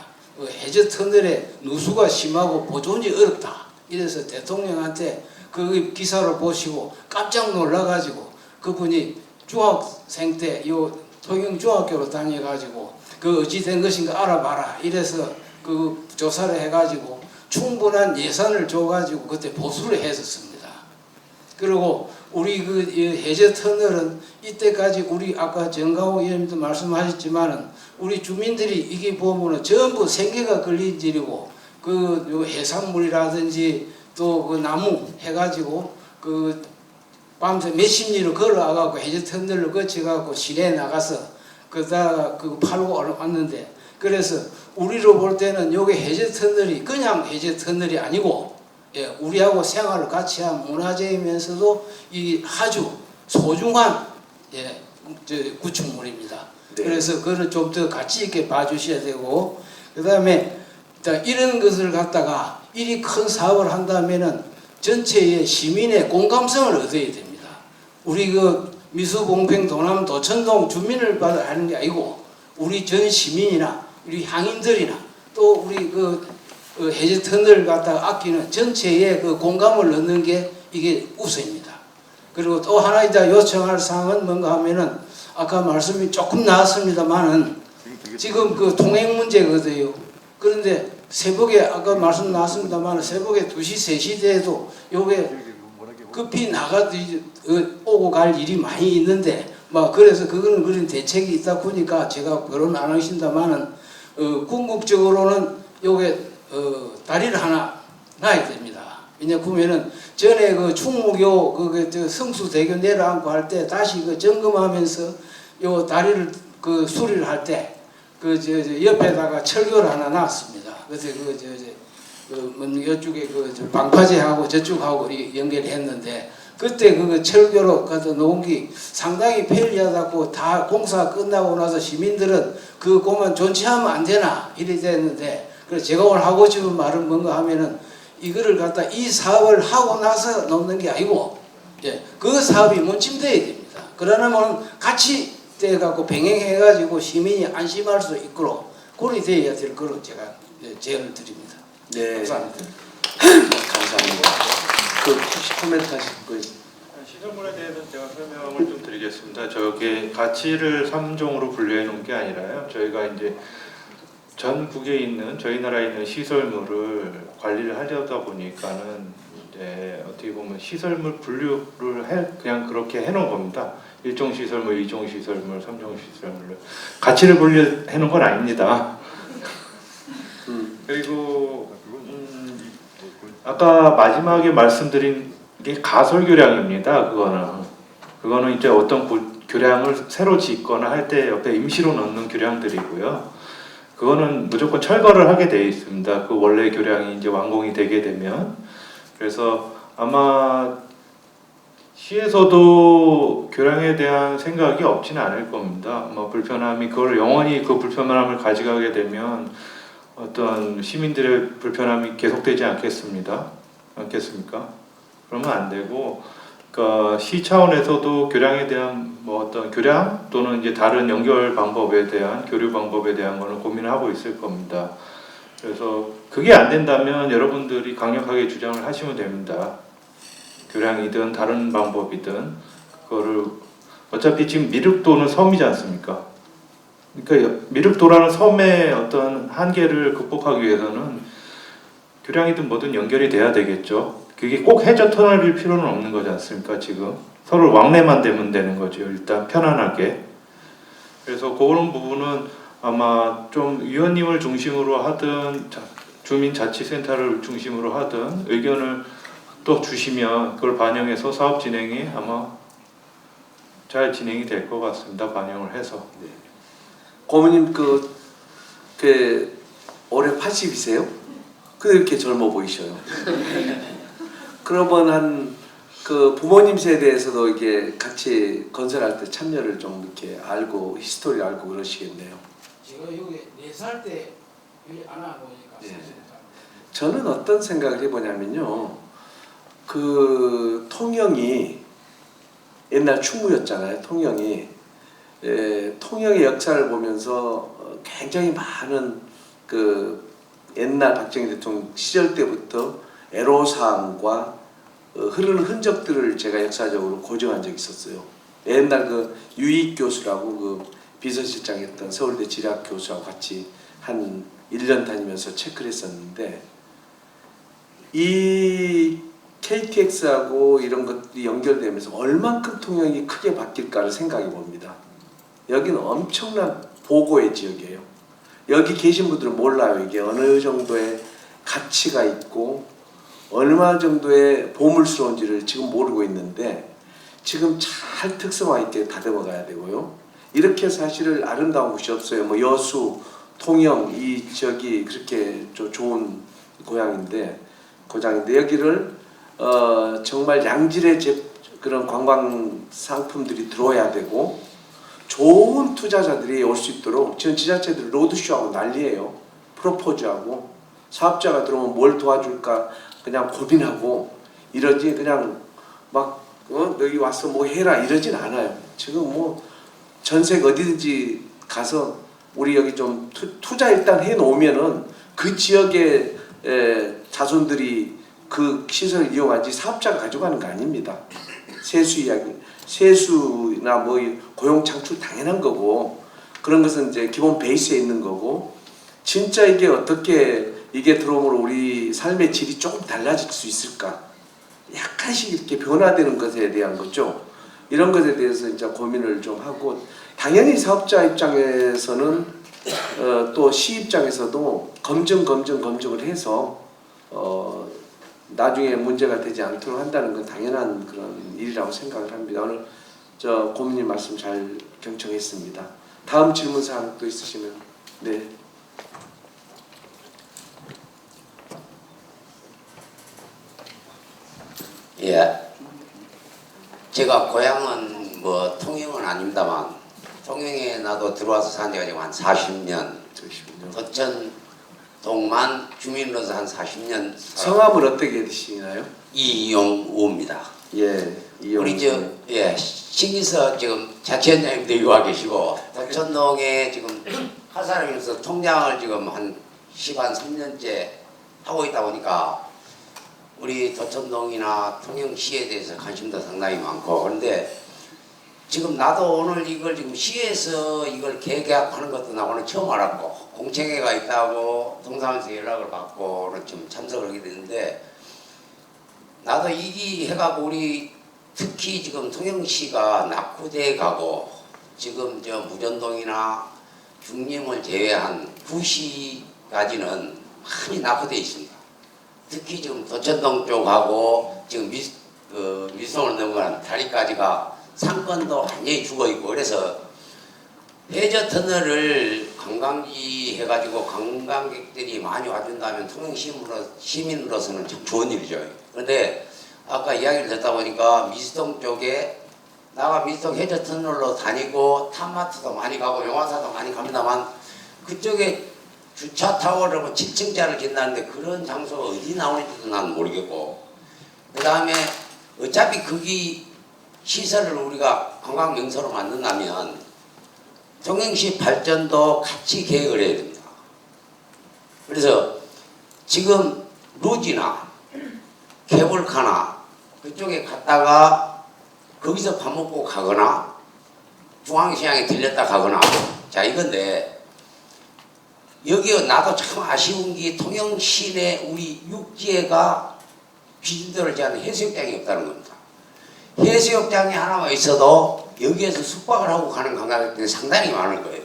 해저 터널에 누수가 심하고 보존이 어렵다. 이래서 대통령한테 그 기사를 보시고 깜짝 놀라가지고 그분이 중학생 때 요 통영중학교로 다녀가지고 어찌 된 것인가 알아봐라. 이래서 조사를 해가지고 충분한 예산을 줘가지고 그때 보수를 했었습니다. 그리고 우리 해저 터널은 이때까지 우리 아까 정강호 의원님도 말씀하셨지만은 우리 주민들이 이게 보면은 전부 생계가 걸린 일이고 요 해산물이라든지 또 나무 해가지고 밤새 몇십 리를 걸어와갖고 해저 터널을 거쳐갖고 시내에 나가서 그다 팔고 왔는데, 그래서 우리로 볼 때는 요게 해저 터널이 그냥 해저 터널이 아니고 우리하고 생활을 같이 한 문화재이면서도 이 아주 소중한 구축물입니다. 네. 그래서 그거는 좀 더 가치 있게 봐주셔야 되고, 그 다음에 이런 것을 갖다가 이리 큰 사업을 한다면은 전체의 시민의 공감성을 얻어야 됩니다. 우리 미수봉평 도남 도천동 주민을 하는 게 아니고 우리 전 시민이나 우리 향인들이나 또 우리 해저 터널을 갖다가 아끼는 전체의 공감을 얻는 게 이게 우선입니다. 그리고 또 하나 이제 요청할 사항은 뭔가 하면은 아까 말씀이 조금 나왔습니다만은 지금 통행 문제거든요. 그런데 새벽에 아까 말씀 나왔습니다만 새벽에 2시, 3시 돼도 요게 급히 오고 갈 일이 많이 있는데 그래서 그거는 그런 대책이 있다 보니까 제가 그런 안 하신다마는 궁극적으로는 요게 다리를 하나 놔야 됩니다. 왜냐면은 전에 충무교 성수대교 내려앉고 할 때 다시 점검하면서 요 다리를 수리를 할 때 옆에다가 철교를 하나 놨습니다. 그래서 이쪽에 방파제하고 저쪽하고 연결했는데 그때 철교로 가서 놓은 게 상당히 편리하다고 다 공사 끝나고 나서 시민들은 그것만 존치하면 안 되나 이래 됐는데 그래서 제가 오늘 하고 싶은 말은 뭔가 하면은 이거를 갖다 이 사업을 하고 나서 놓는 게 아니고 예, 그 사업이 멈춤돼야 됩니다. 그러려면 같이 돼갖고 병행해가지고 시민이 안심할 수 있도록 그렇게 돼야 될 거로 제가 제안을 드립니다. 네. 감사합니다. 감사합니다. 그 혹시 코멘트 하실 거 있어요? 시설물에 대해서는 제가 설명을 좀 드리겠습니다. 저게 가치를 3종으로 분류해 놓은 게 아니라요. 저희가 이제 전국에 있는 저희 나라에 있는 시설물을 관리를 하려다 보니까는 이제 어떻게 보면 시설물 분류를 그냥 그렇게 해놓은 겁니다. 1종 시설물, 2종 시설물, 3종 시설물을 가치를 분류해 놓은 건 아닙니다. 그리고 아까 마지막에 말씀드린 게 가설교량입니다. 그거는 이제 어떤 교량을 새로 짓거나 할 때 옆에 임시로 넣는 교량들이고요. 그거는 무조건 철거를 하게 되어 있습니다. 그 원래 교량이 이제 완공이 되게 되면. 그래서 아마 시에서도 교량에 대한 생각이 없지는 않을 겁니다. 불편함이 그걸 영원히 그 불편함을 가져가게 되면 어떤 시민들의 불편함이 계속되지 않겠습니까? 그러면 안 되고, 그러니까 시 차원에서도 교량에 대한 어떤 교량 또는 이제 다른 연결 방법에 대한 교류 방법에 대한 거는 고민을 하고 있을 겁니다. 그래서 그게 안 된다면 여러분들이 강력하게 주장을 하시면 됩니다. 교량이든 다른 방법이든 그거를 어차피 지금 미륵도는 섬이지 않습니까? 그러니까 미륵도라는 섬의 어떤 한계를 극복하기 위해서는 교량이든 뭐든 연결이 돼야 되겠죠. 그게 꼭 해저 터널일 필요는 없는 거지 않습니까? 지금 서로 왕래만 되면 되는 거죠. 일단 편안하게. 그래서 그런 부분은 아마 좀 위원님을 중심으로 하든 주민자치센터를 중심으로 하든 의견을 또 주시면 그걸 반영해서 사업 진행이 아마 잘 진행이 될 것 같습니다. 반영을 해서. 네. 고모님 올해 80이세요? 그렇게 젊어 보이셔요. 그러면 부모님 세대에서도 이게 같이 건설할 때 참여를 좀 이렇게 알고 히스토리 알고 그러시겠네요. 제가 여기 4살 때 여기 안 와보니까 네. 저는 어떤 생각을 해보냐면요. 통영이 옛날 충무였잖아요. 통영이. 통영의 역사를 보면서 굉장히 많은 옛날 박정희 대통령 시절 때부터 애로사항과 흐르는 흔적들을 제가 역사적으로 고정한 적이 있었어요. 옛날 유익 교수라고 비서실장했던 서울대 지리학 교수하고 같이 한 1년 다니면서 체크를 했었는데 이 KTX하고 이런 것들이 연결되면서 얼만큼 통영이 크게 바뀔까를 생각해 봅니다. 여기는 엄청난 보고의 지역이에요. 여기 계신 분들은 몰라요. 이게 어느 정도의 가치가 있고 얼마 정도의 보물스러운지를 지금 모르고 있는데 지금 잘 특성화 있게 다듬어 가야 되고요. 이렇게 사실 아름다운 곳이 없어요. 여수, 통영 이 지역이 그렇게 좋은 고장인데 여기를 정말 양질의 그런 관광 상품들이 들어와야 되고 좋은 투자자들이 올 수 있도록 지금 지자체들 로드쇼하고 난리예요. 프로포즈하고 사업자가 들어오면 뭘 도와줄까 그냥 고민하고 이러지 그냥 여기 와서 뭐 해라 이러진 않아요. 지금 전색 어디든지 가서 우리 여기 좀 투자 일단 해 놓으면은 그 지역의 자손들이 그 시설을 이용하지 사업자가 가져가는 거 아닙니다. 세수나 고용 창출 당연한 거고 그런 것은 이제 기본 베이스에 있는 거고 진짜 이게 어떻게 이게 들어오므로 우리 삶의 질이 조금 달라질 수 있을까? 약간씩 이렇게 변화되는 것에 대한 거죠. 이런 것에 대해서 이제 고민을 좀 하고 당연히 사업자 입장에서는 또 시 입장에서도 검증을 해서 나중에 문제가 되지 않도록 한다는 건 당연한 그런 일이라고 생각을 합니다. 오늘 고모님 말씀 잘 경청했습니다. 다음 질문 사항 또 있으시면 네. 예, 제가 고향은 통영은 아닙니다만 통영에 나도 들어와서 산 지가 지금 한 40년. 어쩐 동만 주민으로서 한 40년 성함을 어떻게 되시나요? 이용우입니다. 예, 우리 신기서 지금 자치원장님도 와 계시고 도천동에 지금 한 사람이면서 통장을 지금 한 3년째 하고 있다 보니까 우리 도천동이나 통영시에 대해서 관심도 상당히 많고, 그런데 지금 나도 오늘 이걸 지금 시에서 이걸 계획하는 것도 나 오늘 처음 알았고, 공청회가 있다고 동사무소에 연락을 받고 지금 참석을 하게 됐는데, 나도 이 해가고 우리 특히 지금 통영시가 낙후돼 가고 지금 저 무전동이나 중림을 제외한 구시까지는 많이 낙후돼 있습니다. 특히 지금 도천동 쪽하고 지금 미성을 넘어가는 다리까지가 상권도 완전히 죽어 있고, 그래서 해저 터널을 관광지 해가지고 관광객들이 많이 와준다면 통영 시민으로서는 참 좋은 일이죠. 그런데 아까 이야기를 듣다 보니까 미수동 쪽에 나가 미수동 해저 터널로 다니고 탑마트도 많이 가고 영화사도 많이 갑니다만, 그쪽에 주차 타워를 뭐 7층짜리를 짓는다는데 그런 장소가 어디 나오는지도 난 모르겠고, 그 다음에 어차피 거기 시설을 우리가 관광 명소로 만든다면 통영시 발전도 같이 계획을 해야 됩니다. 그래서 지금 루지나 케이블카나 그쪽에 갔다가 거기서 밥 먹고 가거나 중앙시장에 들렸다 가거나, 자 이건데 여기 나도 참 아쉬운 게 통영 시내 우리 육지에가 기준도를 제하는 해수욕장이 없다는 겁니다. 해수욕장이 하나만 있어도 여기에서 숙박을 하고 가는 관광객들이 상당히 많을 거예요.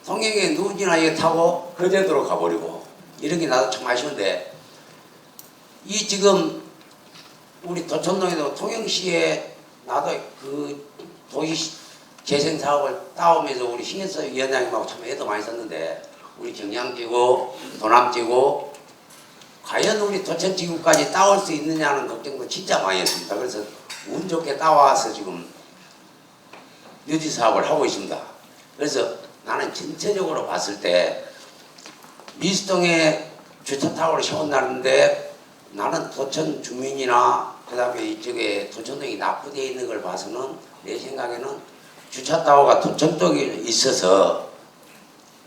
통영에 누지나 이거 타고 거제도로 가버리고 이런 게 나도 참 아쉬운데, 이 지금 우리 도천동에도 통영시에 나도 그 도시 재생 사업을 따오면서 우리 신현서 위원장님하고 참 애도 많이 썼는데, 우리 경량지구, 도남지구, 과연 우리 도천지구까지 따올 수 있느냐는 걱정도 진짜 많이 했습니다. 그래서 운 좋게 따와서 지금 유지 사업을 하고 있습니다. 그래서 나는 전체적으로 봤을 때 미수동에 주차타워를 세운다는데, 나는 도천 주민이나 그 다음에 이쪽에 도천동이 낙후되어 있는 걸 봐서는 내 생각에는 주차타워가 도천 쪽에 있어서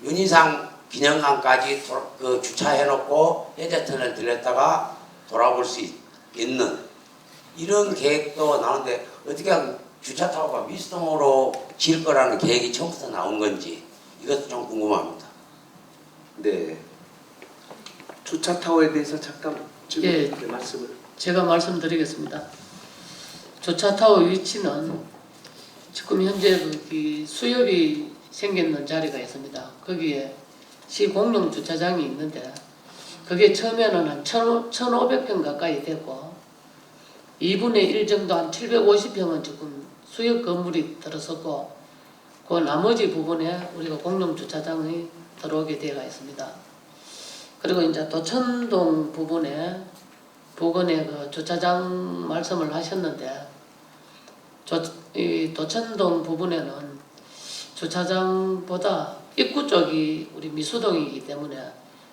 윤희상 기념관까지 그 주차해놓고 해저터널 들렸다가 돌아볼 수 있는 이런 계획도 나오는데, 어떻게 하면 주차타워가 미수동으로 지을 거라는 계획이 처음부터 나온 건지 이것도 좀 궁금합니다. 네. 주차 타워에 대해서 잠깐 말씀을. 제가 말씀드리겠습니다. 주차 타워 위치는 지금 현재 그 수협이 생겼는 자리가 있습니다. 거기에 시 공용 주차장이 있는데, 그게 처음에는 한 1,500평 가까이 됐고 2분의 1 정도 한 750평은 지금 수협 건물이 들어섰고, 그 나머지 부분에 우리가 공용 주차장이 들어오게 되어 있습니다. 그리고 이제 도천동 부근에 그 주차장 말씀을 하셨는데, 이 도천동 부분에는 주차장보다 입구 쪽이 우리 미수동이기 때문에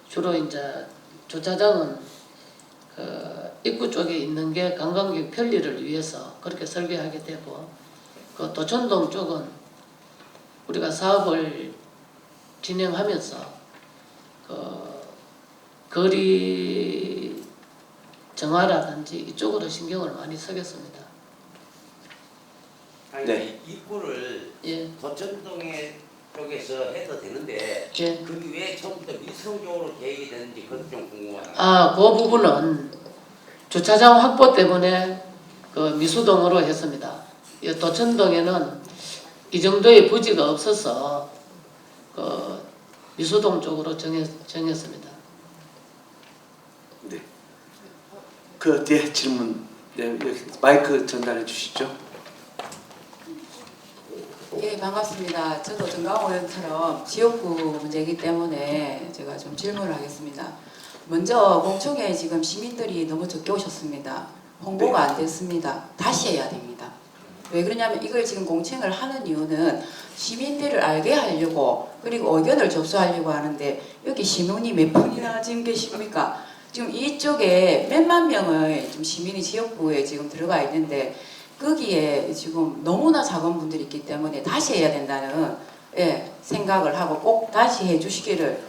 주로 이제 주차장은 그 입구 쪽에 있는 게 관광객 편리를 위해서 그렇게 설계하게 되고, 그 도천동 쪽은 우리가 사업을 진행하면서 그 거리 정화라든지 이쪽으로 신경을 많이 쓰겠습니다. 네. 입구를 도천동에 쪽에서 해도 되는데 그게 왜 처음부터 미수동 쪽으로 계획이 됐는지 그것도 좀 궁금하다. 그 부분은 주차장 확보 때문에 그 미수동으로 했습니다. 이 도천동에는 이 정도의 부지가 없어서 그 미수동 쪽으로 정했습니다. 네. 그 뒤에 질문, 마이크 전달해 주시죠. 예, 반갑습니다. 저도 정강호 의원처럼 지역구 문제이기 때문에 제가 좀 질문을 하겠습니다. 먼저 공청회에 지금 시민들이 너무 적게 오셨습니다. 홍보가 안 됐습니다. 다시 해야 됩니다. 왜 그러냐면 이걸 지금 공청을 하는 이유는 시민들을 알게 하려고 그리고 의견을 접수하려고 하는데 여기 시민이 몇 분이나 지금 계십니까? 지금 이쪽에 몇만 명의 지금 시민이 지역구에 지금 들어가 있는데 거기에 지금 너무나 작은 분들이 있기 때문에 다시 해야 된다는 생각을 하고 꼭 다시 해주시기를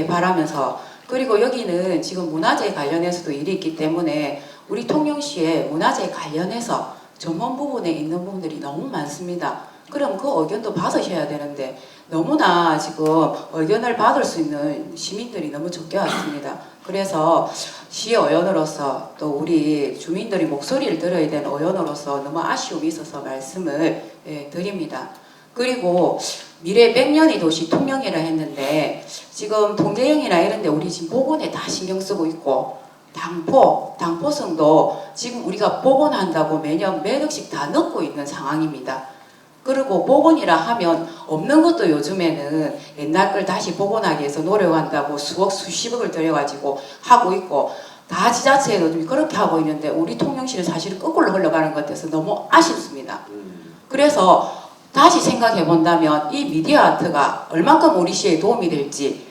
바라면서 그리고 여기는 지금 문화재 관련해서도 일이 있기 때문에 우리 통영시에 문화재 관련해서 전문 부분에 있는 분들이 너무 많습니다. 그럼 그 의견도 받으셔야 되는데 너무나 지금 의견을 받을 수 있는 시민들이 너무 적게 왔습니다. 그래서 시의원으로서 또 우리 주민들이 목소리를 들어야 되는 의원으로서 너무 아쉬움이 있어서 말씀을 드립니다. 그리고 미래 100년의 도시 통영이라 했는데 지금 통제형이나 이런 데 우리 지금 보건에 다 신경 쓰고 있고 당포성도 지금 우리가 복원한다고 매년 몇 억씩 다 넣고 있는 상황입니다. 그리고 복원이라 하면 없는 것도 요즘에는 옛날 걸 다시 복원하기 위해서 노력한다고 수억 수십억을 들여가지고 하고 있고 다 지자체에도 좀 그렇게 하고 있는데 우리 통영시는 사실은 거꾸로 흘러가는 것 같아서 너무 아쉽습니다. 그래서 다시 생각해 본다면 이 미디어 아트가 얼만큼 우리 시에 도움이 될지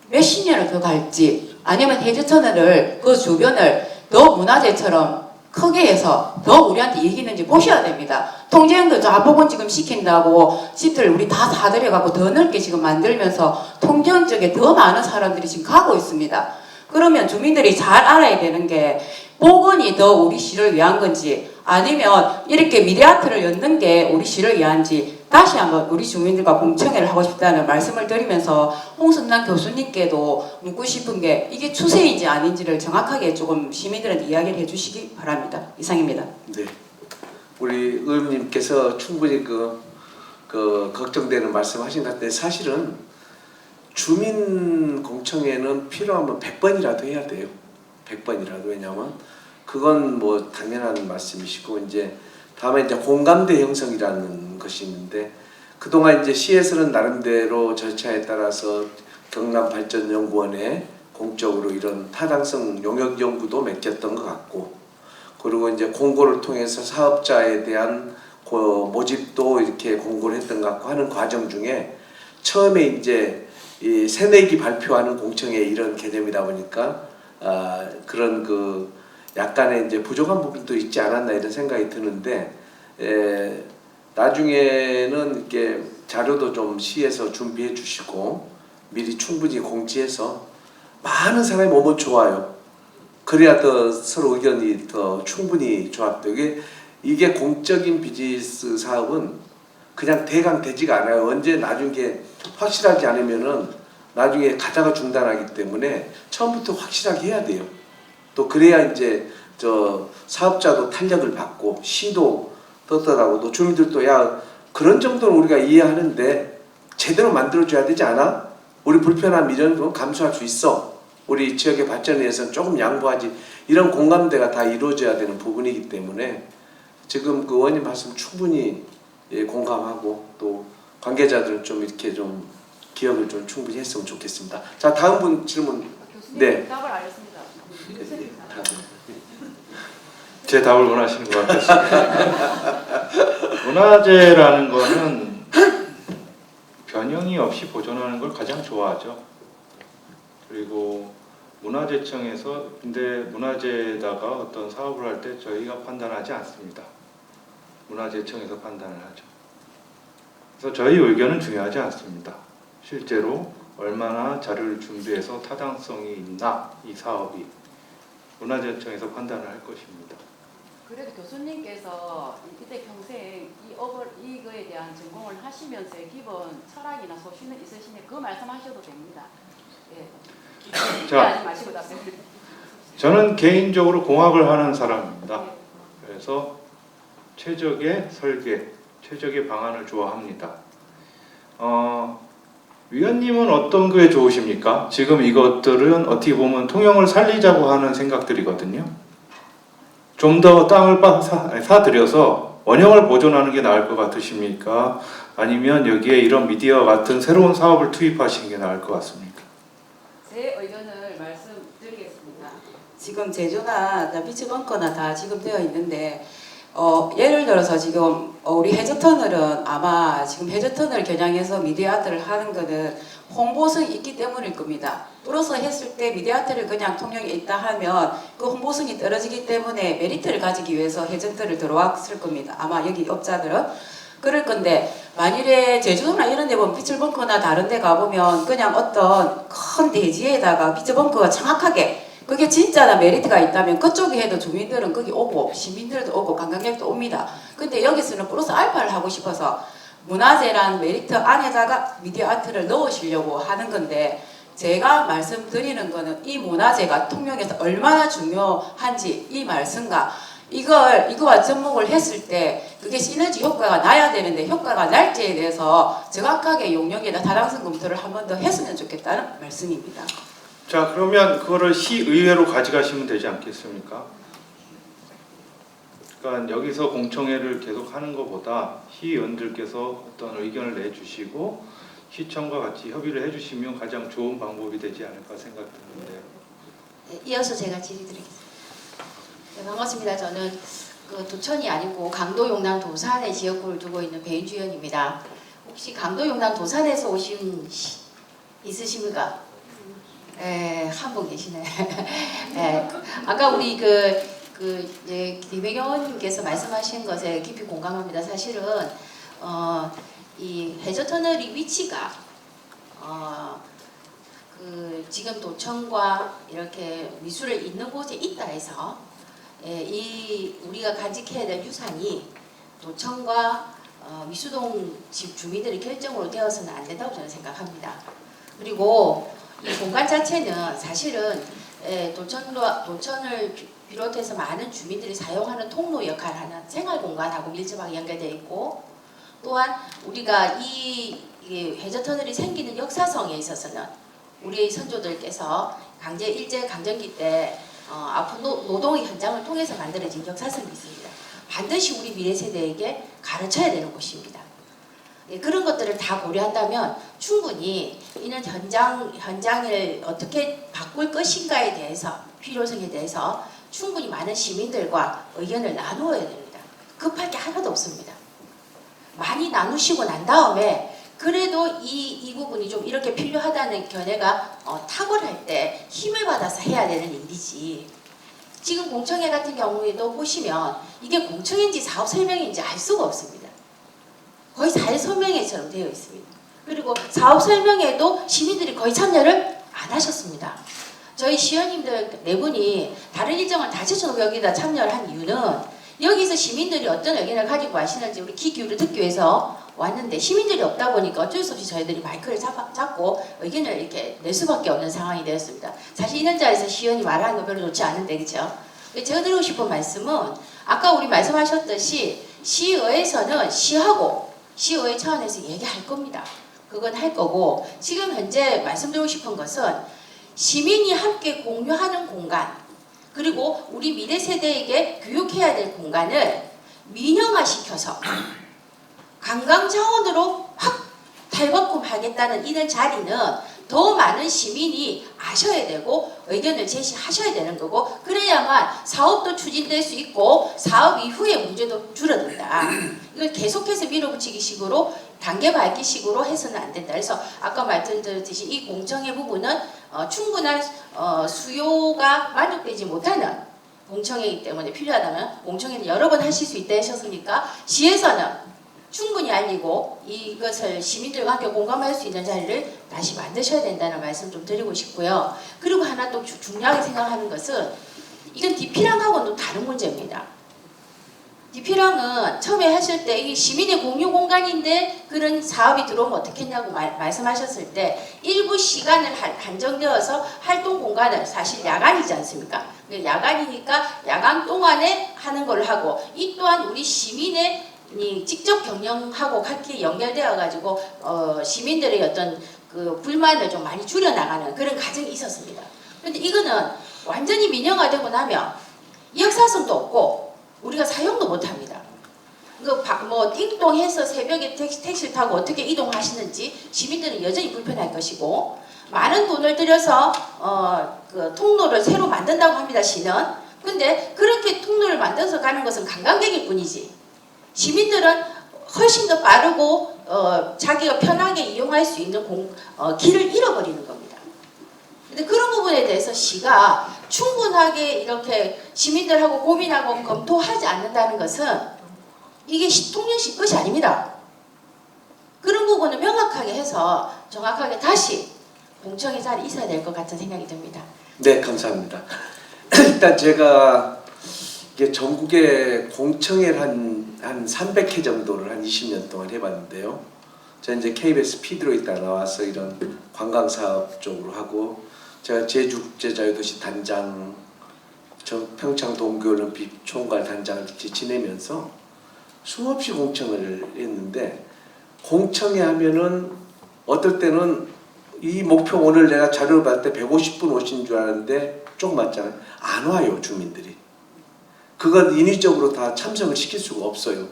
몇십 년을 더 갈지 아니면 해저터널을 그 주변을 더 문화재처럼 크게 해서 더 우리한테 이기는지 보셔야 됩니다. 통제형도 자복원 지금 시킨다고 집들 우리 다 사들여가고 더 넓게 지금 만들면서 통제형 쪽에 더 많은 사람들이 지금 가고 있습니다. 그러면 주민들이 잘 알아야 되는 게 복원이 더 우리 시를 위한 건지 아니면 이렇게 미디어아트를 엮는 게 우리 시를 위한지 다시 한번 우리 주민들과 공청회를 하고 싶다는 말씀을 드리면서 홍순남 교수님께도 묻고 싶은 게 이게 추세인지 아닌지를 정확하게 조금 시민들한테 이야기를 해주시기 바랍니다. 이상입니다. 네, 우리 의원님께서 충분히 그 걱정되는 말씀하신 것 같은데 사실은 주민 공청회는 필요하면 100번이라도 해야 돼요. 100번이라도. 왜냐하면 그건 뭐 당연한 말씀이시고 이제 다음에 이제 공감대 형성이라는 것이 있는데 그동안 이제 시에서는 나름대로 절차에 따라서 경남발전연구원에 공적으로 이런 타당성 용역 연구도 맡겼던 것 같고 그리고 이제 공고를 통해서 사업자에 대한 모집도 이렇게 공고를 했던 것 같고 하는 과정 중에 처음에 이제 이 새내기 발표하는 공청회 이런 개념이다 보니까 그런 그 약간의 이제 부족한 부분도 있지 않았나 이런 생각이 드는데 나중에는 이렇게 자료도 좀 시에서 준비해 주시고 미리 충분히 공지해서 많은 사람이 오면 좋아요. 그래야 더 서로 의견이 더 충분히 조합되게 이게 공적인 비즈니스 사업은 그냥 대강 되지가 않아요. 언제 나중에 확실하지 않으면은 나중에 가다가 중단하기 때문에 처음부터 확실하게 해야 돼요. 또 그래야 이제 저 사업자도 탄력을 받고 시도 떳떳하고 또 주민들도 야 그런 정도는 우리가 이해하는데 제대로 만들어줘야 되지 않아? 우리 불편함 이런 거 감수할 수 있어. 우리 지역의 발전에 의해서는 조금 양보하지. 이런 공감대가 다 이루어져야 되는 부분이기 때문에 지금 그 의원님 말씀 충분히 공감하고 또 관계자들은 좀 이렇게 좀 기억을 좀 충분히 했으면 좋겠습니다. 자 다음 분 질문. 네. 답을 알겠습니다. 제 답을 원하시는 것 같았습니다. 문화재라는 거는 변형이 없이 보존하는 걸 가장 좋아하죠. 그리고 문화재청에서 근데 문화재에다가 어떤 사업을 할 때 저희가 판단하지 않습니다. 문화재청에서 판단을 하죠. 그래서 저희 의견은 중요하지 않습니다. 실제로 얼마나 자료를 준비해서 타당성이 있나 이 사업이 문화재청에서 판단을 할 것입니다. 그래도 교수님께서 이때 평생 이거에 대한 전공을 하시면서의 기본 철학이나 소신은 있으시니 그 말씀하셔도 됩니다. 예. 자, 마시고 답변. 저는 개인적으로 공학을 하는 사람입니다. 그래서 최적의 설계, 최적의 방안을 좋아합니다. 위원님은 어떤 게 좋으십니까? 지금 이것들은 어떻게 보면 통영을 살리자고 하는 생각들이거든요. 좀 더 땅을 사들여서 원형을 보존하는 게 나을 것 같으십니까? 아니면 여기에 이런 미디어 같은 새로운 사업을 투입하시는 게 나을 것 같습니까? 제 의견을 말씀드리겠습니다. 지금 제조나 비치벙커나 다 지금 되어 있는데 예를 들어서 지금 우리 해저터널은 아마 지금 해저터널 겨냥해서 미디어아트를 하는 거는 홍보성이 있기 때문일 겁니다. 뚫어서 했을 때 미디어아트를 그냥 통영에 있다 하면 그 홍보성이 떨어지기 때문에 메리트를 가지기 위해서 해저터를 들어왔을 겁니다. 아마 여기 업자들은 그럴 건데 만일에 제주도나 이런 데 보면 피처벙커나 다른 데 가보면 그냥 어떤 큰 대지에다가 피처벙커가 정확하게 그게 진짜 메리트가 있다면 그쪽에 해도 주민들은 거기 오고 시민들도 오고 관광객도 옵니다. 근데 여기서는 플러스 알파를 하고 싶어서 문화재란 메리트 안에다가 미디어 아트를 넣으시려고 하는 건데 제가 말씀드리는 거는 이 문화재가 통영에서 얼마나 중요한지 이 말씀과 이거와 접목을 했을 때 그게 시너지 효과가 나야 되는데 효과가 날지에 대해서 정확하게 용역이나 타당성 검토를 한 번 더 했으면 좋겠다는 말씀입니다. 자, 그러면 그거를 시의회로 가져가시면 되지 않겠습니까? 그러니까 여기서 공청회를 계속 하는 것보다 시의원들께서 어떤 의견을 내주시고 시청과 같이 협의를 해주시면 가장 좋은 방법이 되지 않을까 생각드는데요. 네, 이어서 제가 질의드리겠습니다. 네, 반갑습니다. 저는 그 도천이 아니고 강도 용남 도산의 지역구를 두고 있는 배인주 의원입니다. 혹시 강도 용남 도산에서 오신 있으십니까? 네, 한 분 계시네. 네, 아까 우리 김혜경 의원님께서 말씀하신 것에 깊이 공감합니다. 사실은 이 해저터널이 위치가 지금 도청과 이렇게 미술을 있는 곳에 있다 해서 이 우리가 간직해야 될 유산이 도청과 미수동 집 주민들의 결정으로 되어서는 안 된다고 저는 생각합니다. 그리고 이 공간 자체는 사실은 도천을 비롯해서 많은 주민들이 사용하는 통로 역할을 하는 생활공간하고 밀접하게 연결되어 있고 또한 우리가 이 해저터널이 생기는 역사성에 있어서는 우리의 선조들께서 일제 강점기 때 아픈 노동의 현장을 통해서 만들어진 역사성이 있습니다. 반드시 우리 미래 세대에게 가르쳐야 되는 곳입니다. 그런 것들을 다 고려한다면 충분히 이는 현장을 어떻게 바꿀 것인가에 대해서 필요성에 대해서 충분히 많은 시민들과 의견을 나누어야 됩니다. 급할 게 하나도 없습니다. 많이 나누시고 난 다음에 그래도 이 부분이 좀 이렇게 필요하다는 견해가 탁월할 때 힘을 받아서 해야 되는 일이지. 지금 공청회 같은 경우에도 보시면 이게 공청회인지 사업 설명인지 알 수가 없습니다. 거의 사회 설명회처럼 되어 있습니다. 그리고 사업 설명회도 시민들이 거의 참여를 안 하셨습니다. 저희 시의원님들 네 분이 다른 일정을 다 제쳐놓고 여기다 참여를 한 이유는 여기서 시민들이 어떤 의견을 가지고 하시는지 우리 귀 기울여 듣기 위해서 왔는데 시민들이 없다 보니까 어쩔 수 없이 저희들이 마이크를 잡고 의견을 이렇게 낼 수밖에 없는 상황이 되었습니다. 사실 이런 자리에서 시의원이 말하는 거 별로 좋지 않은데 그렇죠? 제가 드리고 싶은 말씀은 아까 우리 말씀하셨듯이 시의회에서는 시의회 차원에서 얘기할 겁니다. 그건 할 거고 지금 현재 말씀드리고 싶은 것은 시민이 함께 공유하는 공간 그리고 우리 미래 세대에게 교육해야 될 공간을 민영화시켜서 관광 자원으로 확 탈바꿈하겠다는 이런 자리는 더 많은 시민이 아셔야 되고 의견을 제시하셔야 되는 거고 그래야만 사업도 추진될 수 있고 사업 이후의 문제도 줄어든다. 이걸 계속해서 밀어붙이기 식으로 단계 밟기 식으로 해서는 안 된다. 그래서 아까 말씀드렸듯이 이 공청회 부분은 충분한 수요가 만족되지 못하는 공청회이기 때문에 필요하다면 공청회는 여러 번 하실 수 있다 하셨으니까 시에서는 충분히 알리고 이것을 시민들과 함께 공감할 수 있는 자리를 다시 만드셔야 된다는 말씀 좀 드리고 싶고요. 그리고 하나 또 중요하게 생각하는 것은 이건 디피랑하고는 또 다른 문제입니다. 디피랑은 처음에 하실 때 이게 시민의 공유 공간인데 그런 사업이 들어오면 어떻겠냐고 말씀하셨을 때 일부 시간을 한정되어서 활동 공간을 사실 야간이지 않습니까? 야간이니까 야간 동안에 하는 걸 하고 이 또한 우리 시민의 직접 경영하고 같이 연결되어 가지고 시민들의 어떤 그 불만을 좀 많이 줄여나가는 그런 과정이 있었습니다. 그런데 이거는 완전히 민영화되고 나면 역사성도 없고 우리가 사용도 못합니다. 뭐 띵동해서 새벽에 택시를 타고 어떻게 이동하시는지 시민들은 여전히 불편할 것이고 많은 돈을 들여서 그 통로를 새로 만든다고 합니다. 시는 근데 그렇게 통로를 만들어서 가는 것은 관광객일 뿐이지 시민들은 훨씬 더 빠르고 자기가 편하게 이용할 수 있는 길을 잃어버리는 겁니다. 근데 그런 부분에 대해서 시가 충분하게 이렇게 시민들하고 고민하고 검토하지 않는다는 것은 이게 통영시 것이 아닙니다. 그런 부분을 명확하게 해서 정확하게 다시 공청회 자리에 있어야 될 것 같은 생각이 듭니다. 네, 감사합니다. 일단 제가 이게 전국에 공청회를 한 300회 정도를 한 20년 동안 해봤는데요. 저는 이제 KBS PD로 있다 나와서 이런 관광사업 쪽으로 하고 제가 제주국제자유도시 단장, 평창 동계올림픽 총괄 단장을 지내면서 수없이 공청회를 했는데 공청회 하면은 어떨 때는 이 목표 오늘 내가 자료를 봤을 때 150분 오신 줄 알았는데 쪽 맞잖아요. 안 와요 주민들이. 그건 인위적으로 다 참석을 시킬 수가 없어요.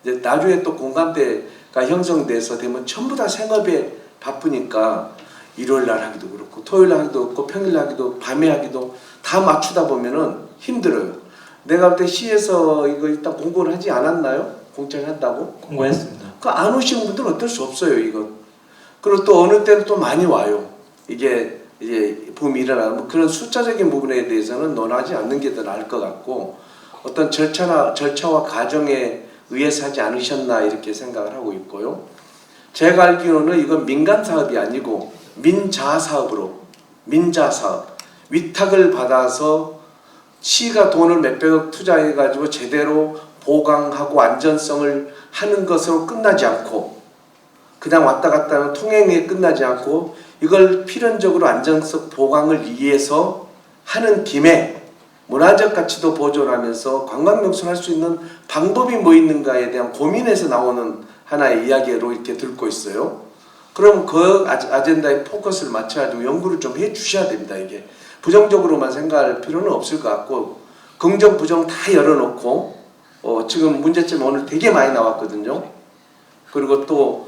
이제 나중에 또 공감대가 형성돼서 되면 전부 다 생업에 바쁘니까 일요일 날 하기도 그렇고 토요일 날 하기도 그렇고 평일 날 하기도 밤에 하기도 다 맞추다 보면은 힘들어요. 내가 볼 때 시에서 이거 일단 공고를 하지 않았나요? 공청회 한다고? 공고했습니다. 그 안 오신 분들은 어쩔 수 없어요 이건. 그리고 또 어느 때는 또 많이 와요. 이게 이제 붐이 일어나면 그런 숫자적인 부분에 대해서는 논하지 않는 게 더 나을 것 같고 어떤 절차와 과정에 의해서 하지 않으셨나 이렇게 생각을 하고 있고요. 제가 알기로는 이건 민간 사업이 아니고 민자 사업으로 민자 사업 위탁을 받아서 시가 돈을 몇백억 투자해 가지고 제대로 보강하고 안전성을 하는 것으로 끝나지 않고 그냥 왔다 갔다 하는 통행에 끝나지 않고 이걸 필연적으로 안전성 보강을 위해서 하는 김에 문화적 가치도 보존하면서 관광명소를 할 수 있는 방법이 뭐 있는가에 대한 고민에서 나오는 하나의 이야기로 이렇게 들고 있어요. 그럼 그 아젠다에 포커스를 맞춰가지고 연구를 좀 해주셔야 됩니다. 이게 부정적으로만 생각할 필요는 없을 것 같고 긍정 부정 다 열어놓고 지금 문제점 오늘 되게 많이 나왔거든요. 그리고 또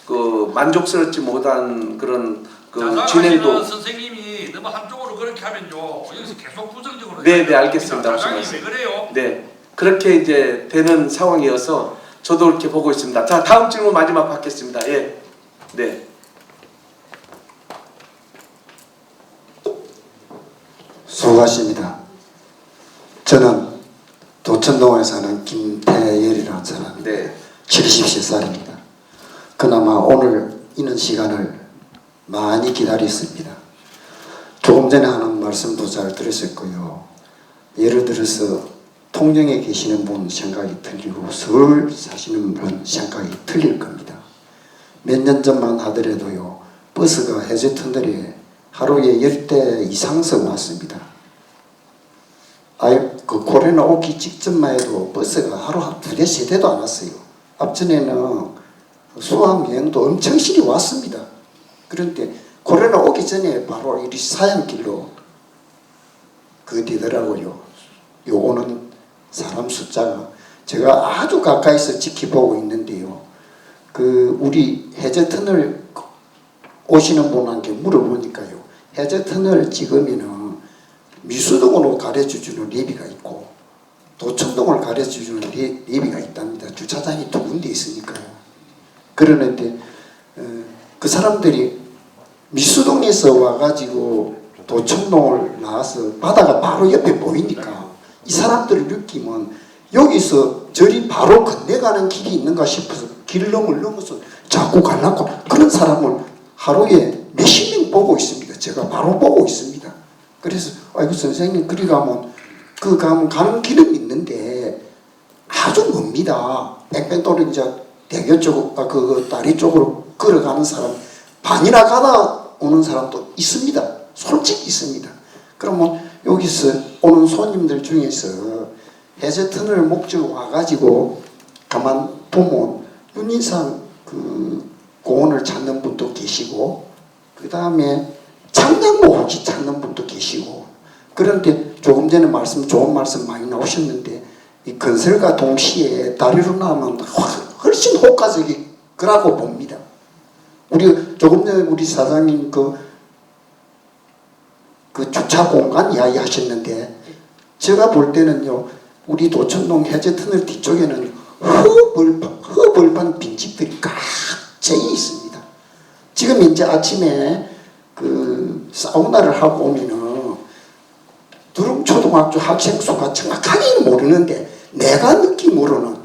그 만족스럽지 못한 그런 그 진행도 선생님이 너무 한쪽으로 그렇게 하면요 여기서 계속 부정적으로 네, 알겠습니다. 장관님 왜 그래요? 네, 그렇게 이제 되는 상황이어서 저도 이렇게 보고 있습니다. 자, 다음 질문 마지막 받겠습니다. 예, 네. 수고하십니다. 저는 도천동에 사는 김태열이라는 사람입니다. 네. 70살. 그나마 오늘 있는 시간을 많이 기다렸습니다. 조금 전에 하는 말씀도 잘 들었었고요. 예를 들어서 통영에 계시는 분 생각이 틀리고 서울 사시는 분 생각이 틀릴 겁니다. 몇 년 전만 하더라도요. 버스가 해저터널에 하루에 10대 이상씩 왔습니다. 그 코로나 오기 직전만 해도 버스가 하루 2대, 3대도 안 왔어요. 앞전에는 수학여행도 엄청 실이 왔습니다. 그런데 코로나 오기 전에 바로 이 사양길로 그 되더라고요. 요거는 사람 숫자가 제가 아주 가까이서 지켜보고 있는데요. 그 우리 해저터널 오시는 분한테 물어보니까요. 해저터널 찍으면은 미수동으로 가르쳐주는 레비가 있고 도천동을 가르쳐주는 레비가 있답니다. 주차장이 2군데 있으니까요. 그러는데 그 사람들이 미수동에서 와가지고 도천동을 나와서 바다가 바로 옆에 보이니까 이 사람들을 느끼면 여기서 저리 바로 건너가는 길이 있는가 싶어서 길을 넘어서 자꾸 가려고 그런 사람을 하루에 몇십 명 보고 있습니다. 제가 바로 보고 있습니다. 그래서 아이고 선생님 그리 가면 가는 길은 있는데 아주 멉니다. 뺑뺑돌이 이제 대교 쪽, 다리 쪽으로 걸어가는 사람 반이나 가다 오는 사람도 있습니다. 솔직히 있습니다. 그러면 여기서 오는 손님들 중에서 해저터널 목적 와가지고 가만 보면 윤인상 그 공원을 찾는 분도 계시고 그 다음에 창량모 혹시 찾는 분도 계시고 그런데 조금 전에 좋은 말씀 많이 나오셨는데 이 건설과 동시에 다리로 나오면 훨씬 효과적이 그라고 봅니다. 조금 전에 우리 사장님 그 주차 공간 이야기 하셨는데 제가 볼 때는요, 우리 도천동 해저터널 뒤쪽에는 허벌판 빈집들이 꽉 차 있습니다. 지금 이제 아침에 그 사우나를 하고 오면은 두릉초등학교 학생 수가 정확하게는 모르는데 내가 느낌은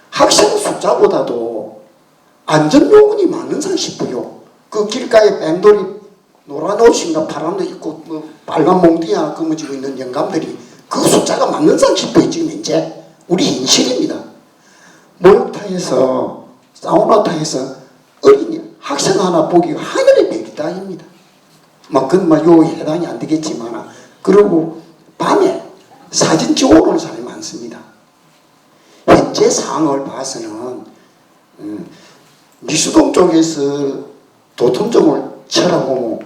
학생 숫자보다도 안전요원이 많은상 싶어요. 그 길가에 뺑돌이 노란 옷인가 파란 옷 입고 뭐 빨간 몽둥이 하나 거머쥐고 있는 영감들이 그 숫자가 맞는상 싶어요. 지금 이제 우리 현실입니다. 목욕탕에서 사우나탕에서 어린이 학생 하나 보기가 하늘의 별이 따입니다. 그건 요 해당이 안 되겠지만, 그리고 밤에 사진 찍어 오는 사람이 많습니다. 현재 상황을 봐서는 미수동 쪽에서 도통점을 쳐다보면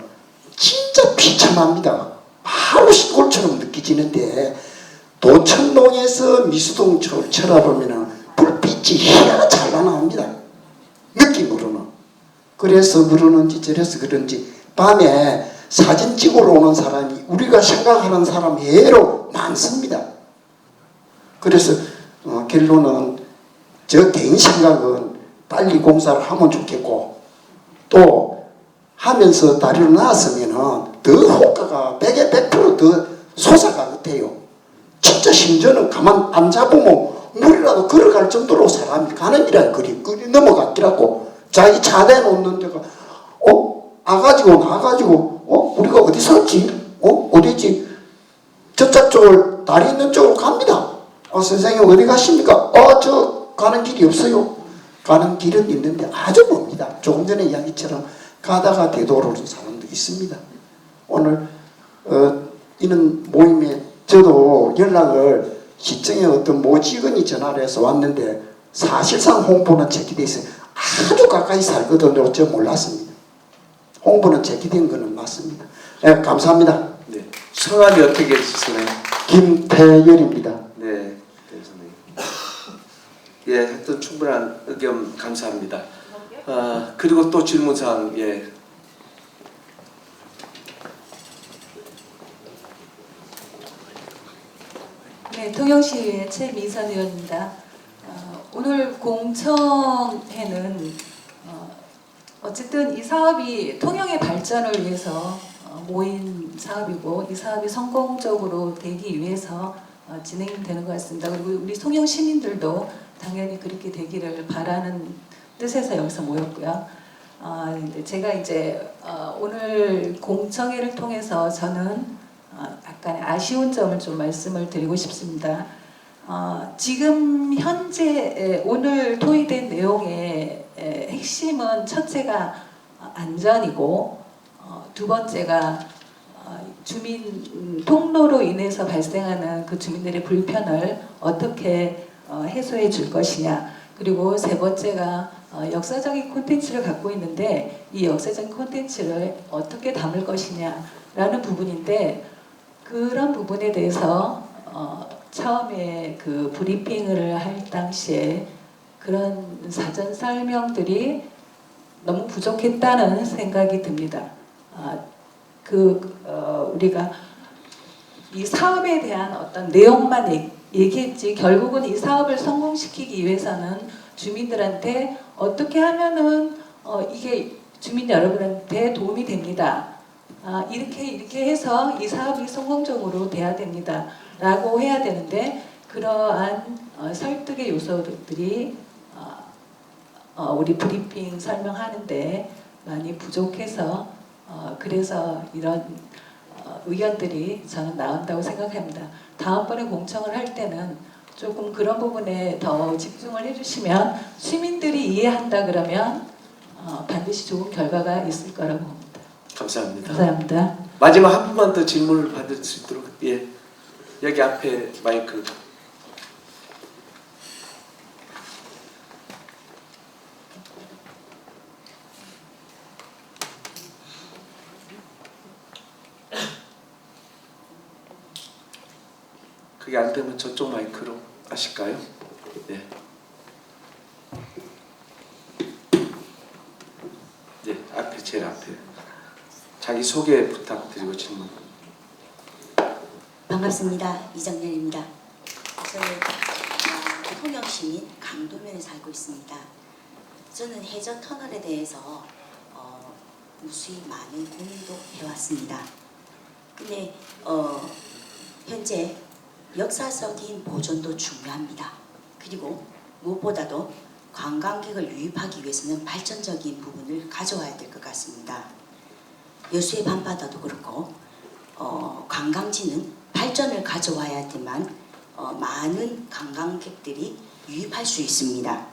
진짜 비참합니다. 바로 시골처럼 느껴지는데 도천동에서 미수동 쪽을 쳐다보면 불빛이 희한하게 잘 나옵니다. 느낌으로는. 그래서 그러는지 저래서 그런지 밤에 사진 찍으러 오는 사람이 우리가 생각하는 사람 외로 많습니다. 그래서 결론은 저 개인 생각은 빨리 공사를 하면 좋겠고, 또 하면서 다리를 놨으면은 더 효과가 100에 100% 더 솟아가 같아요. 진짜 심지어는 가만 안 잡으면 물이라도 걸어갈 정도로 사람이 가는 길에 그리 넘어갔더라고. 자기 차대 놓는 데가 나가지고 우리가 어디 살지? 어디지? 저쪽 쪽을 다리 있는 쪽으로 갑니다. 선생님 어디 가십니까? 저 가는 길이 없어요. 가는 길은 있는데 아주 멉니다. 조금 전에 이야기처럼 가다가 되돌아오는 사람도 있습니다. 오늘 이런 모임에 저도 연락을 시청에 어떤 모직원이 전화를 해서 왔는데 사실상 홍보는 제기돼 있어요. 아주 가까이 살거든요. 저 몰랐습니다. 홍보는 제기된 거는 맞습니다. 네, 감사합니다. 네. 성함이 어떻게 되시나요? 김태열입니다. 네, 선생님. 예, 하여튼 충분한 의견 감사합니다. 그리고 또 질문사항, 예. 네, 통영시의회 최민선 의원입니다. 오늘 공청회는 어쨌든 이 사업이 통영의 발전을 위해서 모인 사업이고 이 사업이 성공적으로 되기 위해서 진행되는 것 같습니다. 그리고 우리 통영 시민들도 당연히 그렇게 되기를 바라는 뜻에서 여기서 모였고요. 제가 이제 오늘 공청회를 통해서 저는 약간 아쉬운 점을 좀 말씀을 드리고 싶습니다. 지금 현재 오늘 토의된 내용의 핵심은 첫째가 안전이고 두 번째가 주민 통로로 인해서 발생하는 그 주민들의 불편을 어떻게 해소해 줄 것이냐, 그리고 세 번째가 역사적인 콘텐츠를 갖고 있는데 이 역사적인 콘텐츠를 어떻게 담을 것이냐라는 부분인데, 그런 부분에 대해서 처음에 그 브리핑을 할 당시에 그런 사전 설명들이 너무 부족했다는 생각이 듭니다. 우리가 이 사업에 대한 어떤 내용만 얘기했지 결국은 이 사업을 성공시키기 위해서는 주민들한테 어떻게 하면은 이게 주민 여러분한테 도움이 됩니다. 이렇게 해서 이 사업이 성공적으로 돼야 됩니다. 라고 해야 되는데 그러한 설득의 요소들이 우리 브리핑 설명하는데 많이 부족해서 그래서 이런 의견들이 저는 나온다고 생각합니다. 다음번에 공청을 할 때는 조금 그런 부분에 더 집중을 해주시면 시민들이 이해한다 그러면 반드시 좋은 결과가 있을 거라고 봅니다. 감사합니다. 감사합니다. 마지막 한 분만 더 질문을 받을 수 있도록, 예, 여기 앞에 마이크. 그게 안 되면 저쪽 마이크로 하실까요? 네. 네, 앞에 제일 앞에. 자기 소개 부탁드리고 질문. 반갑습니다. 이정렬입니다. 저는 통영시민 강도면에 살고 있습니다. 저는 해저 터널에 대해서 무수히 많은 고민도 해왔습니다. 근데 현재 역사적인 보존도 중요합니다. 그리고 무엇보다도 관광객을 유입하기 위해서는 발전적인 부분을 가져와야 될 것 같습니다. 여수의 밤바다도 그렇고 관광지는 발전을 가져와야지만 많은 관광객들이 유입할 수 있습니다.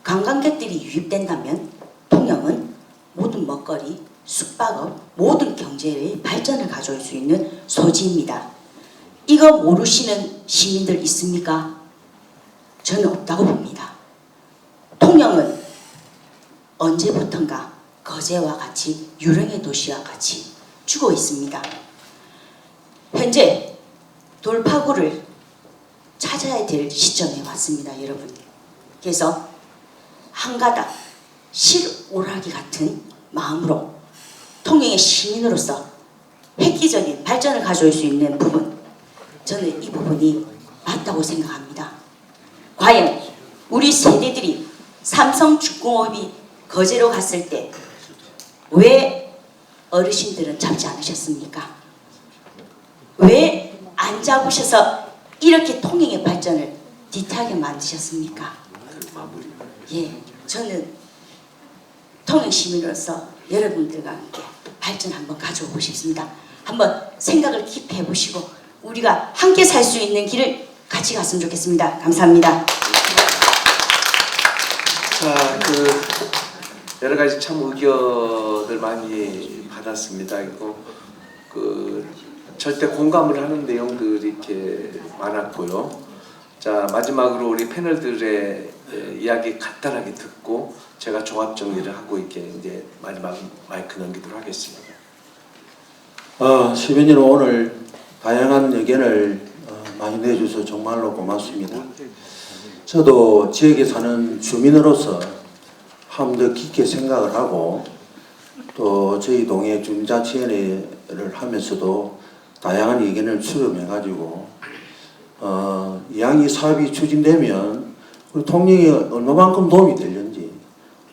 관광객들이 유입된다면 통영은 모든 먹거리, 숙박업, 모든 경제의 발전을 가져올 수 있는 소지입니다. 이거 모르시는 시민들 있습니까? 저는 없다고 봅니다. 통영은 언제부턴가 거제와 같이 유령의 도시와 같이 죽어 있습니다. 현재 돌파구를 찾아야 될 시점에 왔습니다, 여러분. 그래서 한가닥 실오라기 같은 마음으로 통영의 시민으로서 획기적인 발전을 가져올 수 있는 부분, 저는 이 부분이 맞다고 생각합니다. 과연 우리 세대들이 삼성중공업이 거제로 갔을 때 왜 어르신들은 잡지 않으셨습니까? 왜 안 잡으셔서 이렇게 통영의 발전을 뒤타게 만드셨습니까? 예, 저는 통영 시민으로서 여러분들과 함께 발전 한번 가져오고 싶습니다. 한번 생각을 깊이 해보시고 우리가 함께 살 수 있는 길을 같이 갔으면 좋겠습니다. 감사합니다. 자, 여러 가지 참 의견을 많이 받았습니다. 절대 공감을 하는 내용들이 이렇게 많았고요. 자, 마지막으로 우리 패널들의 이야기 간단하게 듣고 제가 종합 정리를 하고 이렇게 이제 마지막 마이크 넘기도록 하겠습니다. 시민님 오늘 다양한 의견을 많이 내주셔서 정말로 고맙습니다. 저도 지역에 사는 주민으로서 한 번 더 깊게 생각을 하고 또 저희 동의 주민자치위원회를 하면서도 다양한 의견을 수렴해가지고 이왕 이 사업이 추진되면 우리 통영이 얼마만큼 도움이 되는지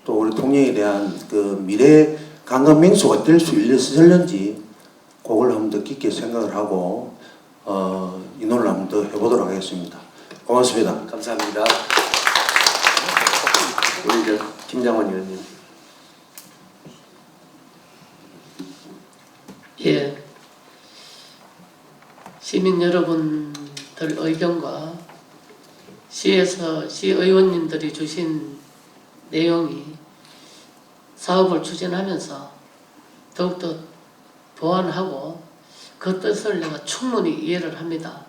또 우리 통영에 대한 그 미래 관광 명소가 될 수 있을는지 그걸 한 번 더 깊게 생각을 하고 인원을 한 번 더 해보도록 하겠습니다. 고맙습니다. 감사합니다. 우리 김장원 의원님. 예, 시민 여러분들 의견과 시의원님들이 주신 내용이 사업을 추진하면서 더욱더 보완하고 그 뜻을 내가 충분히 이해를 합니다.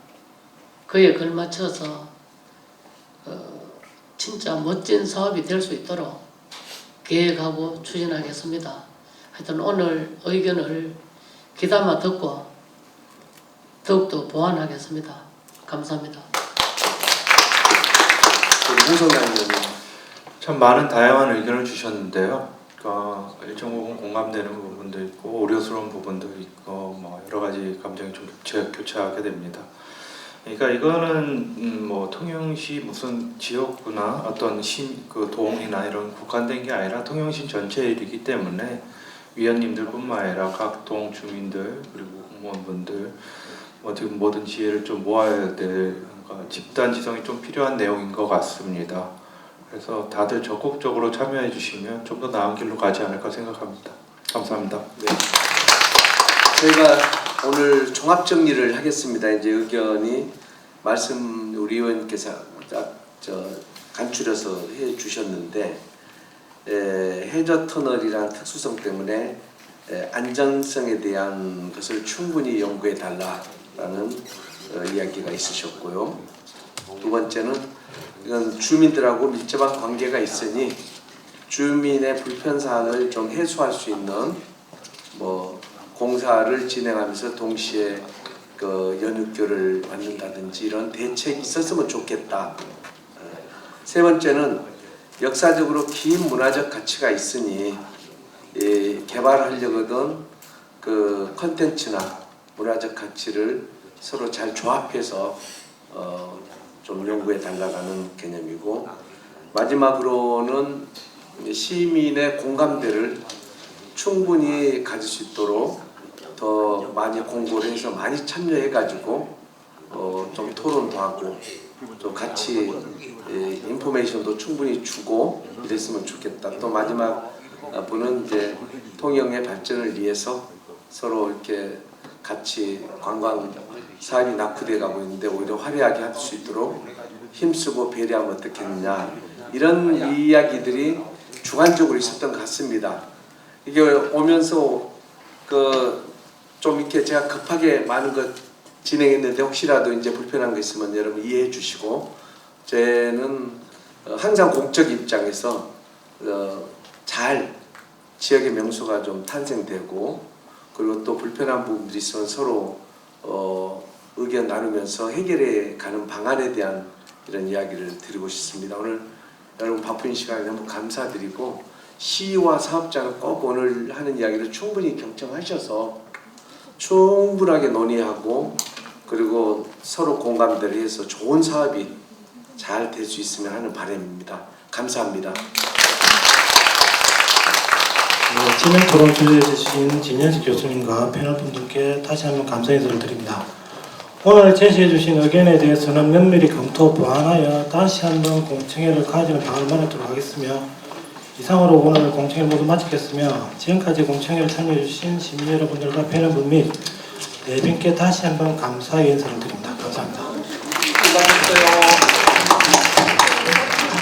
그에 걸맞춰서 진짜 멋진 사업이 될 수 있도록 계획하고 추진하겠습니다. 하여튼 오늘 의견을 귀담아 듣고 더욱더 보완하겠습니다. 감사합니다. 참 많은 다양한 의견을 주셨는데요. 일정 부분 공감되는 부분도 있고 우려스러운 부분도 있고 여러 가지 감정이 좀 교차하게 됩니다. 그러니까 이거는 통영시 무슨 지역구나 어떤 그 동이나 이런 국한된 게 아니라 통영시 전체 일이기 때문에 위원님들뿐만 아니라 각 동 주민들 그리고 공무원분들 지금 모든 지혜를 좀 모아야 될 집단 지성이 좀 필요한 내용인 것 같습니다. 그래서 다들 적극적으로 참여해 주시면 좀 더 나은 길로 가지 않을까 생각합니다. 감사합니다. 네. 저희가 오늘 종합 정리를 하겠습니다. 이제 의견이 말씀 우리 의원께서 간추려서 해 주셨는데 해저 터널이라는 특수성 때문에 안전성에 대한 것을 충분히 연구해 달라라는 이야기가 있으셨고요. 두 번째는 이건 주민들하고 밀접한 관계가 있으니 주민의 불편사항을 좀 해소할 수 있는 공사를 진행하면서 동시에 그 연육교를 만든다든지 이런 대책이 있었으면 좋겠다. 세 번째는 역사적으로 긴 문화적 가치가 있으니 개발하려거든 그 컨텐츠나 문화적 가치를 서로 잘 조합해서 좀 연구에 달려가는 개념이고, 마지막으로는 시민의 공감대를 충분히 가질 수 있도록 더 많이 공부를 해서 많이 참여해가지고 좀 토론도 하고 또 같이 인포메이션도 충분히 주고 이랬으면 좋겠다. 또 마지막 분은 이제 통영의 발전을 위해서 서로 이렇게 같이 관광 사업이 낙후돼 가고 있는데 오히려 화려하게 할 수 있도록 힘쓰고 배려하면 어떻겠느냐, 이런 이야기들이 주관적으로 있었던 것 같습니다. 이게 오면서 좀 이렇게 제가 급하게 많은 것 진행했는데 혹시라도 이제 불편한 거 있으면 여러분 이해해 주시고, 저는 항상 공적 입장에서 잘 지역의 명소가 좀 탄생되고, 그리고 또 불편한 부분들이 있으면 서로 의견 나누면서 해결해 가는 방안에 대한 이런 이야기를 드리고 싶습니다. 오늘 여러분 바쁜 시간에 너무 감사드리고, 시와 사업자는 꼭 오늘 하는 이야기를 충분히 경청하셔서 충분하게 논의하고 그리고 서로 공감대를 해서 좋은 사업이 잘 될 수 있으면 하는 바람입니다. 감사합니다. 진행 토론 주재해 주신 진현식 교수님과 패널 분들께 다시 한번 감사 인사를 드립니다. 오늘 제시해 주신 의견에 대해서는 면밀히 검토 보완하여 다시 한번 공청회를 가지는 방을 마련하도록 하겠으며, 이상으로 오늘 공청회 모두 마치겠으며, 지금까지 공청회를 참여해 주신 시민 여러분들과 패널분 및 내빈께 다시 한번 감사의 인사를 드립니다. 감사합니다.